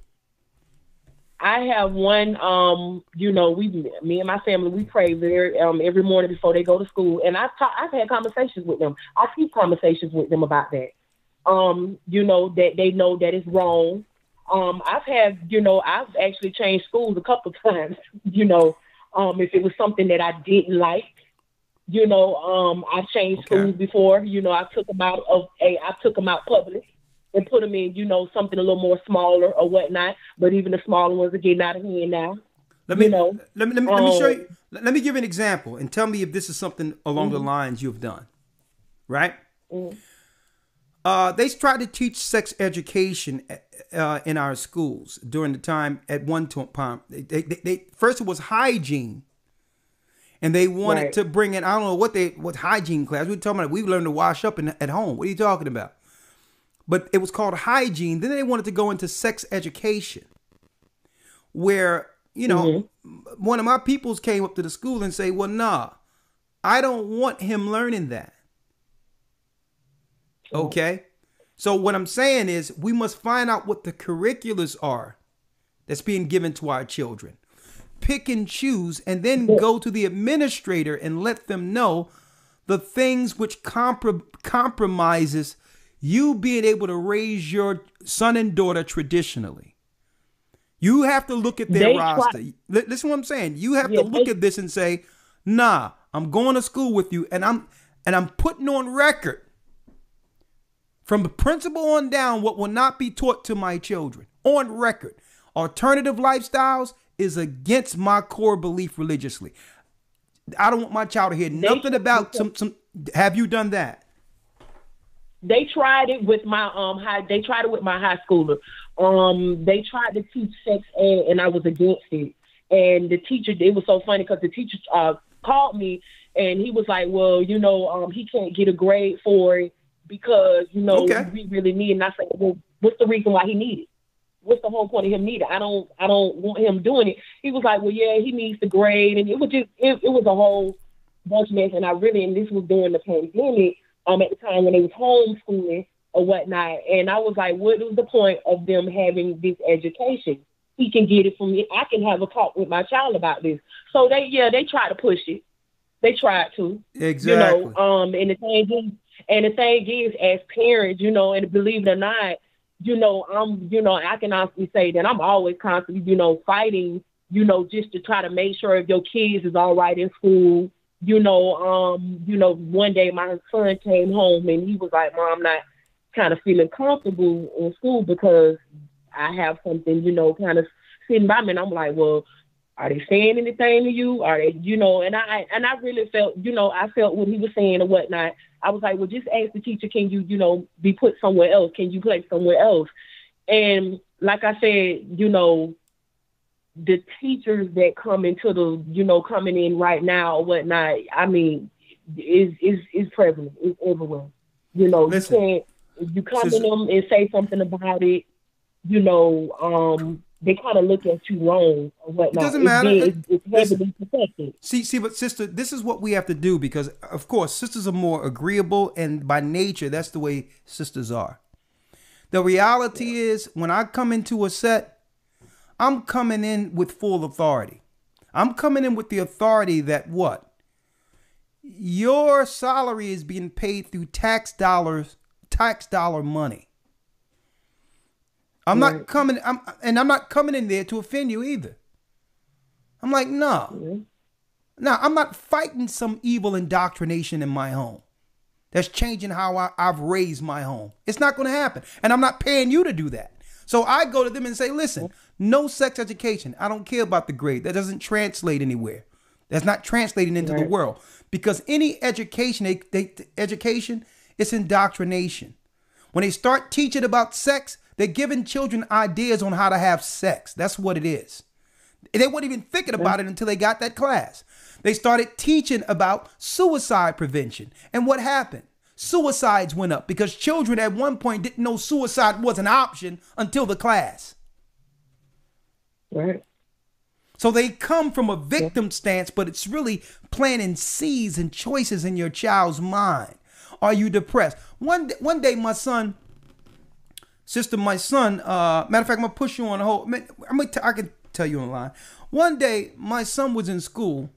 S2: I
S8: have one, you know, me and my family, we pray every morning before they go to school. And I've had conversations with them. I keep conversations with them about that. You know, that they know that it's wrong. I've actually changed schools a couple times, you know, if it was something that I didn't like. You know, I've changed schools before. You know, I took them out public and put them in, you know, something a little more smaller or whatnot. But even the smaller ones are getting out of hand now. Let me show you. Let
S2: me give you an example and tell me if this is something along the lines you've done. Right? They tried to teach sex education in our schools during the time. At one time, they first it was hygiene. And they wanted to bring in, I don't know what hygiene class. We're talking about, we learned to wash up at home. What are you talking about? But it was called hygiene. Then they wanted to go into sex education, where, you know, one of my peoples came up to the school and say, well, nah, I don't want him learning that. Okay. So what I'm saying is we must find out what the curriculums are that's being given to our children. Pick and choose, and then go to the administrator and let them know the things which compromises you being able to raise your son and daughter traditionally. You have to look at their roster. Listen to what I'm saying. You have to look at this and say, nah, I'm going to school with you, and I'm putting on record from the principal on down what will not be taught to my children. On record. Alternative lifestyles is against my core belief religiously. I don't want my child to hear nothing about some. Have you done that?
S8: They tried it with my They tried it with my high schooler. They tried to teach sex ed, and I was against it. And the teacher, it was so funny because the teacher called me, and he was like, "Well, he can't get a grade for it because we really need it." And I said, "Well, what's the reason why he needs it? What's the whole point of him needing it? I don't want him doing it." He was like, "Well, yeah, he needs the grade," and it was just it was a whole bunch of mess. And and this was during the pandemic, at the time when they was homeschooling or whatnot. And I was like, what was the point of them having this education? He can get it from me. I can have a talk with my child about this. So they tried to push it. They tried to.
S2: Exactly.
S8: And the thing is, as parents, and believe it or not, I can honestly say that I'm always constantly, fighting, just to try to make sure if your kids is all right in school. One day my son came home and he was like, "Mom, I'm not kind of feeling comfortable in school because I have something, kind of sitting by me." And I'm like, "Well, are they saying anything to you? Are they, and I really felt, I felt what he was saying or whatnot. I was like, well, just ask the teacher, can you, be put somewhere else? Can you play somewhere else?" And like I said, the teachers that come into coming in right now or whatnot, I mean, is prevalent. It's everywhere.
S2: Listen,
S8: you can't, if you come to them and say something about it, they kind of look at you wrong or whatnot.
S2: It doesn't matter.
S8: It's heavily protected.
S2: See, but sister, this is what we have to do because, of course, sisters are more agreeable, and by nature, that's the way sisters are. The reality is, when I come into a set, I'm coming in with full authority. I'm coming in with the authority that what? Your salary is being paid through tax dollar money. I'm not coming in there to offend you either. I'm like, no. No, I'm not fighting some evil indoctrination in my home that's changing how I've raised my home. It's not going to happen. And I'm not paying you to do that. So I go to them and say, listen, no sex education. I don't care about the grade. That doesn't translate anywhere. That's not translating into the world. Because any education, education, it's indoctrination. When they start teaching about sex, they're giving children ideas on how to have sex. That's what it is. They weren't even thinking about it until they got that class. They started teaching about suicide prevention. And what happened? Suicides went up because children at one point didn't know suicide was an option until the class.
S8: Right.
S2: So they come from a victim stance, but it's really planting seeds and choices in your child's mind. Are you depressed? One day, my son, matter of fact, I'm going to push you on the whole, I can tell you online. One day, my son was in school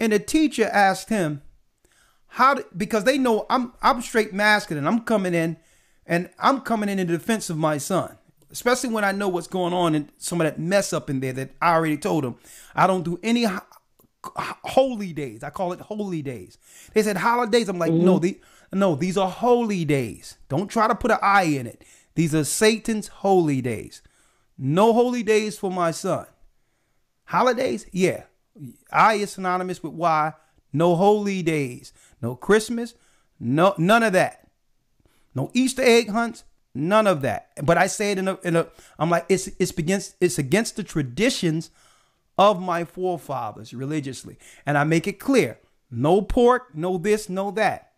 S2: and the teacher asked him, because they know I'm straight masculine. I'm coming in in defense of my son, especially when I know what's going on and some of that mess up in there that I already told him. I don't do any holy days. I call it holy days. They said holidays. I'm like, no, these are holy days. Don't try to put an I in it. These are Satan's holy days. No holy days for my son. Holidays? Yeah. I is synonymous with Y. No holy days. No Christmas. No, none of that. No Easter egg hunts. None of that. But I say it I'm like, it's against the traditions of my forefathers religiously. And I make it clear. No pork, no this, no that.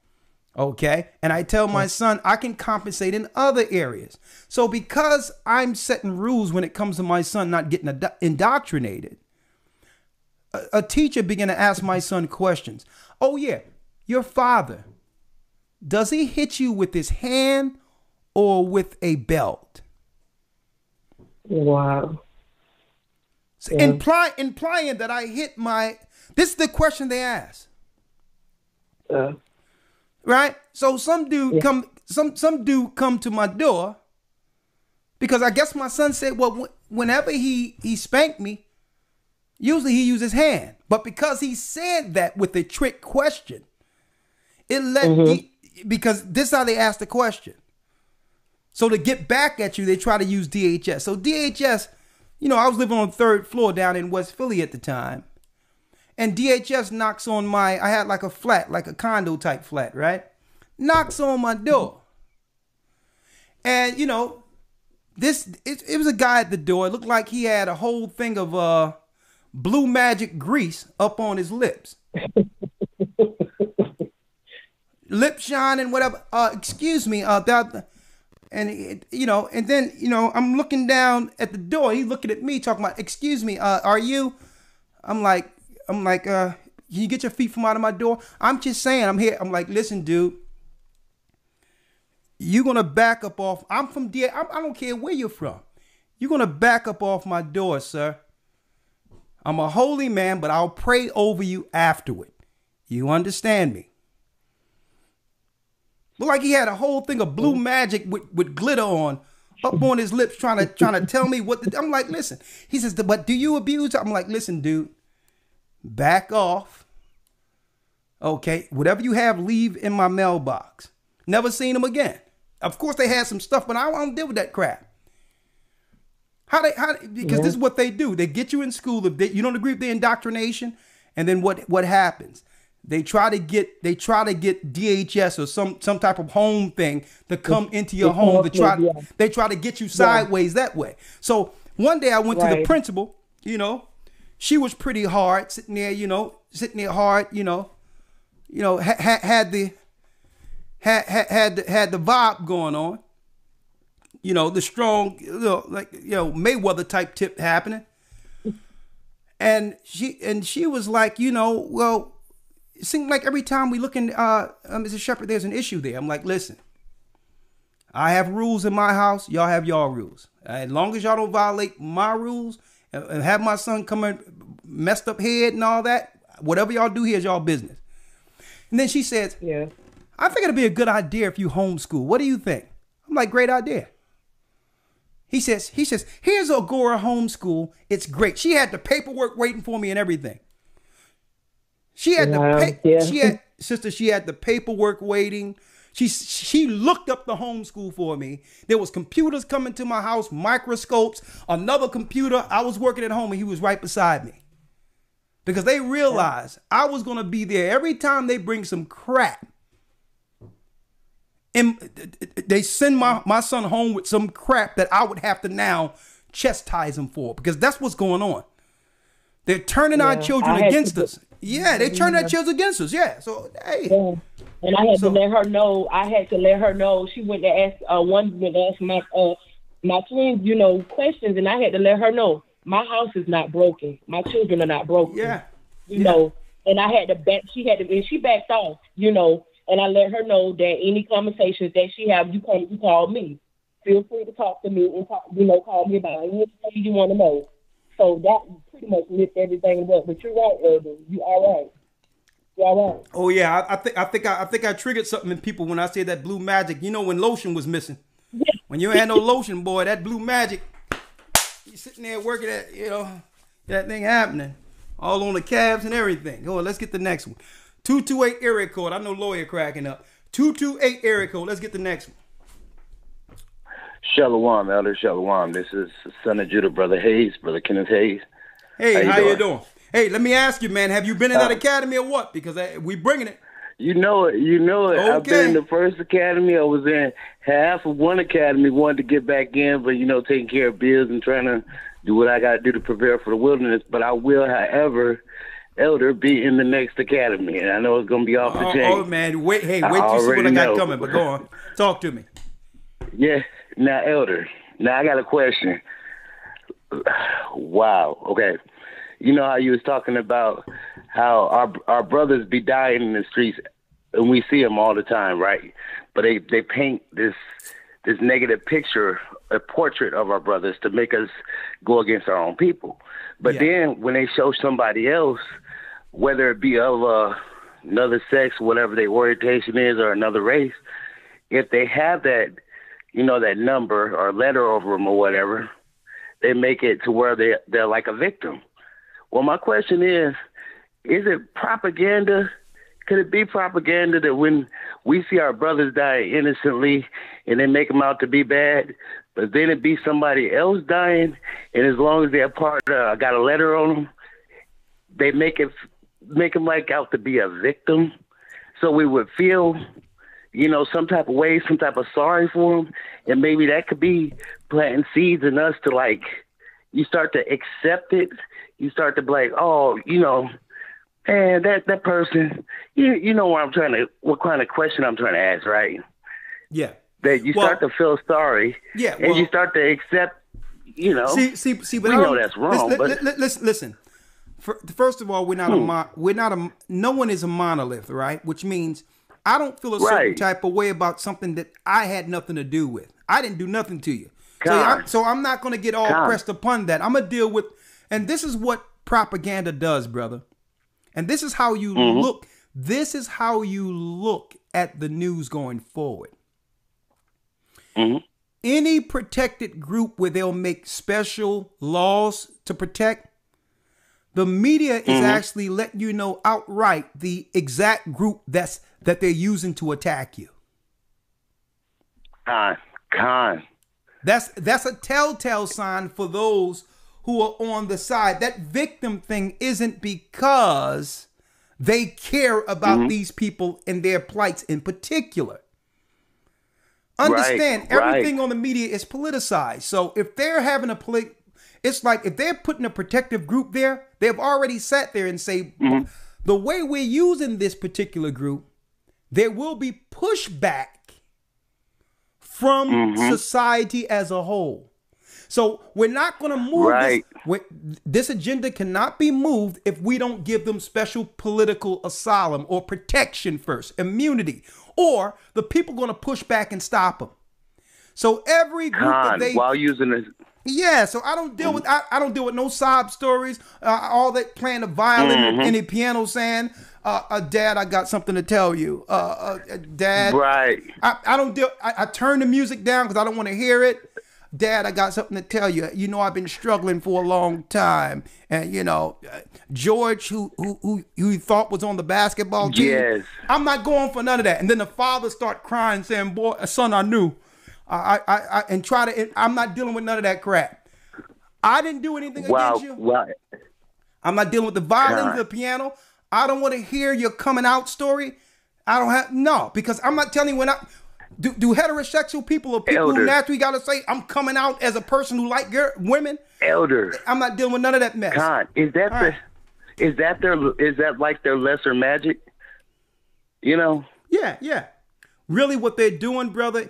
S2: Okay. And I tell my son I can compensate in other areas. So because I'm setting rules when it comes to my son not getting indoctrinated, a teacher began to ask my son questions. Oh yeah, your father, does he hit you with his hand or with a belt?
S8: Wow.
S2: So implying that I hit my, this is the question they ask. Right? So some dude come to my door because I guess my son said, well, whenever he spanked me, usually he used his hand. But because he said that with a trick question, it let because this is how they ask the question. So to get back at you, they try to use DHS. So DHS, I was living on the 3rd floor down in West Philly at the time. And DHS knocks on I had like a flat, like a condo type flat, right? Knocks on my door. And, it was a guy at the door. It looked like he had a whole thing of blue magic grease up on his lips. Lip shining, whatever. Excuse me. And then, I'm looking down at the door. He's looking at me talking about, excuse me, are you? I'm like, can you get your feet from out of my door? I'm just saying, I'm here. I'm like, listen, dude, you're going to back up off. I'm from I don't care where you're from. You're going to back up off my door, sir. I'm a holy man, but I'll pray over you afterward. You understand me? Looked like he had a whole thing of blue magic with glitter up on his lips, trying to tell me what. I'm like, listen. He says, but do you abuse? I'm like, listen, dude, back off. Okay, whatever you have, leave in my mailbox. Never seen him again. Of course, they had some stuff, but I don't deal with that crap. Because this is what they do. They get you in school. If you don't agree with the indoctrination, and then what happens? They try to get DHS or some type of home thing to come into your home they try to get you sideways that way. So one day I went to the principal, she was pretty hard, sitting there hard, had the vibe going on, the strong, Mayweather type tip happening. And she was like, well, it seemed like every time we look in, Mr. Shepherd, there's an issue there. I'm like, listen, I have rules in my house. Y'all have y'all rules. As long as y'all don't violate my rules and have my son come in messed up head and all that, whatever y'all do here is y'all business. And then she says, I think it'd be a good idea if you homeschool. What do you think? I'm like, great idea. He says, here's Agora homeschool. It's great. She had the paperwork waiting for me and everything. She had she had the paperwork waiting. She looked up the homeschool for me. There was computers coming to my house, microscopes, another computer. I was working at home and he was right beside me. Because they realized I was going to be there every time they bring some crap. And they send my son home with some crap that I would have to now chastise him for. Because that's what's going on. They're turning our children against us. Yeah, they turn our children against us. Yeah. So, hey. Yeah.
S8: And I had to let her know. She went to ask my twins, questions, and I had to let her know my house is not broken. My children are not broken.
S2: Yeah.
S8: You know, and I had to back. And she backed off. And I let her know that any conversations that she have, you call me. Feel free to talk to me and call me about anything you want to know. So that pretty much lifts everything up. But you're right, Elder. You all right.
S2: Oh yeah, I think I triggered something in people when I said that blue magic. When lotion was missing. Yeah. When you had no lotion, boy, that blue magic. You sitting there working at that thing happening, all on the calves and everything. Oh, let's get the next one. 228 area code. I know lawyer cracking up. 228 area code. Let's get the next one.
S9: Shalom, Elder Shalom. This is son of Judah, Brother Hayes, Brother Kenneth Hayes.
S2: Hey, how you doing? Hey, let me ask you, man, have you been in that academy or what? Because we bringing it.
S9: You know it. Okay. I've been in the first academy. I was in half of one academy, wanted to get back in, but, taking care of bills and trying to do what I got to do to prepare for the wilderness. But I will, however, Elder, be in the next academy. And I know it's going to be off the chain.
S2: Oh, man. Wait till you see what I got coming. But go on. Talk to me.
S9: Yeah. Now, Elder, I got a question. Wow. Okay. You know how you was talking about how our brothers be dying in the streets and we see them all the time, right? But they paint this negative picture, a portrait of our brothers to make us go against our own people. But then when they show somebody else, whether it be of another sex, whatever their orientation is, or another race, if they have that, that number or letter over them or whatever, they make it to where they're like a victim. Well, my question is it propaganda? Could it be propaganda that when we see our brothers die innocently and they make them out to be bad, but then it be somebody else dying, and as long as they're part of, got a letter on them, they make them like out to be a victim, so we would feel, some type of way, some type of sorry for them, and maybe that could be planting seeds in us to like, you start to accept it, you start to be like, oh, and that person, you know what kind of question I'm trying to ask, right?
S2: Yeah.
S9: That you start to feel sorry.
S2: Yeah.
S9: And you start to accept,
S2: See, but
S9: we know that's wrong.
S2: Listen. First of all, no one is a monolith, right? Which means I don't feel a certain type of way about something that I had nothing to do with. I didn't do nothing to you. So I'm not going to get all pressed upon that. I'm going to deal with, and this is what propaganda does, brother. And this is how you look. This is how you look at the news going forward. Any protected group where they'll make special laws to protect, the media is actually letting you know outright the exact group that they're using to attack you. That's a telltale sign for those who are on the side. That victim thing isn't because they care about these people and their plights in particular. Understand, everything on the media is politicized. So if they're having it's like if they're putting a protective group there, they've already sat there and say, the way we're using this particular group, there will be pushback from society as a whole. So we're not going to move this agenda cannot be moved if we don't give them special political asylum or protection first, immunity, or the people going to push back and stop them. So every group
S9: while using this.
S2: Yeah, so I don't deal with I don't deal with no sob stories, all that playing the violin and the piano saying, Dad, I got something to tell you. Dad, I don't deal. I turn the music down because I don't want to hear it. Dad, I got something to tell you. I've been struggling for a long time, and George, who you thought was on the basketball team. Yes. I'm not going for none of that. And then the father start crying, saying, "Boy, son, I knew." I'm not dealing with none of that crap. I didn't do anything against you. Wow. I'm not dealing with the violin, the piano. I don't want to hear your coming out story. Because I'm not telling you when do heterosexual people or people who naturally got to say, I'm coming out as a person who like women?
S9: Elder.
S2: I'm not dealing with none of that mess.
S9: Is that like their lesser magic?
S2: Yeah. Really what they're doing, brother,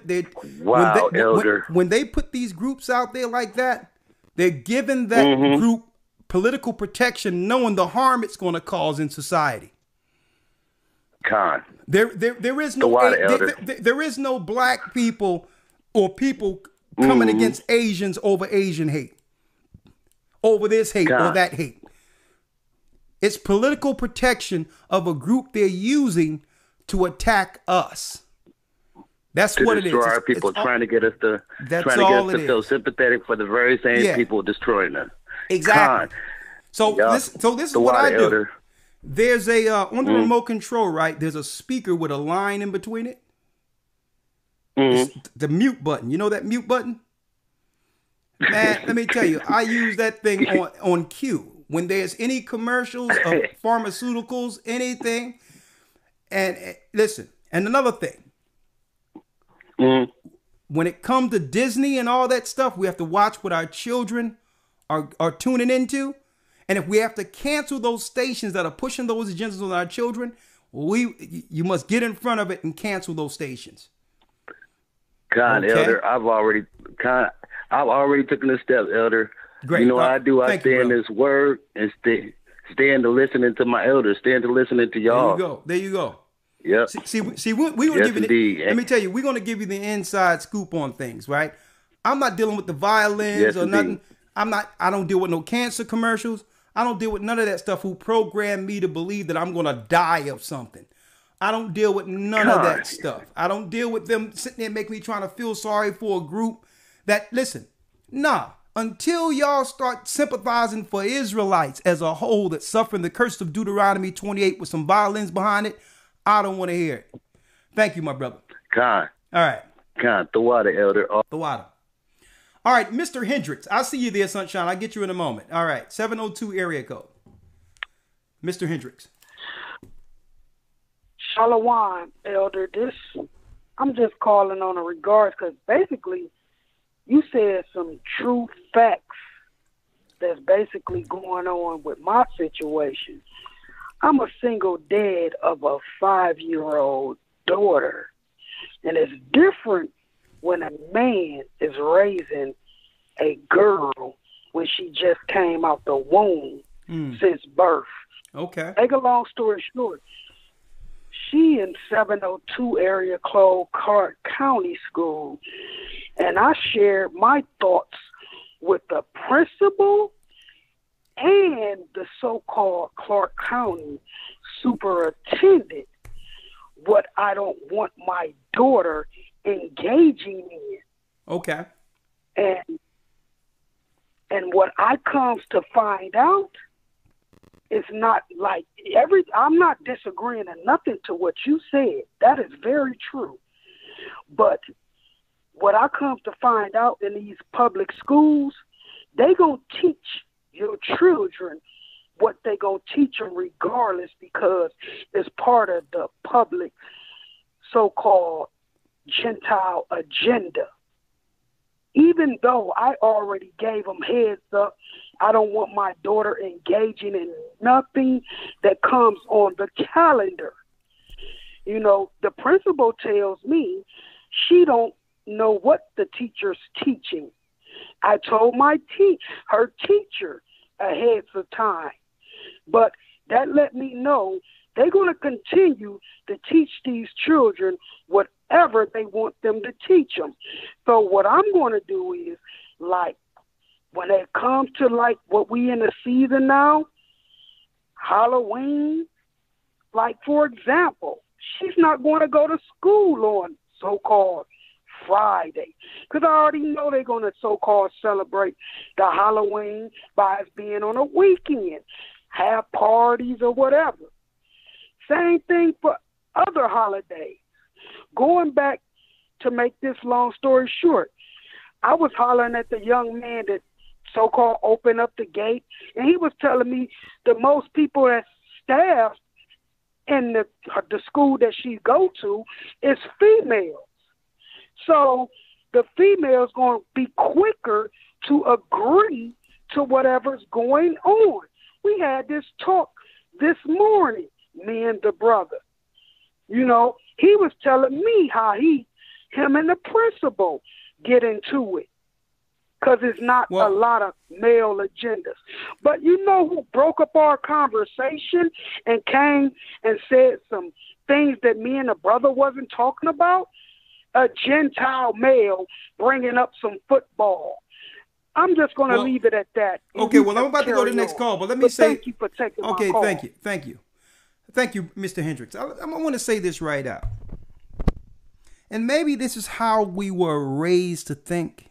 S2: when they put these groups out there like that, they're giving that group political protection, knowing the harm it's going to cause in society. There is no black people or people coming against Asians over Asian hate, over this hate or that hate. It's political protection of a group they're using to attack us. That's what it is.
S9: Destroy our people, trying to get us to feel sympathetic for the very same people destroying us.
S2: Exactly. So this is what I do. There's on the remote control, right? There's a speaker with a line in between it. It's the mute button. You know that mute button? Man, let me tell you, I use that thing on cue. When there's any commercials of pharmaceuticals, anything. And listen, and another thing. When it comes to Disney and all that stuff, we have to watch what our children are tuning into. And if we have to cancel those stations that are pushing those agendas on our children, you must get in front of it and cancel those stations.
S9: Elder, I've already taken a step, Elder.
S2: Great.
S9: You know what I do? I stay in this word and stay in to listening to my elders, stay in to listening to y'all.
S2: There you go.
S9: Yeah.
S2: See, we're going to give you. Let me tell you, we're going to give you the inside scoop on things, right? I'm not dealing with the violins or nothing. I don't deal with no cancer commercials. I don't deal with none of that stuff who programmed me to believe that I'm going to die of something. I don't deal with none of that stuff. I don't deal with them sitting there making me trying to feel sorry for a group that, listen, until y'all start sympathizing for Israelites as a whole that's suffering the curse of Deuteronomy 28 with some violins behind it, I don't want to hear it. Thank you, my brother.
S9: All
S2: right.
S9: The water, Elder.
S2: The water. All right, Mr. Hendricks. I'll see you there, Sunshine. I'll get you in a moment. All right, 702 area code. Mr. Hendricks.
S10: Shalom, Elder. I'm just calling on a regards because basically you said some true facts that's basically going on with my situation. I'm a single dad of a 5-year-old daughter, and it's different when a man is raising a girl when she just came out the womb since birth.
S2: Okay.
S10: Make a long story short, she in 702 area code Clark County School, and I shared my thoughts with the principal and the so-called Clark County superintendent what I don't want my daughter engaging in.
S2: Okay.
S10: And what I comes to find out, it's not like I'm not disagreeing on nothing to what you said. That is very true. But what I come to find out in these public schools, they gonna teach your children what they gonna teach them regardless because it's part of the public so-called Gentile agenda. Even though I already gave them heads up, I don't want my daughter engaging in nothing that comes on the calendar. You know, the principal tells me she don't know what the teacher's teaching. I told her teacher ahead of time, but that let me know they're going to continue to teach these children whatever they want them to teach them. So what I'm going to do is, like, when it comes to, like, what we in the season now, Halloween, like, for example, she's not going to go to school on so-called Friday because I already know they're going to so-called celebrate the Halloween by it being on a weekend, have parties or whatever. Same thing for other holidays. Going back to make this long story short, I was hollering at the young man that so-called opened up the gate, and he was telling me the most people that staff in the school that she go to is females. So the females going to be quicker to agree to whatever's going on. We had this talk this morning, me and the brother. You know, he was telling me how him and the principal get into it. Because it's not a lot of male agendas. But you know who broke up our conversation and came and said some things that me and the brother wasn't talking about? A Gentile male bringing up some football. I'm just going to leave it at that.
S2: Okay, well, I'm about to go to the next call, but let me say...
S10: Thank you for taking my call.
S2: Okay, thank you. Thank you, Mr. Hendricks. I want to say this right out. And maybe this is how we were raised to think.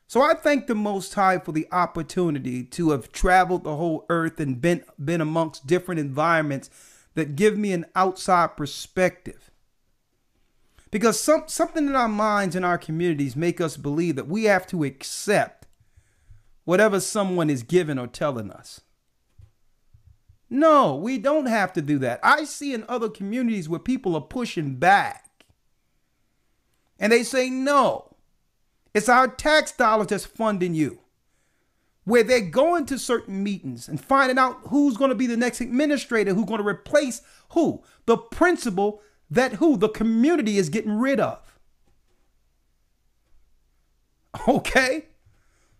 S2: So I thank the Most High for the opportunity to have traveled the whole earth and been amongst different environments that give me an outside perspective. Because something in our minds and our communities make us believe that we have to accept whatever someone is giving or telling us. No, we don't have to do that. I see in other communities where people are pushing back. And they say, no, it's our tax dollars that's funding you. Where they're going to certain meetings and finding out who's going to be the next administrator, who's going to replace who? The principal that the community is getting rid of. Okay?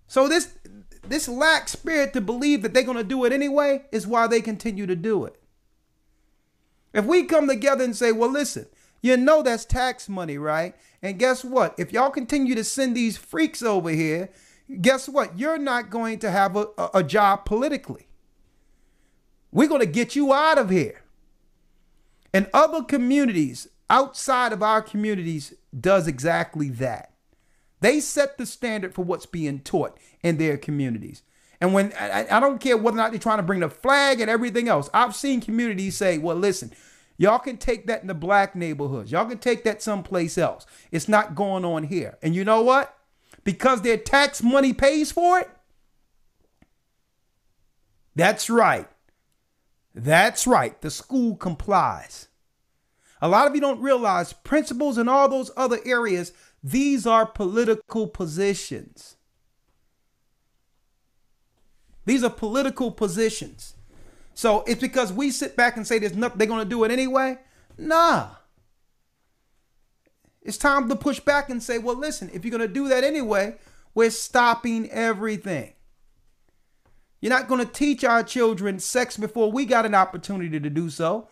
S2: So this lack spirit to believe that they're going to do it anyway is why they continue to do it. If we come together and say, well, listen, you know that's tax money, right? And guess what? If y'all continue to send these freaks over here, guess what? You're not going to have a job politically. We're going to get you out of here. And other communities outside of our communities does exactly that. They set the standard for what's being taught in their communities. And when I don't care whether or not they're trying to bring the flag and everything else, I've seen communities say, well, listen, y'all can take that in the black neighborhoods. Y'all can take that someplace else. It's not going on here. And you know what? Because their tax money pays for it. That's right. That's right. The school complies. A lot of you don't realize principals in all those other areas, these are political positions. These are political positions. So it's because we sit back and say there's nothing, they're going to do it anyway. Nah. It's time to push back and say, well, listen, if you're going to do that anyway, we're stopping everything. You're not going to teach our children sex before we got an opportunity to do so.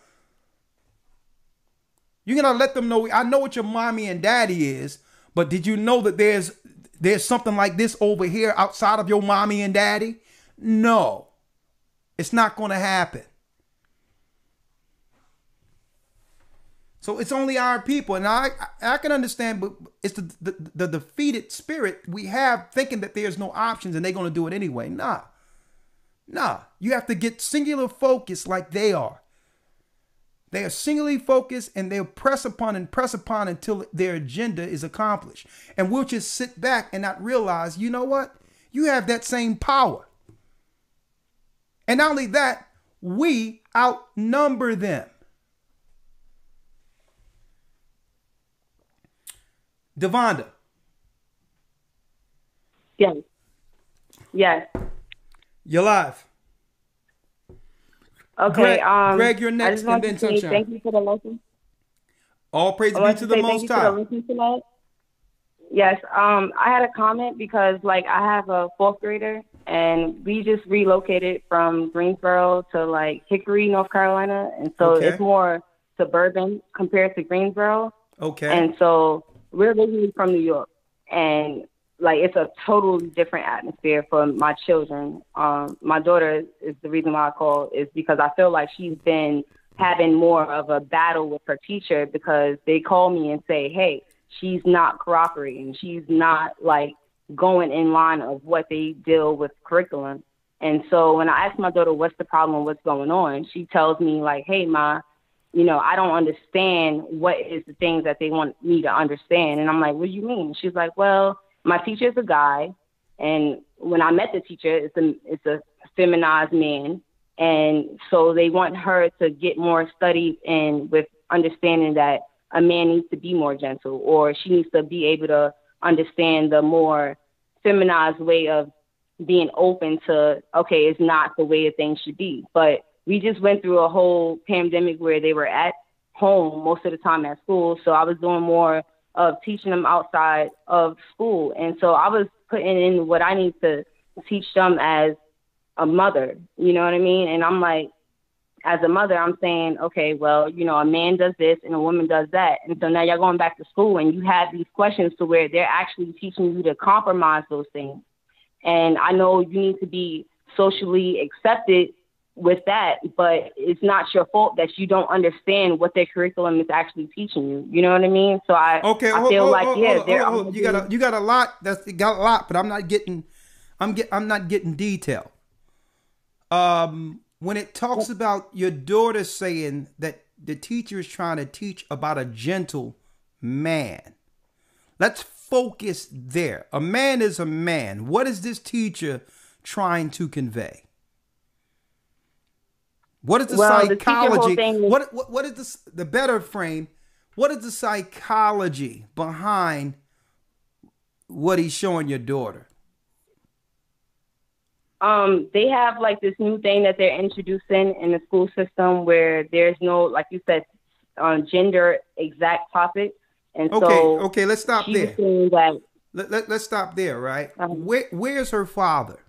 S2: You're going to let them know, I know what your mommy and daddy is, but did you know that there's something like this over here outside of your mommy and daddy? No, it's not going to happen. So it's only our people. And I can understand, but it's the defeated spirit we have thinking that there's no options and they're going to do it anyway. Nah, you have to get singular focus like they are. They are singularly focused and they'll press upon until their agenda is accomplished. And we'll just sit back and not realize, you know what? You have that same power. And not only that, we outnumber them. Devonda.
S11: Yes. Yes.
S2: You're live.
S11: Okay.
S2: Greg, you're next, and then Sunshine.
S11: Thank you for the lesson.
S2: All praise be to the Most High.
S11: Yes. I had a comment because, like, I have a fourth grader, and we just relocated from Greensboro to like Hickory, North Carolina, and so it's more suburban compared to Greensboro.
S2: Okay.
S11: And so we're originally from New York, and like it's a totally different atmosphere for my children. My daughter is the reason why I call is because I feel like she's been having more of a battle with her teacher because they call me and say, hey, she's not cooperating. She's not like going in line of what they deal with curriculum. And so when I ask my daughter, what's the problem, what's going on? She tells me like, hey, Ma, you know, I don't understand what is the things that they want me to understand. And I'm like, what do you mean? She's like, well, my teacher is a guy. And when I met the teacher, it's a feminized man. And so they want her to get more studied in with understanding that a man needs to be more gentle, or she needs to be able to understand the more feminized way of being open to, okay, it's not the way that things should be. But we just went through a whole pandemic where they were at home most of the time at school. So I was doing more of teaching them outside of school. And so I was putting in what I need to teach them as a mother, you know what I mean? And I'm like, as a mother, I'm saying, okay, well, you know, a man does this and a woman does that. And so now you're going back to school and you have these questions to where they're actually teaching you to compromise those things. And I know you need to be socially accepted with that, but it's not your fault that you don't understand what their curriculum is actually teaching you. You know what I mean? So I feel like
S2: you got a lot. You got a lot, but I'm not getting detail. When it talks about your daughter saying that the teacher is trying to teach about a gentle man, let's focus there. A man is a man. What is this teacher trying to convey? What is the psychology? What is the better frame? What is the psychology behind what he's showing your daughter?
S11: They have like this new thing that they're introducing in the school system where there's no, like you said, gender exact topic. And
S2: okay, let's stop there.
S11: That,
S2: let's stop there, right? Where's her father?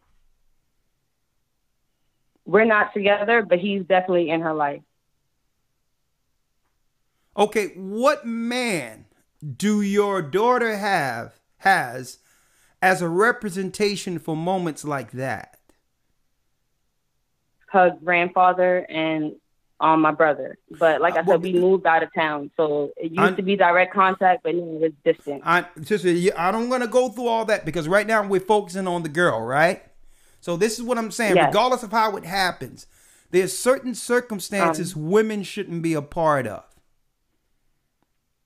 S11: We're not together, but he's definitely in her life.
S2: Okay, what man do your daughter has as a representation for moments like that?
S11: Her grandfather and my brother. But like I said, we moved out of town, so it used to be direct contact, but now it's distant.
S2: Sister, I don't want to go through all that because right now we're focusing on the girl, right? So this is what I'm saying. Yes. Regardless of how it happens, there's certain circumstances women shouldn't be a part of.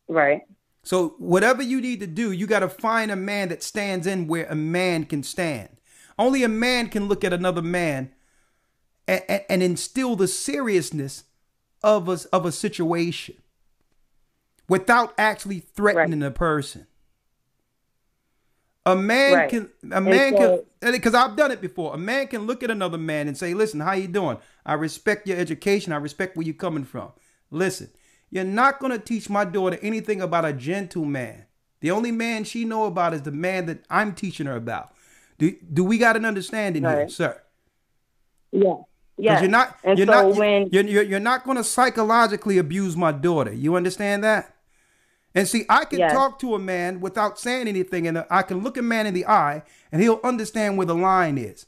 S11: Right.
S2: So whatever you need to do, you got to find a man that stands in where a man can stand. Only a man can look at another man and instill the seriousness of a situation without actually threatening a person. A man can, because I've done it before. A man can look at another man and say, listen, how you doing? I respect your education. I respect where you're coming from. Listen, you're not going to teach my daughter anything about a gentleman. The only man she know about is the man that I'm teaching her about. Do we got an understanding here, sir?
S11: Yeah. Yeah.
S2: You're not going to psychologically abuse my daughter. You understand that? And see, I can talk to a man without saying anything, and I can look a man in the eye, and he'll understand where the line is.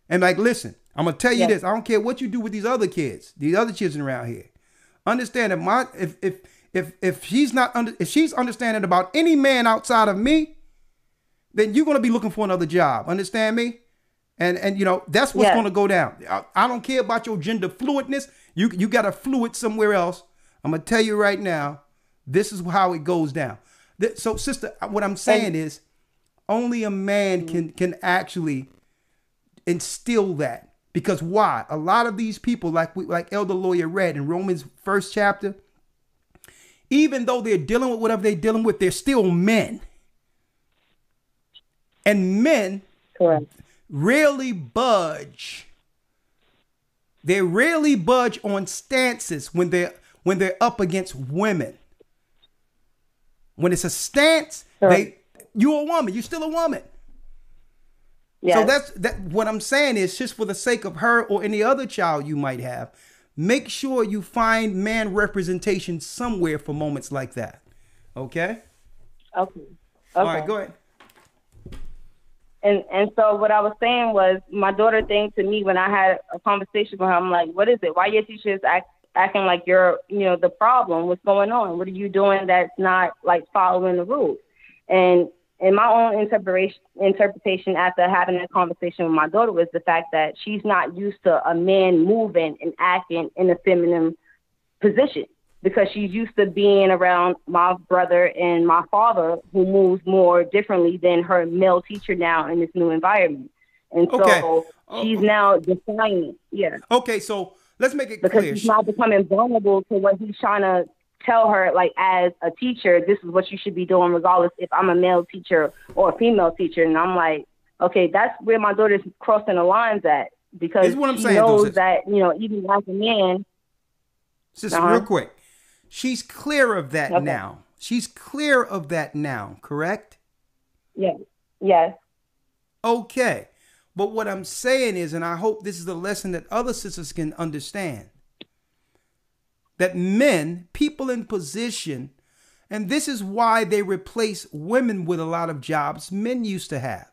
S2: And like, listen, I'm gonna tell you this. I don't care what you do with these other kids, these other children around here. Understand that if she's understanding about any man outside of me, then you're gonna be looking for another job. Understand me? And you know that's what's gonna go down. I don't care about your gender fluidness. You got a fluid somewhere else. I'm gonna tell you right now. This is how it goes down. So, sister, what I'm saying is only a man can actually instill that. Because why? A lot of these people, like Elder Lawyer read in Romans 1st chapter, even though they're dealing with whatever they're dealing with, they're still men. And men rarely budge. They rarely budge on stances when they're up against women. When it's a stance, you're a woman. You're still a woman. Yes. So what I'm saying is just for the sake of her or any other child you might have, make sure you find man representation somewhere for moments like that. Okay?
S11: Okay.
S2: All right, go ahead.
S11: And so what I was saying was my daughter thing to me when I had a conversation with her, I'm like, what is it? Why your teachers acting like you're, the problem? What's going on? What are you doing that's not like following the rules? And in my own interpretation after having that conversation with my daughter was the fact that she's not used to a man moving and acting in a feminine position because she's used to being around my brother and my father who moves more differently than her male teacher now in this new environment. And so she's now defining. Yeah.
S2: Okay, so let's make it
S11: because
S2: clear.
S11: She's not becoming vulnerable to what he's trying to tell her, like, as a teacher, this is what you should be doing, regardless if I'm a male teacher or a female teacher. And I'm like, okay, that's where my daughter's crossing the lines at because she knows that, even as a man.
S2: Sister, real quick. She's clear of that now. She's clear of that now, correct?
S11: Yes. Yes.
S2: Okay. But what I'm saying is, and I hope this is the lesson that other sisters can understand, that men, people in position, and this is why they replace women with a lot of jobs men used to have.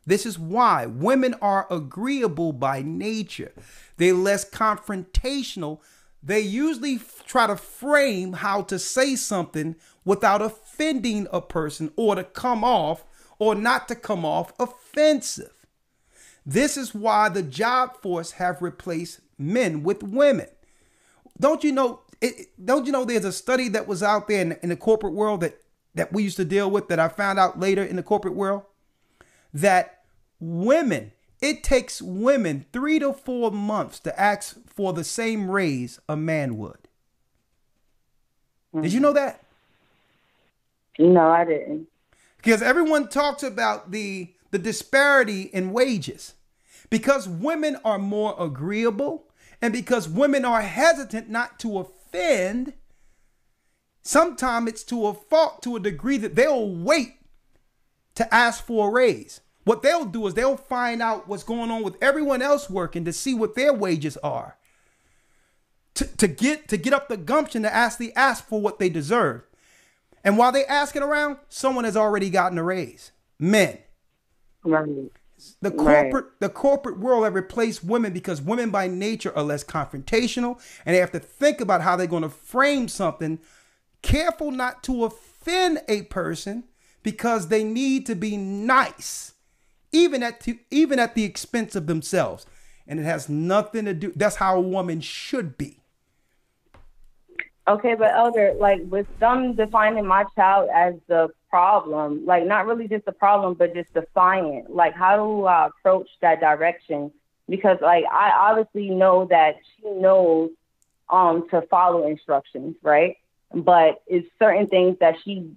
S2: This is why women are agreeable by nature. They're less confrontational. They usually try to frame how to say something without offending a person or to come off or not to come off offensive. This is why the job force have replaced men with women. Don't you know there's a study that was out there in the corporate world that we used to deal with that I found out later in the corporate world that women, it takes women 3 to 4 months to ask for the same raise a man would. Did you know that?
S11: No, I didn't.
S2: Because everyone talks about the disparity in wages. Because women are more agreeable and because women are hesitant not to offend, sometimes it's to a fault to a degree that they'll wait to ask for a raise. What they'll do is they'll find out what's going on with everyone else working to see what their wages are. to get up the gumption to actually ask for what they deserve. And while they asking around, someone has already gotten a raise. Men.
S11: Right.
S2: The corporate world have replaced women because women by nature are less confrontational, and they have to think about how they're going to frame something, careful not to offend a person because they need to be nice, even at the expense of themselves. And it has nothing to do. That's how a woman should be.
S11: Okay, but Elder, like with them defining my child as the problem, like not really just the problem, but just defiant. Like, how do I approach that direction? Because like I obviously know that she knows to follow instructions, right? But it's certain things that she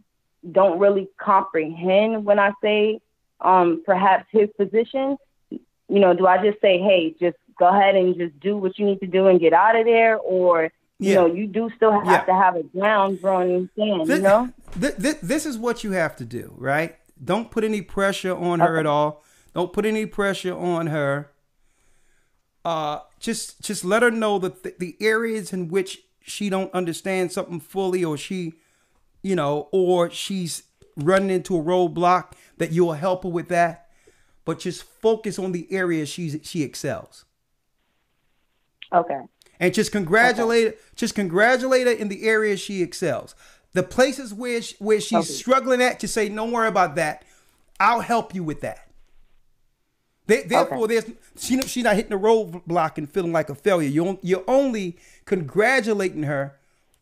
S11: don't really comprehend when I say perhaps his position. You know, do I just say, hey, just go ahead and just do what you need to do and get out of there, or you know, you do still have to have a ground growing sand, you know?
S2: This is what you have to do, right? Don't put any pressure on her at all. Don't put any pressure on her. Just let her know that the areas in which she don't understand something fully, or she, you know, or she's running into a roadblock, that you'll help her with that. But just focus on the areas she excels.
S11: Okay.
S2: And just congratulate her in the areas she excels. The places where she's struggling at, just say, don't worry about that. I'll help you with that. Therefore, she's not hitting a roadblock and feeling like a failure. You're only congratulating her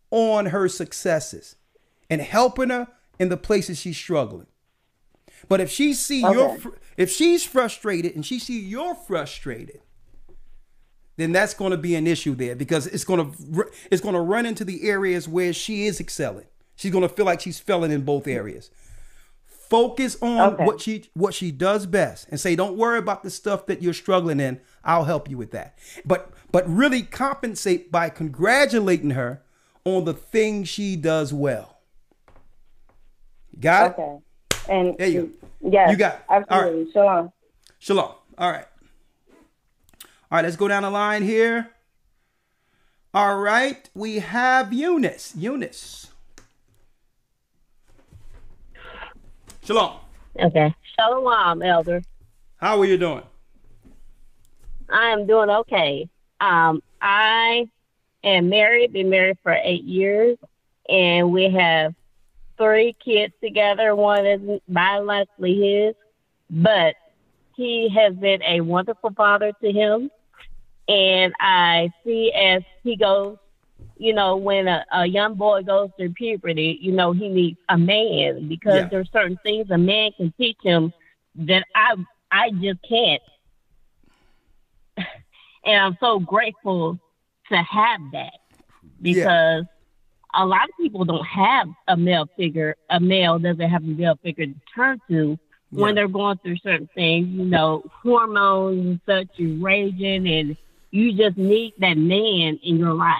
S2: on her successes and helping her in the places she's struggling. But if she if she's frustrated and she see you're frustrated, then that's going to be an issue there, because it's going to run into the areas where she is excelling. She's going to feel like she's failing in both areas. Focus on what she does best and say, don't worry about the stuff that you're struggling in. I'll help you with that. But really compensate by congratulating her on the things she does well. Got it?
S11: Okay. And
S2: there you go.
S11: Yes,
S2: you got it.
S11: Absolutely.
S2: All right.
S11: Shalom.
S2: Shalom. All right. All right, let's go down the line here. All right, we have Eunice. Shalom.
S12: Okay. Shalom, Elder.
S2: How are you doing?
S12: I am doing okay. I am married, been married for 8 years, and we have 3 kids together. One is biologically his, but he has been a wonderful father to him. And I see as he goes, you know, when a young boy goes through puberty, you know, he needs a man, because there's certain things a man can teach him that I just can't. And I'm so grateful to have that, because a lot of people don't have a male figure. A male doesn't have a male figure to turn to when they're going through certain things, you know, hormones and such, you're raging, and you just need that man in your life.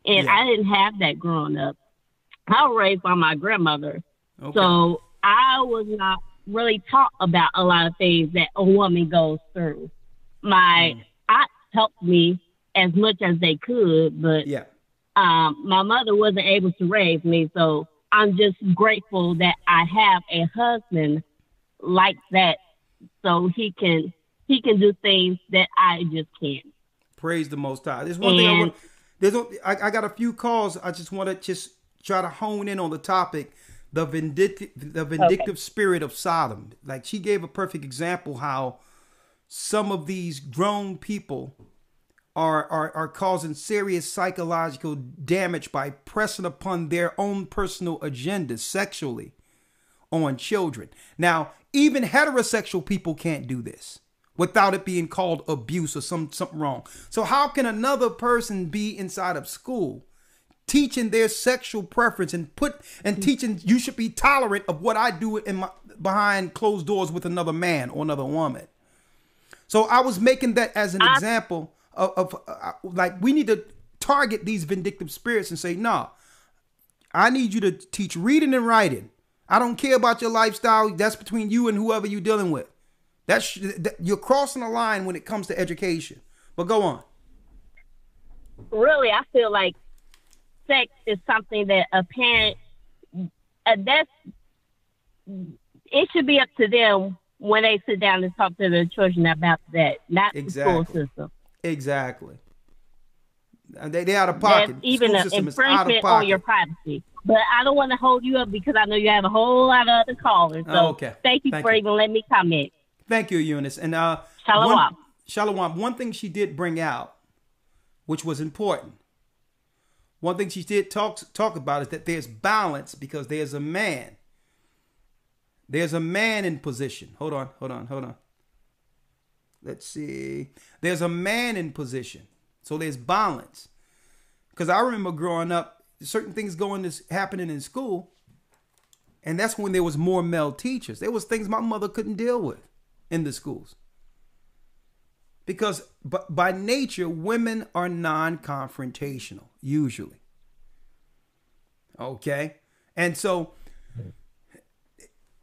S12: And I didn't have that growing up. I was raised by my grandmother. Okay. So I was not really taught about a lot of things that a woman goes through. My aunts helped me as much as they could, but my mother wasn't able to raise me. So I'm just grateful that I have a husband like that, so he can do things that I just can't.
S2: Praise the Most High. There's one thing I got a few calls. I just want to try to hone in on the topic, the vindictive spirit of Sodom. Like, she gave a perfect example how some of these grown people are causing serious psychological damage by pressing upon their own personal agendas sexually on children. Now, even heterosexual people can't do this without it being called abuse or something wrong. So how can another person be inside of school teaching their sexual preference and teaching you should be tolerant of what I do behind closed doors with another man or another woman? So I was making that as an example of like, we need to target these vindictive spirits and say, no, I need you to teach reading and writing. I don't care about your lifestyle. That's between you and whoever you're dealing with. You're crossing the line when it comes to education. But go on.
S12: really, I feel like sex is something that a parent, it should be up to them when they sit down and talk to their children about that, not the school system.
S2: Exactly. They out of pocket.
S12: That's even an infringement on your privacy. But I don't want to hold you up because I know you have a whole lot of other callers. So thank you for even letting me comment.
S2: Thank you, Eunice. And
S12: Shalom.
S2: Shalom. One thing she did bring out, which was important. One thing she did talk about is that there's balance because there's a man. There's a man in position. Hold on. Let's see. There's a man in position. So there's balance. Because I remember growing up, certain things happening in school. And that's when there was more male teachers. There was things my mother couldn't deal with in the schools. Because by nature, women are non-confrontational, usually. Okay? And so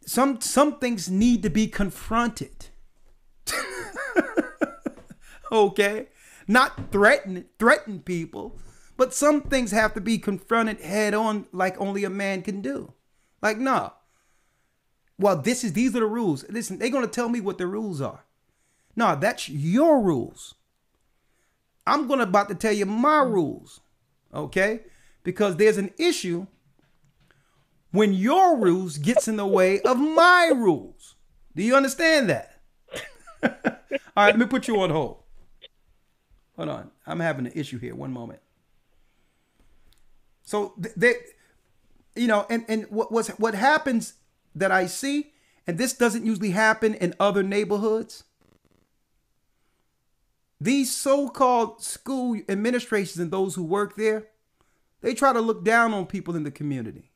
S2: some things need to be confronted. Okay? Not threaten people, but some things have to be confronted head on like only a man can do. Like, no. Well, these are the rules. Listen, they're going to tell me what the rules are. No, that's your rules. I'm about to tell you my rules. Okay? Because there's an issue when your rules gets in the way of my rules. Do you understand that? All right, let me put you on hold. Hold on. I'm having an issue here. One moment. So and what happens that I see, and this doesn't usually happen in other neighborhoods. These so-called school administrations and those who work there, they try to look down on people in the community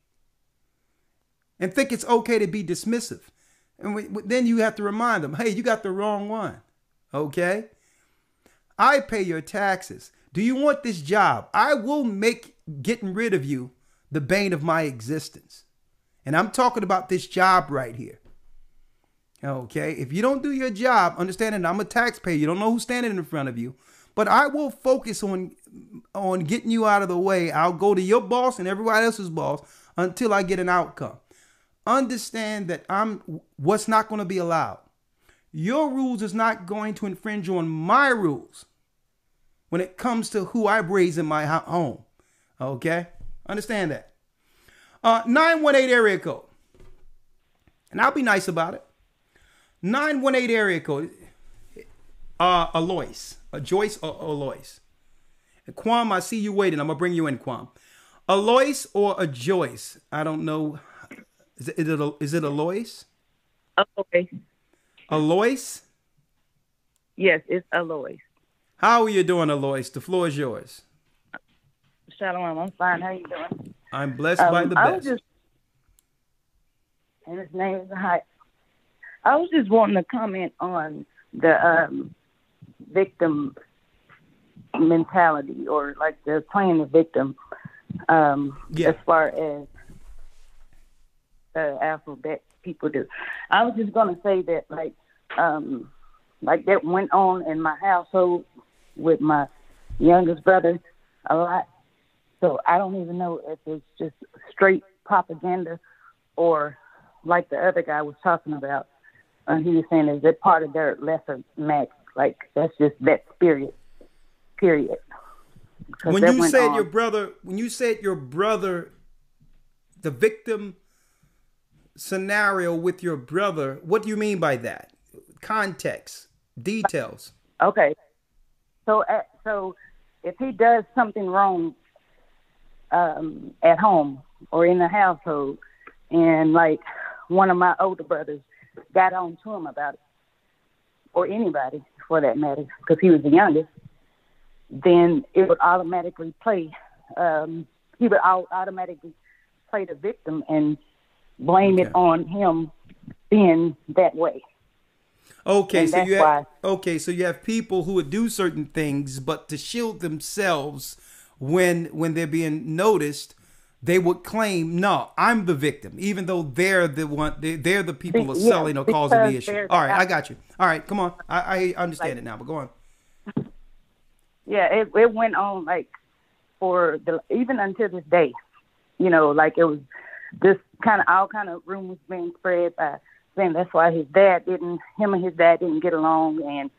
S2: and think it's okay to be dismissive. And then you have to remind them, hey, you got the wrong one. Okay? I pay your taxes. Do you want this job? I will make getting rid of you the bane of my existence. And I'm talking about this job right here. Okay? If you don't do your job, understanding I'm a taxpayer, you don't know who's standing in front of you, but I will focus on getting you out of the way. I'll go to your boss and everybody else's boss until I get an outcome. Understand that what's not going to be allowed. Your rules is not going to infringe on my rules when it comes to who I raise in my home. Okay? Understand that. 918 area code. And I'll be nice about it. 918 area code. Alois. A Joyce or Alois? And Kwam, I see you waiting. I'm going to bring you in, Kwam. Alois or a Joyce? I don't know. Is it Alois?
S13: Okay.
S2: Alois?
S13: Yes, it's Alois.
S2: How are you doing, Alois? The floor is yours.
S13: Shalom, I'm fine. How you doing?
S2: I'm blessed by the best.
S13: And his name is Hi. I was just wanting to comment on the victim mentality, or like they're playing the victim, as far as alphabet people do. I was just going to say that, like that went on in my household with my youngest brother a lot. So I don't even know if it's just straight propaganda or like the other guy was talking about. He was saying, is it part of their lesser max? Like, that's just that spirit, period.
S2: When you said your brother, the victim scenario with your brother, what do you mean by that? Context, details.
S13: Okay. So if he does something wrong at home or in the household, and like one of my older brothers got on to him about it, or anybody for that matter, because he was the youngest, then it would automatically play. He would automatically play the victim and blame it on him being that way.
S2: Okay, so you have people who would do certain things, but to shield themselves when they're being noticed, they would claim, no, I'm the victim, even though they're the one, they're the people who are selling or causing the issue. All right, I got you. All right, come on. I understand it now, but go on.
S13: Yeah, it went on like even until this day, you know, like it was this all kind of rumors being spread by saying that's why him and his dad didn't get along,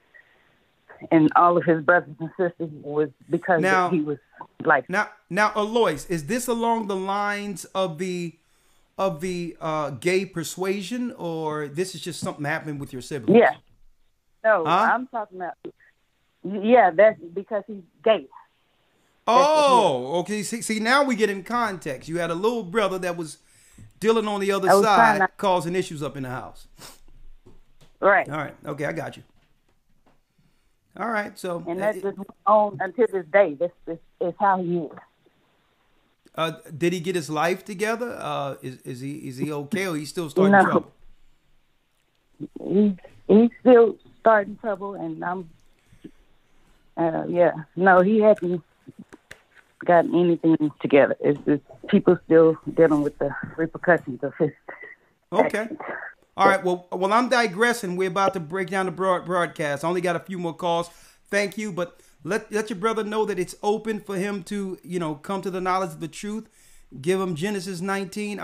S13: and all of his brothers and sisters was because he was like.
S2: Now, Alois, is this along the lines of the gay persuasion, or this is just something happening with your siblings?
S13: Yeah. No, I'm talking about. Yeah, that's because he's gay.
S2: Oh, okay. See, now we get in context. You had a little brother that was dealing on the other side, causing issues up in the house.
S13: Right.
S2: All right. Okay, I got you. All right. So,
S13: and that's just on until this day. This is how he is.
S2: Did he get his life together? Is he okay, or he's still starting trouble?
S13: He's still starting trouble, and I'm. No, he hasn't gotten anything together. It's just people still dealing with the repercussions of his.
S2: Okay.
S13: actions.
S2: All right. Well, I'm digressing. We're about to break down the broadcast. I only got a few more calls. Thank you, but let your brother know that it's open for him to, come to the knowledge of the truth. Give him Genesis 19.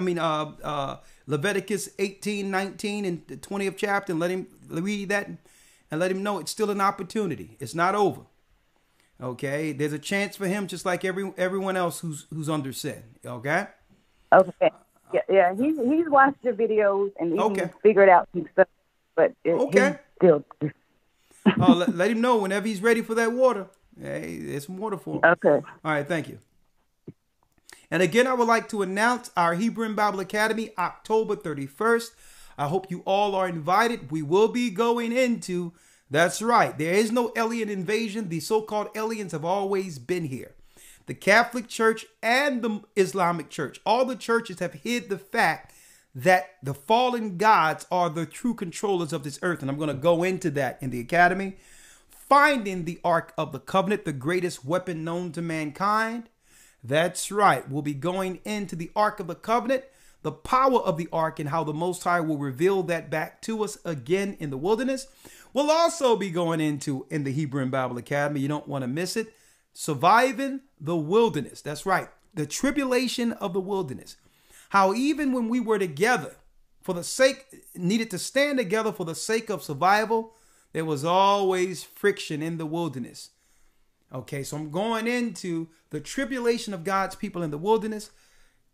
S2: Leviticus 18:19 and the 20th chapter, and let him read that, and let him know it's still an opportunity. It's not over. Okay, there's a chance for him, just like everyone else who's under sin. Okay.
S13: Okay. Yeah. He's watched the videos and he figured out some stuff, but he's still.
S2: Let him know whenever he's ready for that water. Hey, there's some water for him.
S13: Okay.
S2: All right. Thank you. And again, I would like to announce our Hebrew and Bible Academy, October 31st. I hope you all are invited. We will be going into. That's right. There is no alien invasion. The so-called aliens have always been here. The Catholic Church and the Islamic Church, all the churches have hid the fact that the fallen gods are the true controllers of this earth. And I'm going to go into that in the academy. Finding the Ark of the Covenant, the greatest weapon known to mankind. That's right. We'll be going into the Ark of the Covenant, the power of the Ark, and how the Most High will reveal that back to us again in the wilderness. We'll also be going into, in the Hebrew and Bible Academy, you don't want to miss it, surviving the wilderness. That's right. The tribulation of the wilderness. How even when we were together needed to stand together for the sake of survival, there was always friction in the wilderness. Okay, so I'm going into the tribulation of God's people in the wilderness.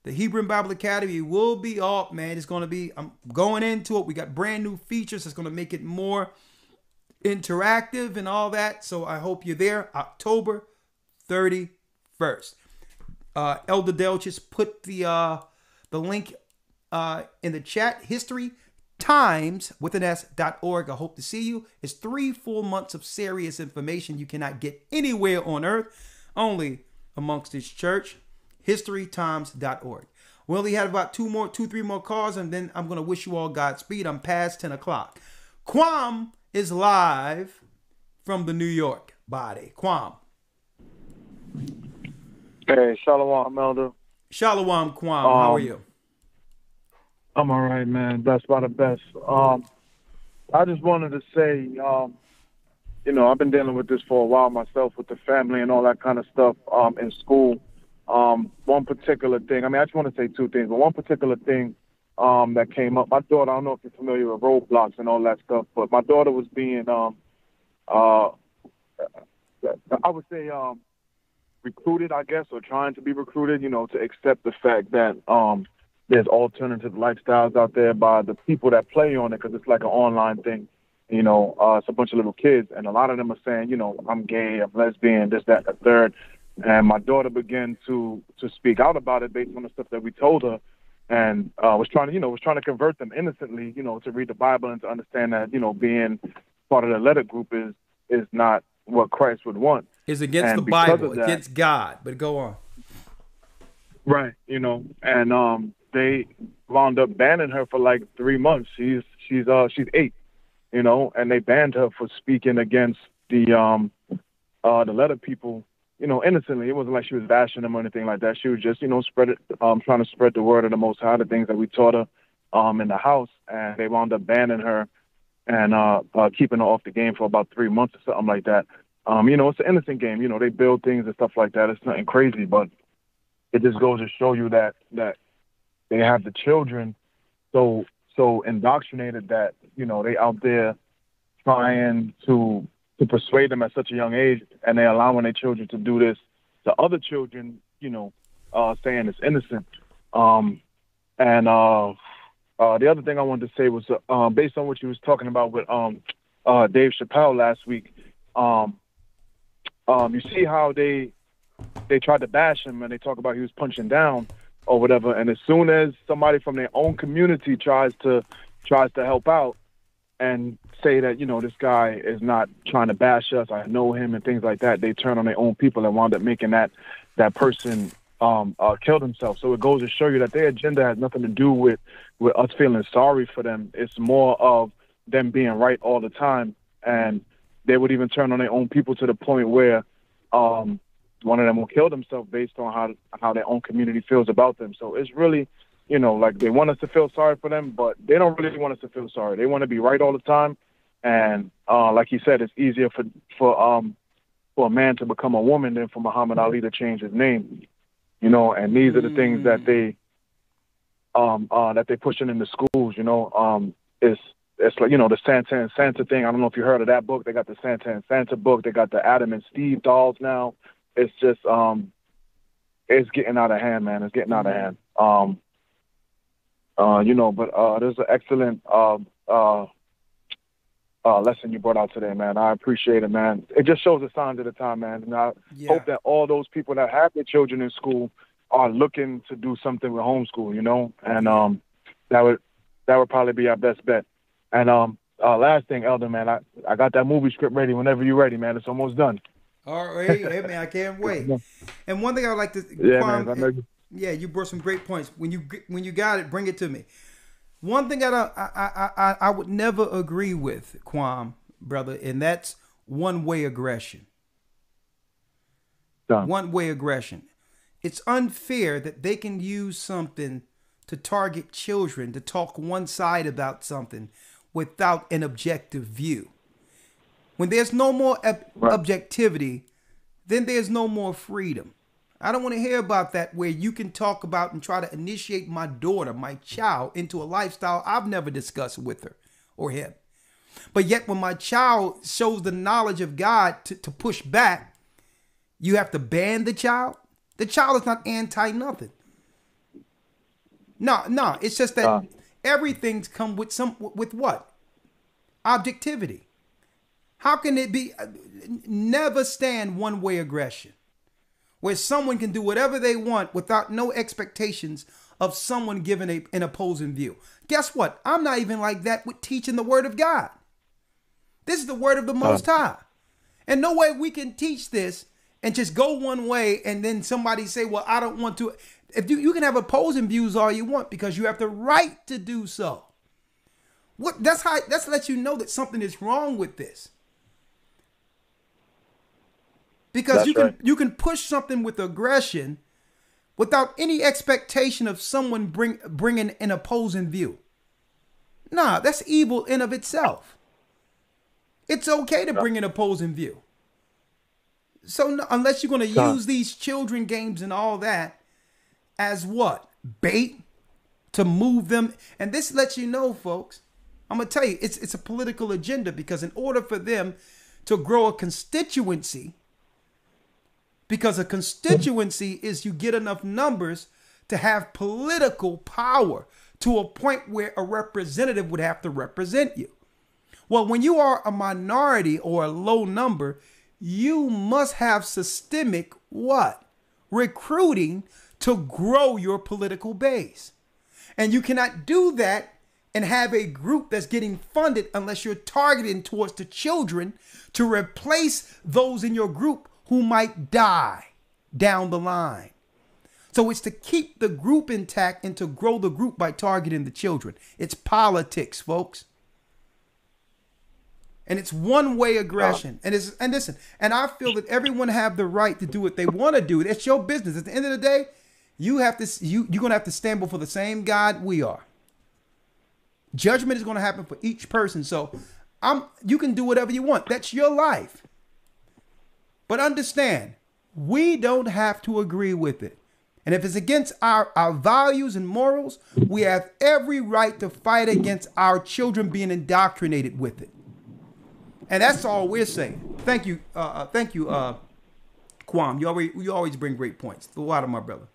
S2: The Hebrew and Bible Academy will be up, man. I'm going into it. We got brand new features that's going to make it more interactive and all that. So I hope you're there. October 31st. Elder Dell just put the link in the chat. HistoryTimes.org. I hope to see you. It's 3 full months of serious information you cannot get anywhere on earth, only amongst this church. HistoryTimes.org. We only had about 3 more calls, and then I'm going to wish you all Godspeed. I'm past 10 o'clock. Quam is live from the New York body. Quam.
S14: Hey, Shalom, Elder.
S2: Shalom, Quam. How are you?
S14: I'm all right, man. Blessed by the best. I just wanted to say, I've been dealing with this for a while myself, with the family and all that kind of stuff in school. One particular thing, I just want to say 2 things, but one particular thing that came up. My daughter, I don't know if you're familiar with roadblocks and all that stuff, but my daughter was being, I would say, recruited, I guess, or trying to be recruited, to accept the fact that there's alternative lifestyles out there by the people that play on it, because it's like an online thing. It's a bunch of little kids, and a lot of them are saying, I'm gay, I'm lesbian, this, that, and the third. And my daughter began to speak out about it based on the stuff that we told her, and was trying to convert them innocently, to read the Bible and to understand that, being part of the letter group is not what Christ would want.
S2: It's against the Bible, against God. But go on.
S14: Right, and they wound up banning her for like 3 months. She's 8, and they banned her for speaking against the letter people, innocently. It wasn't like she was bashing them or anything like that. She was just, trying to spread the word of the Most High, the things that we taught her in the house, and they wound up banning her and keeping her off the game for about 3 months or something like that. It's an innocent game. They build things and stuff like that. It's nothing crazy, but it just goes to show you that they have the children so indoctrinated that, they out there trying to persuade them at such a young age, and they allowing their children to do this to other children, saying it's innocent. The other thing I wanted to say was based on what you was talking about with Dave Chappelle last week. You see how they tried to bash him, and they talk about he was punching down or whatever. And as soon as somebody from their own community tries to help out and say that, this guy is not trying to bash us, I know him and things like that, they turn on their own people and wound up making that person kill themselves. So it goes to show you that their agenda has nothing to do with us feeling sorry for them. It's more of them being right all the time. And they would even turn on their own people to the point where one of them will kill themselves based on how their own community feels about them. So it's really, like they want us to feel sorry for them, but they don't really want us to feel sorry. They want to be right all the time. And like he said, it's easier for a man to become a woman than for Muhammad Ali to change his name. And these are the things that they pushing in the schools. It's like, the Santa and Santa thing. I don't know if you heard of that book. They got the Santa and Santa book. They got the Adam and Steve dolls now. It's just, it's getting out of hand, man. It's getting out of hand. But there's an excellent lesson you brought out today, man. I appreciate it, man. It just shows the signs of the time, man. And I hope that all those people that have their children in school are looking to do something with homeschool, and that would probably be our best bet. And last thing, Elder, man, I got that movie script ready whenever you're ready, man. It's almost done.
S2: All right, hey man, I can't wait. And one thing I would like to, you brought some great points. When you got it, bring it to me. One thing I would never agree with, Quam, brother, and that's one-way aggression. One-way aggression. It's unfair that they can use something to target children, to talk one side about something without an objective view. When there's no more objectivity, then there's no more freedom. I don't want to hear about that where you can talk about and try to initiate my daughter, my child, into a lifestyle I've never discussed with her or him. But yet when my child shows the knowledge of God to push back, you have to ban the child? The child is not anti-nothing. No, it's just that everything's come with what? Objectivity. How can it be? Never stand one-way aggression, where someone can do whatever they want without no expectations of someone giving an opposing view. Guess what? I'm not even like that with teaching the word of God. This is the word of the Most High. And no way we can teach this and just go one way and then somebody say, well, I don't want to. If you can have opposing views all you want because you have the right to do so. That's to let you know that something is wrong with this. Because you can push something with aggression without any expectation of someone bringing an opposing view. Nah, that's evil in of itself. It's okay to bring an opposing view. So no, unless you're going to use these children games and all that as what? Bait to move them. And this lets you know, folks, I'm going to tell you, it's a political agenda, because in order for them to grow a constituency, because a constituency is you get enough numbers to have political power to a point where a representative would have to represent you. Well, when you are a minority or a low number, you must have systemic what? Recruiting to grow your political base. And you cannot do that and have a group that's getting funded unless you're targeting towards the children to replace those in your group who might die down the line. So it's to keep the group intact and to grow the group by targeting the children. It's politics, folks. And it's one-way aggression. And listen, and I feel that everyone have the right to do what they want to do. It's your business. At the end of the day, you're gonna have to stand before the same God we are. Judgment is gonna happen for each person. So you can do whatever you want. That's your life. But understand, we don't have to agree with it. And if it's against our values and morals, we have every right to fight against our children being indoctrinated with it. And that's all we're saying. Thank you, Kwam. You always bring great points. The water, my brother.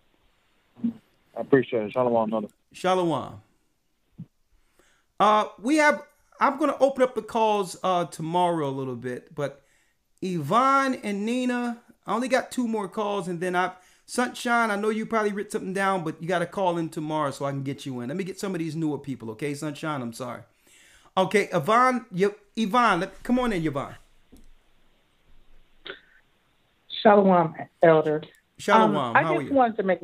S14: I appreciate it. Shalom, brother.
S2: Shalom. I'm going to open up the calls tomorrow a little bit, but Yvonne and Nina, I only got 2 more calls, and then Sunshine, I know you probably written something down, but you got to call in tomorrow so I can get you in. Let me get some of these newer people, okay, Sunshine? I'm sorry. Okay, Yvonne, come on in, Yvonne.
S15: Shalom, Elder.
S2: Shalom, how are you?
S15: I just wanted to make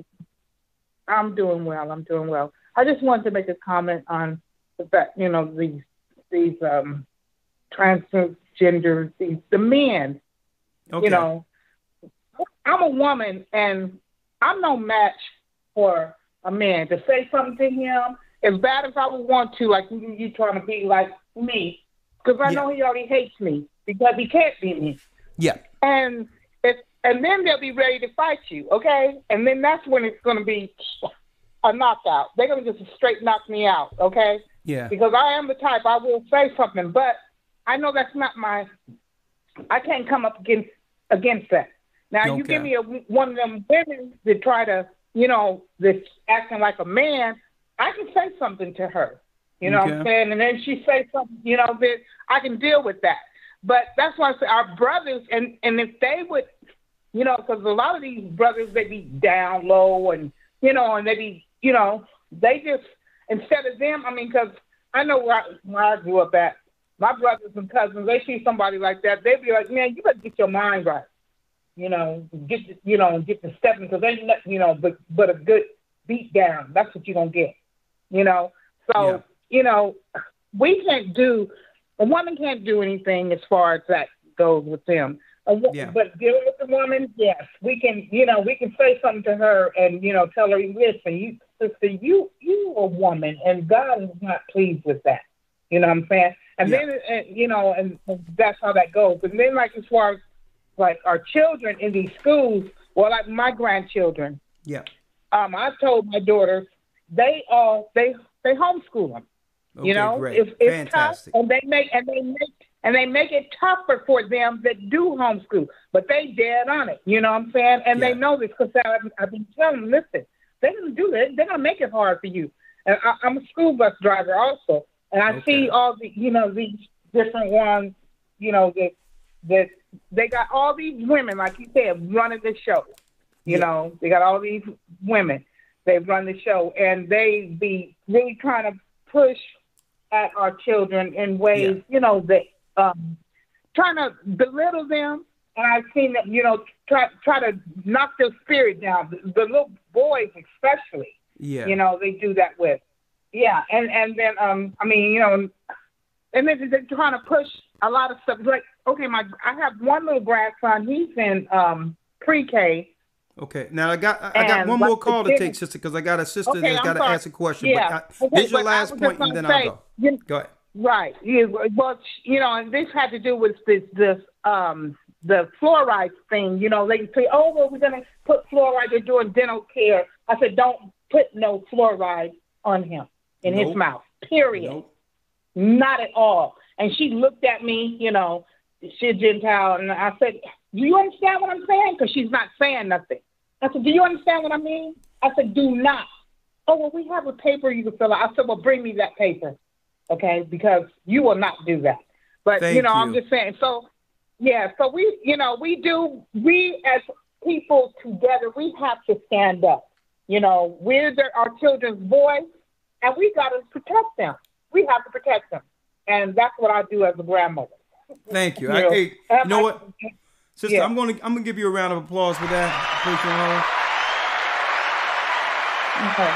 S15: I'm doing well. I just wanted to make a comment on the fact, these transgenders, the men,
S2: okay.
S15: I'm a woman and I'm no match for a man. To say something to him, as bad as I would want to, like you trying to be like me, because I know he already hates me because he can't be me.
S2: Yeah.
S15: And then they'll be ready to fight you, okay? And then that's when it's going to be a knockout. They're going to just straight knock me out, okay?
S2: Yeah.
S15: Because I am the type, I will say something, but I know that's not I can't come up against that. Now, you give me one of them women that try to, that's acting like a man, I can say something to her. You know what I'm saying? And then she say something, that I can deal with that. But that's why I say our brothers, and if they would, because a lot of these brothers, they be down low and, and they be, they just, instead of them, because I know where I grew up at, my brothers and cousins, they see somebody like that, they'd be like, man, you better get your mind right. Get the stepping, because ain't nothing, but a good beat down. That's what you're going to get, So, we can't a woman can't do anything as far as that goes with them. But dealing with the woman, yes, we can, we can say something to her and, tell her, listen, sister, you a woman, and God is not pleased with that. You know what I'm saying? And then, and that's how that goes. And then, like, as far as, like, our children in these schools, well, like my grandchildren.
S2: Yeah.
S15: I told my daughters, they homeschool them.
S2: Okay, great.
S15: It's
S2: fantastic.
S15: Tough, and they make it tougher for them that do homeschool, but they dead on it. You know what I'm saying? And they know this because I've been telling them, listen, they're gonna do it. They're gonna make it hard for you. And I'm a school bus driver also, and I see all the these different ones, that they got all these women, like you said, running the show. They got all these women. They run the show, and they be really trying to push at our children in ways, that trying to belittle them. And I've seen them, try to knock their spirit down. The little boys especially, they do that with. Yeah, and then, and then they're trying to push a lot of stuff. Like, okay, I have one little grandson. He's in pre-K.
S2: Okay, now I got one more call to take, sister, because I got a sister that's got to ask a question.
S15: Yeah.
S2: But this is your last point, and then I'll go. Go ahead.
S15: Right. Yeah, well, and this had to do with the fluoride thing. They say, oh, well, we're going to put fluoride. They're doing dental care. I said, don't put no fluoride on him in his mouth, period.
S2: Nope.
S15: Not at all. And she looked at me, she's Gentile, and I said, do you understand what I'm saying? Because she's not saying nothing. I said, do you understand what I mean? I said, do not. Oh, well, we have a paper you can fill out. I said, well, bring me that paper, okay, because you will not do that. But, I'm just saying. So, yeah, so we as people together, we have to stand up. We're our children's voice, and we got to protect them. We have to protect them. And that's what I do as a grandmother.
S2: Thank you. Hey, you know what? Sister, I'm gonna give you a round of applause for that. Okay.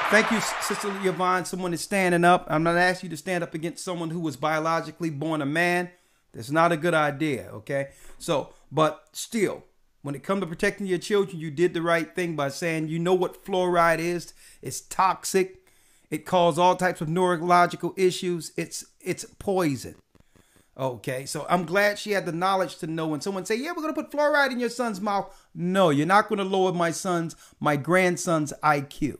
S2: Thank you, Sister Yvonne. Someone is standing up. I'm not asking you to stand up against someone who was biologically born a man. That's not a good idea, okay? So, but still, when it comes to protecting your children, you did the right thing by saying you know what fluoride is. It's toxic. It causes all types of neurological issues. It's poison. Okay, so I'm glad she had the knowledge to know when someone say, yeah, we're going to put fluoride in your son's mouth. No, you're not going to lower my grandson's IQ.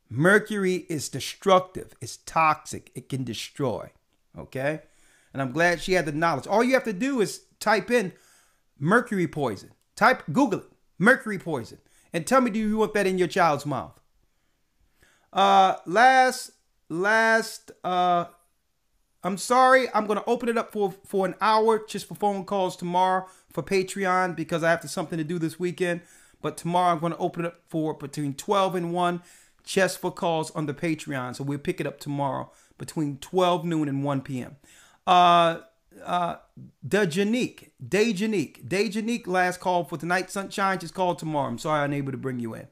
S2: Mercury is destructive. It's toxic. It can destroy. Okay? And I'm glad she had the knowledge. All you have to do is type in mercury poison. Google it, mercury poison. And tell me, do you want that in your child's mouth? I'm sorry. I'm going to open it up for an hour just for phone calls tomorrow for Patreon because I have something to do this weekend. But tomorrow I'm going to open it up for between 12 and 1 just for calls on the Patreon. So we'll pick it up tomorrow between 12 noon and 1 p.m. Dejanique, last call for tonight. Sunshine, just call tomorrow. I'm sorry I'm unable to bring you in.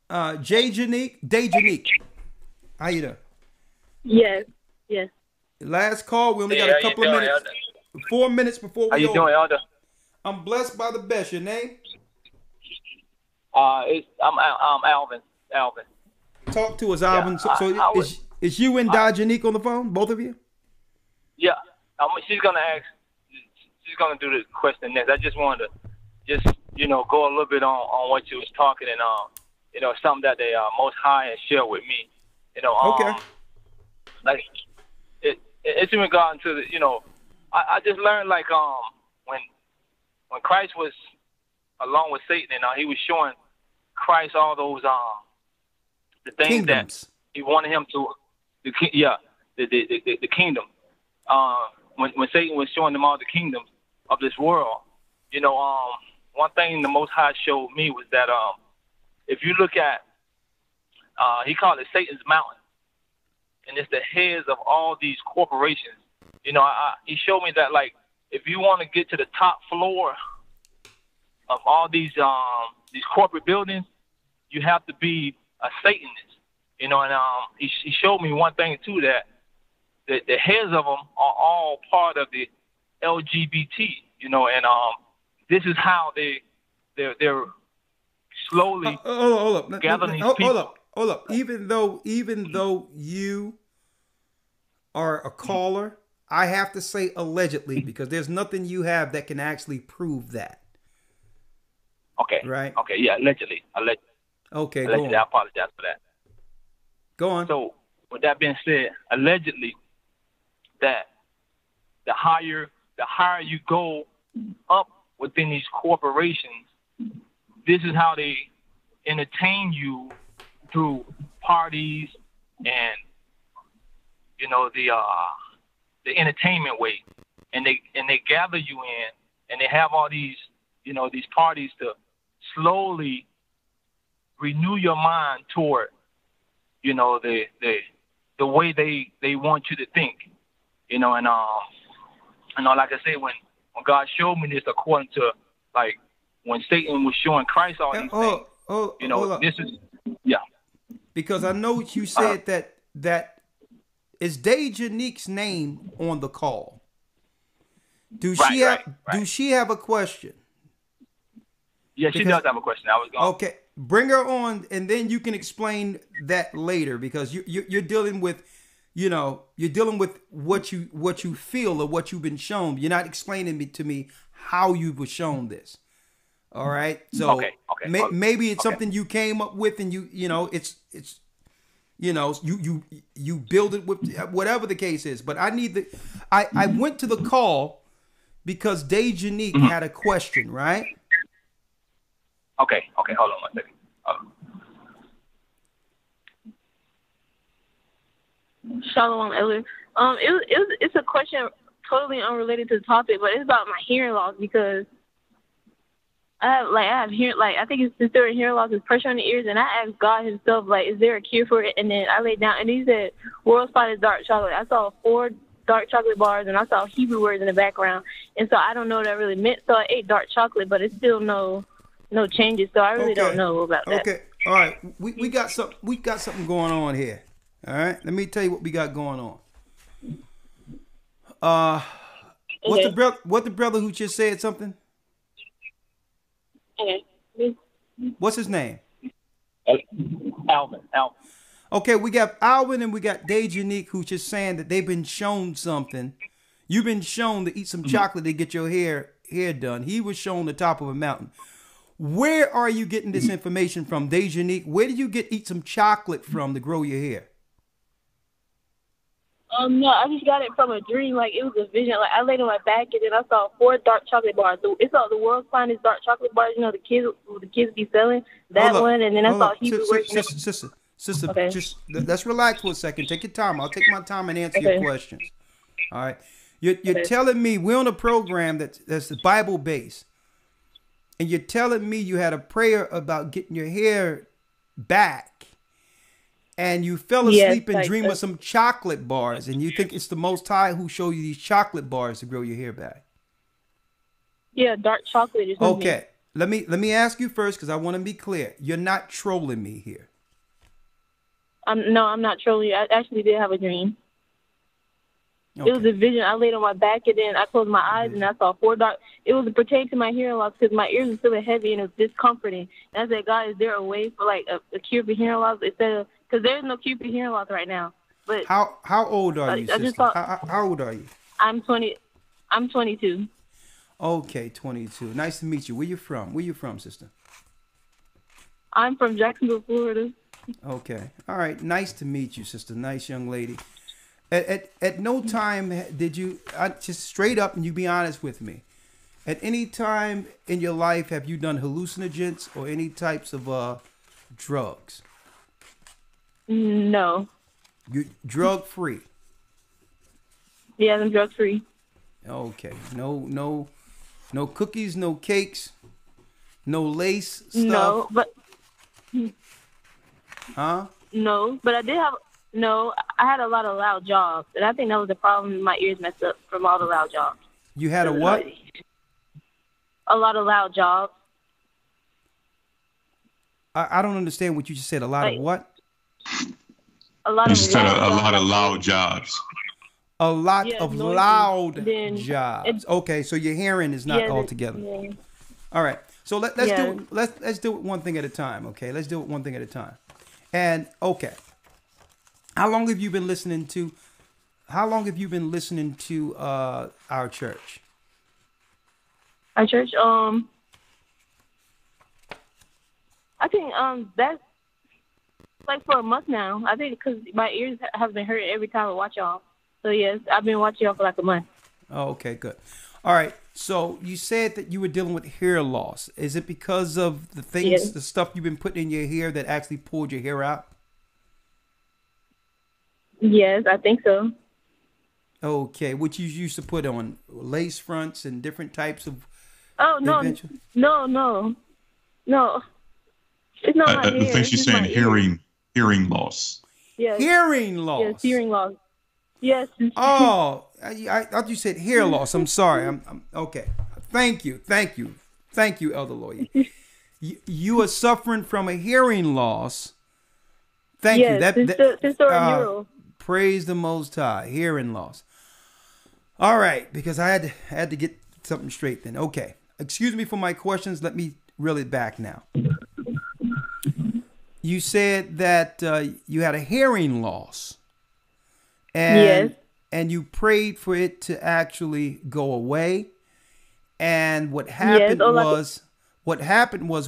S2: Dejanique. How you doing?
S16: Yes.
S2: Last call. We only got a couple of minutes.
S16: Elder?
S2: 4 minutes before we
S16: How you doing, Elder?
S2: I'm blessed by the best. Your name?
S16: I'm Alvin.
S2: Talk to us, Alvin. Yeah, is you and Dajanique on the phone, both of you?
S16: Yeah. She's gonna ask. She's gonna do the question next. I just wanted to go a little bit on what you was talking and something that the Most High has shared with me.
S2: Okay.
S16: Like it's in regard to I just learned when Christ was along with Satan and he was showing Christ all those the things
S2: Kingdoms.
S16: That he wanted him to the kingdom. When Satan was showing them all the kingdoms of this world, one thing the Most High showed me was that if you look at he called it Satan's mountain, and it's the heads of all these corporations. He showed me that if you want to get to the top floor of all these corporate buildings, you have to be a Satanist. And he showed me one thing too, that the heads of them are all part of the LGBT. And this is how they're slowly gathering these people.
S2: Hold up. Even though you are a caller, I have to say allegedly because there's nothing you have that can actually prove that.
S16: Okay.
S2: Right.
S16: Okay. Yeah. Allegedly.
S2: Okay.
S16: Allegedly. I apologize for that.
S2: Go on.
S16: So, with that being said, allegedly, that the higher you go up within these corporations, this is how they entertain you through parties and the entertainment way, and they gather you in, and they have all these these parties to slowly renew your mind toward the way they want you to think, and like I said, when God showed me this, according to when Satan was showing Christ all these things, this is
S2: because I know you said that is Dejanique's name on the call. Do she have a question?
S16: Yeah, she does have a question. I was going.
S2: Okay, bring her on, and then you can explain that later because you're dealing with, you're dealing with what you feel or what you've been shown. You're not explaining to me how you were shown this. All right, so maybe it's something you came up with, and you build it with whatever the case is. But I went to the call because Dejanique had a question, right?
S16: Okay, hold on one second.
S12: Shalom, Elder. It's a question totally unrelated to the topic, but it's about my hearing loss because I have hearing, I think it's considered hearing loss is pressure on the ears, and I asked God himself, is there a cure for it? And then I laid down, and he said, world's finest dark chocolate. I saw 4 dark chocolate bars, and I saw Hebrew words in the background, and so I don't know what that really meant. So I ate dark chocolate, but it's still no changes. So I really don't know about that.
S2: Okay, all right. We got something going on here. All right, let me tell you what we got going on. What the brother who just said something?
S12: Okay.
S2: What's his name?
S16: Alvin.
S2: Okay, we got Alvin and we got Dejanique, who's just saying that they've been shown something. You've been shown to eat some chocolate to get your hair done. He was shown the top of a mountain. Where are you getting this information from, Dejanique? Where did you eat some chocolate from to grow your hair?
S17: No, I just got it from a dream. Like, it was a vision. Like, I laid on my back and then I saw 4 dark chocolate bars. It's all the world's finest dark chocolate bars. You know, the kids be selling that one. And then I saw Hebrew words.
S2: Sister,
S17: okay.
S2: Just let's relax for a second. Take your time. I'll take my time and answer your questions. All right. You're telling me we're on a program that's the Bible based, and you're telling me you had a prayer about getting your hair back, and you fell asleep and dreamed of some chocolate bars, and you think it's the Most High who showed you these chocolate bars to grow your hair back.
S17: Yeah, dark chocolate is
S2: okay. Let me ask you first, because I want to be clear. You're not trolling me here.
S17: No, I'm not trolling you. I actually did have a dream.
S2: Okay.
S17: It was a vision. I laid on my back and then I closed my eyes and I saw 4 dark. It was pertaining to my hearing loss because my ears were feeling heavy and it was discomforting. And I said, God, is there a way for like a cure for hearing loss instead of, because there's no cure for hearing loss right now. But
S2: how old are you, sister? How old are you?
S17: I'm 22.
S2: Okay, 22. Nice to meet you. Where you from? Where you from, sister?
S17: I'm from Jacksonville, Florida.
S2: Okay. All right. Nice to meet you, sister. Nice young lady. At no time did you, just straight up, and you be honest with me, at any time in your life have you done hallucinogens or any types of drugs?
S17: No.
S2: You drug free?
S17: Yeah, I'm drug free.
S2: Okay. No cookies, no cakes, no lace stuff?
S17: No, but...
S2: Huh?
S17: No, but I did have... No, I had a lot of loud jobs, and I think that was the problem. My ears messed up from all the loud jobs.
S2: You had a what?
S17: A lot of loud jobs.
S2: I don't understand what you just said. A lot of what?
S17: A lot of
S5: loud jobs.
S2: A lot of loud jobs. Okay, so your hearing is not all together.
S17: Yeah.
S2: All right. So let's do it one thing at a time. Okay, let's do it one thing at a time. And okay. How long have you been listening to our church?
S17: Our church, I think that's like for a month now. I think because my ears have been hurting every time I watch y'all. So yes, I've been watching y'all for like a month.
S2: Oh, okay, good. All right. So you said that you were dealing with hair loss. Is it because of the things, the stuff you've been putting in your hair that actually pulled your hair out?
S17: Yes, I think so.
S2: Okay, which you used to put on lace fronts and different types of.
S17: Oh no, no. It's not my hair.
S5: I think she's saying hearing loss.
S17: Yes.
S2: Hearing loss.
S17: Yes, hearing loss. Yes.
S2: Oh, I thought you said hair loss. I'm sorry. I'm okay. Thank you, Elder Lawyer. You are suffering from a hearing loss. Thank you.
S17: That
S2: praise the Most High. Hearing loss. All right, because I had to get something straight then. Okay. Excuse me for my questions. Let me reel it back now. You said that you had a hearing loss. And you prayed for it to actually go away. And what happened was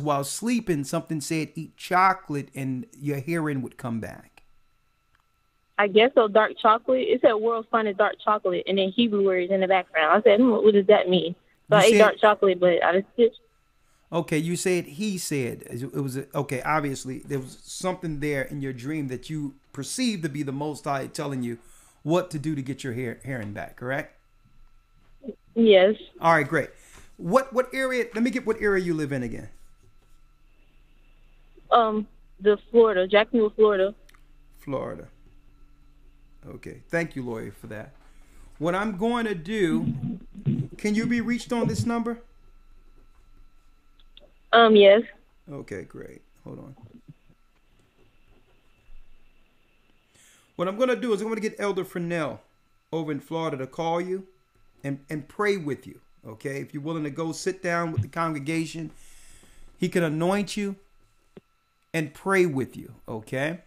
S2: while sleeping, something said eat chocolate and your hearing would come back.
S17: I guess so. Dark chocolate. It said world's finest dark chocolate, and then Hebrew words in the background. I said, what does that mean? So I ate dark chocolate, but I just.
S2: Okay, you said he said it was okay. Obviously, there was something there in your dream that you perceived to be the Most High telling you what to do to get your hearing back. Correct?
S17: Yes.
S2: All right, great. What area? Let me get what area you live in again.
S17: The Florida, Jacksonville, Florida.
S2: Florida. Okay, thank you, lawyer, for that. What I'm going to do, can you be reached on this number?
S17: Yes.
S2: Okay, great. Hold on. What I'm going to do is I'm going to get Elder Fresnel over in Florida to call you and pray with you. Okay, if you're willing to go sit down with the congregation, he can anoint you and pray with you. Okay.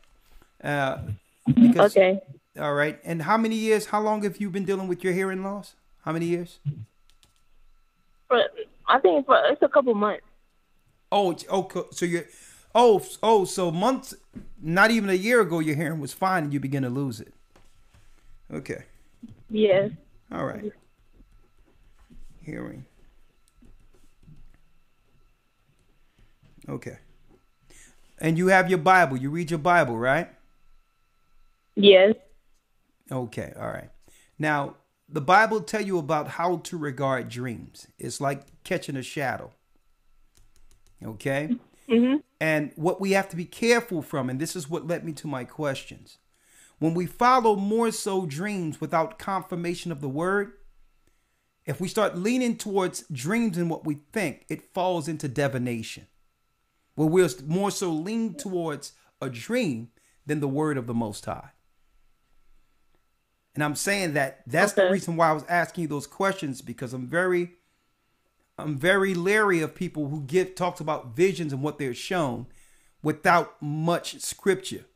S2: Because,
S17: Okay.
S2: All right. And how long have you been dealing with your hearing loss? How many years?
S17: But I think it's a couple months.
S2: So months, not even a year ago, your hearing was fine and you begin to lose it. Okay.
S17: Yes.
S2: All right. Hearing. Okay. And you have your Bible. You read your Bible, right?
S17: Yes.
S2: Okay. All right. Now, the Bible tell you about how to regard dreams. It's like catching a shadow. Okay?
S17: Mm-hmm.
S2: And what we have to be careful from, and this is what led me to my questions. When we follow more so dreams without confirmation of the word, if we start leaning towards dreams and what we think, it falls into divination. Where we'll more so lean towards a dream than the word of the Most High. And I'm saying that's the reason why I was asking you those questions, because I'm very leery of people who talks about visions and what they're shown without much scripture,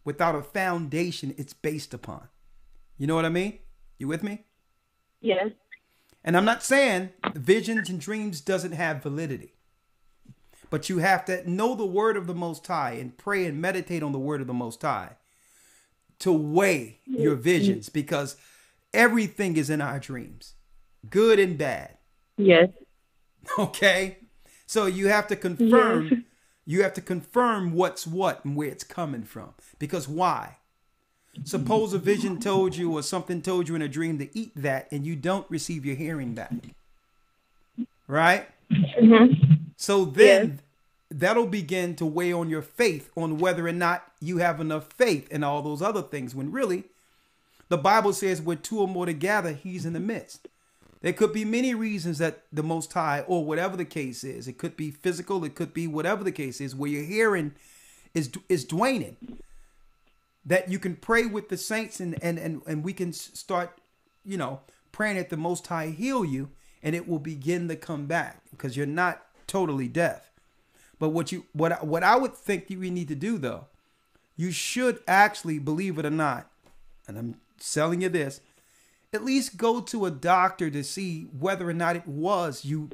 S2: without a foundation it's based upon. You know what I mean? You with me?
S17: Yes.
S2: And I'm not saying visions and dreams doesn't have validity, but you have to know the word of the Most High and pray and meditate on the word of the Most High to weigh your visions, because everything is in our dreams, good and bad.
S17: Yes.
S2: Okay. So you have to confirm,
S17: Yes.
S2: you have to confirm what's what and where it's coming from. Because why? Suppose a vision told you or something told you in a dream to eat that and you don't receive your hearing back. Right?
S17: Mm-hmm.
S2: So then that'll begin to weigh on your faith on whether or not you have enough faith and all those other things, when really the Bible says where two or more together, he's in the midst. There could be many reasons that the Most High, or whatever the case is, it could be physical, it could be whatever the case is, where your hearing is dwindling, that you can pray with the saints and we can start, praying that the Most High heal you and it will begin to come back, because you're not totally deaf. But what I would think we need to do, though, you should actually, believe it or not, and I'm selling you this, at least go to a doctor to see whether or not it was you,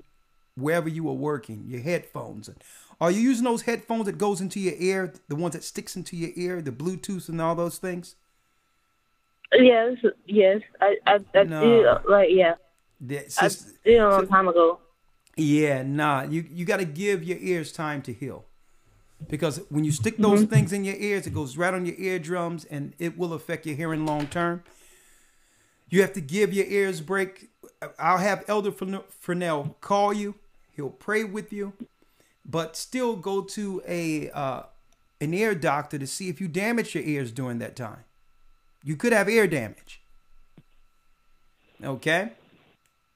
S2: wherever you were working, your headphones. Are you using those headphones that goes into your ear, the ones that sticks into your ear, the Bluetooth and all those things?
S17: Yes. I did, yeah. I did a long time ago.
S2: Yeah, nah. You got to give your ears time to heal. Because when you stick those things in your ears, it goes right on your eardrums and it will affect your hearing long term. You have to give your ears a break. I'll have Elder Fresnel call you. He'll pray with you. But still go to an ear doctor to see if you damaged your ears during that time. You could have ear damage. Okay?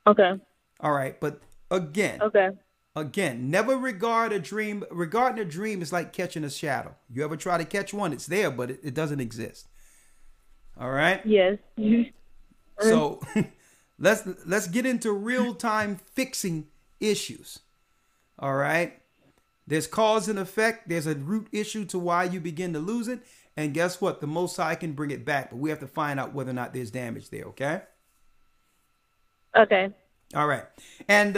S17: Okay.
S2: All right, but Again, never regard a dream. Regarding a dream is like catching a shadow. You ever try to catch one? It's there, but it doesn't exist. All right?
S17: Yes.
S2: So let's get into real-time fixing issues. All right? There's cause and effect. There's a root issue to why you begin to lose it. And guess what? The Most High can bring it back, but we have to find out whether or not there's damage there, okay?
S17: Okay.
S2: All right. And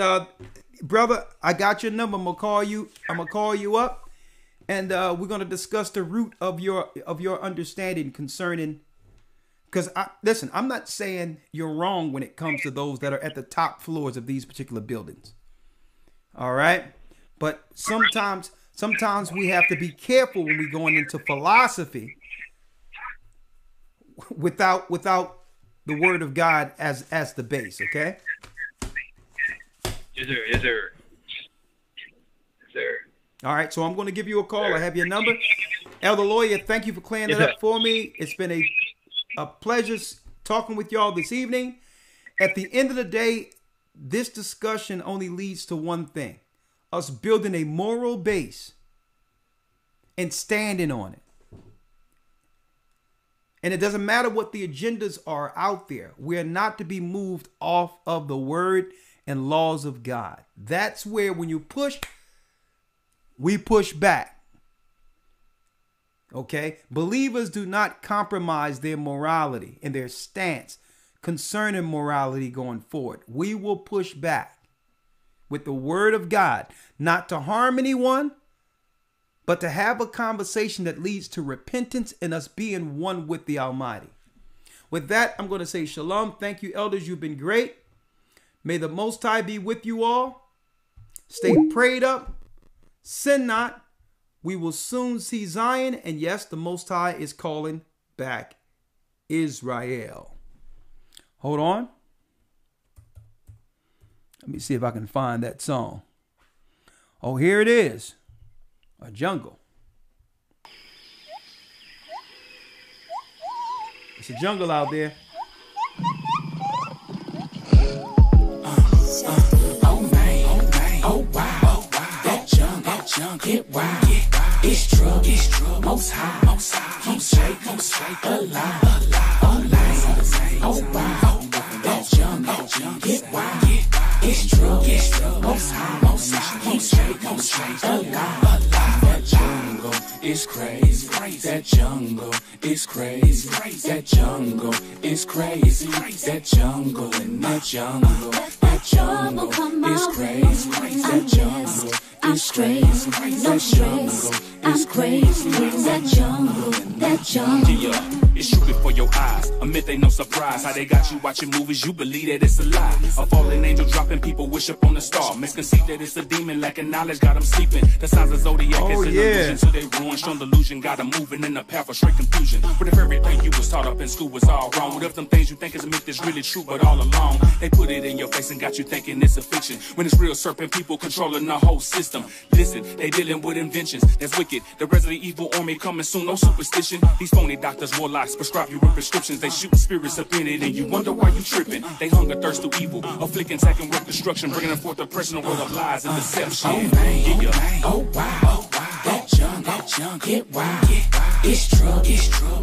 S2: brother, I got your number. I'm gonna call you up, and we're gonna discuss the root of your understanding concerning. Because listen, I'm not saying you're wrong when it comes to those that are at the top floors of these particular buildings. All right, but sometimes we have to be careful when we're going into philosophy without the word of God as the base. Okay.
S16: Yes, sir.
S2: All right, so I'm going to give you a call. I have your number. Elder Lawyer, thank you for clearing that up for me. It's been a pleasure talking with y'all this evening. At the end of the day, this discussion only leads to one thing: us building a moral base and standing on it. And it doesn't matter what the agendas are out there. We're not to be moved off of the word and laws of God. That's where when you push, we push back. Okay? Believers do not compromise their morality and their stance concerning morality going forward. We will push back with the word of God, not to harm anyone, but to have a conversation that leads to repentance and us being one with the Almighty. With that, I'm going to say shalom. Thank you, elders. You've been great. May the Most High be with you all. Stay prayed up. Sin not. We will soon see Zion. And yes, the Most High is calling back Israel. Hold on. Let me see if I can find that song. Oh, here it is. A jungle. It's a jungle out there.
S18: Oh man, oh wow, that jungle, get wild. It's trouble, most high, keep shake, alive. Oh wow, that jungle, get wild. It's trouble, most high, keep shake, alive. That jungle is crazy. That jungle is crazy. That jungle is crazy. That jungle and that jungle. That jungle is crazy. That jungle is crazy. No stress. I'm crazy. That jungle. That jungle.
S19: Yeah. It's true before your eyes. A myth ain't no surprise. How they got you watching movies, you believe that it's a lie. A fallen angel dropping people wish upon a star. Misconceive that it's a demon lacking knowledge, got them sleeping. The signs of zodiac is an illusion to they ruin. Strong delusion, got them moving in the path of straight confusion. What if everything you was taught up in school was all wrong? What if them things you think is a myth is really true, but all along they put it in your face and got you thinking it's a fiction? When it's real serpent people controlling the whole system. Listen, they dealing with inventions that's wicked. The Resident Evil army coming soon, no superstition. These phony doctors, warlocks prescribe you with prescriptions. They shoot spirits up in it and you wonder why you tripping. They hunger, thirst to evil, afflicting, attacking, work destruction, bringing forth the personal world of lies and deception.
S18: Oh man, oh wow, that jungle, get wild. It's trouble,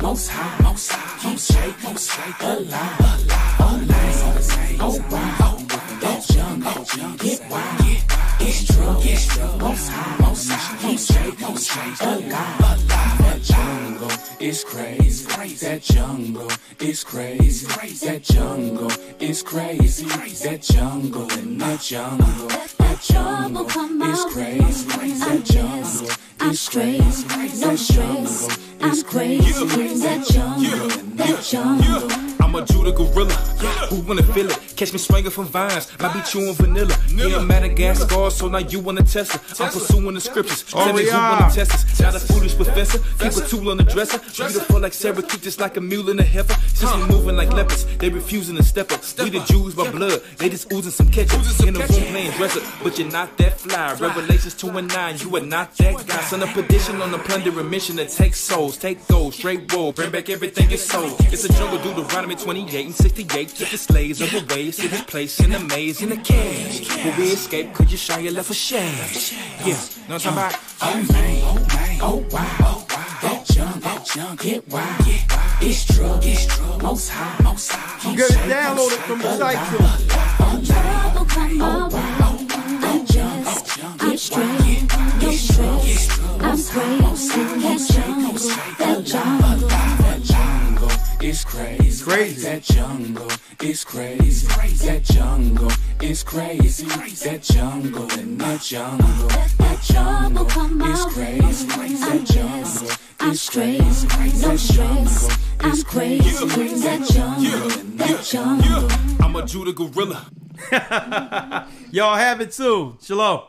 S18: most high, keep shake, alive. Oh wow, that jungle, get wild. It's trouble, most high, keep shake, alive. That jungle is crazy. That jungle is crazy. That jungle is crazy. That jungle and that jungle. That jungle is crazy. That jungle is crazy. No stress. I'm crazy. That jungle. That jungle.
S19: I'm a Judah gorilla, who wanna feel it? Catch me swinging from vines, might be chewing vanilla. Yeah, Madagascar, so now you wanna test it. I'm pursuing the scriptures, tell me who wanna test us. Not a foolish professor, keep a tool on the dresser. Beautiful like Sarah, keep just like a mule in a heifer. Since we moving like leopards, they refusing to step up. We the Jews by blood, they just oozing some ketchup. In the room playing dresser, but you're not that fly. Revelations 2:9, you are not that guy. Son of perdition on the plundering mission to take souls, take gold, straight wool, bring back everything you sold. It's a jungle, Deuteronomy 28 and 68. Keep the slaves of the ways to this place in the maze in the cage. Will we escape? Could you show your left a shame? Yeah, know what I'm talking about?
S18: Oh wow, that jungle, get wild. It's trouble, most high,
S2: you gotta download it from the site too.
S18: Trouble come my way. I'm just, I'm straight, no stress. I'm crazy. That jungle, that jungle is crazy. That jungle is crazy. That jungle is crazy. That jungle and that jungle. That jungle is crazy. That jungle is crazy. No stress. I'm crazy. That jungle. That jungle.
S19: I'm a Judah gorilla.
S2: Y'all have it soon. Shalom.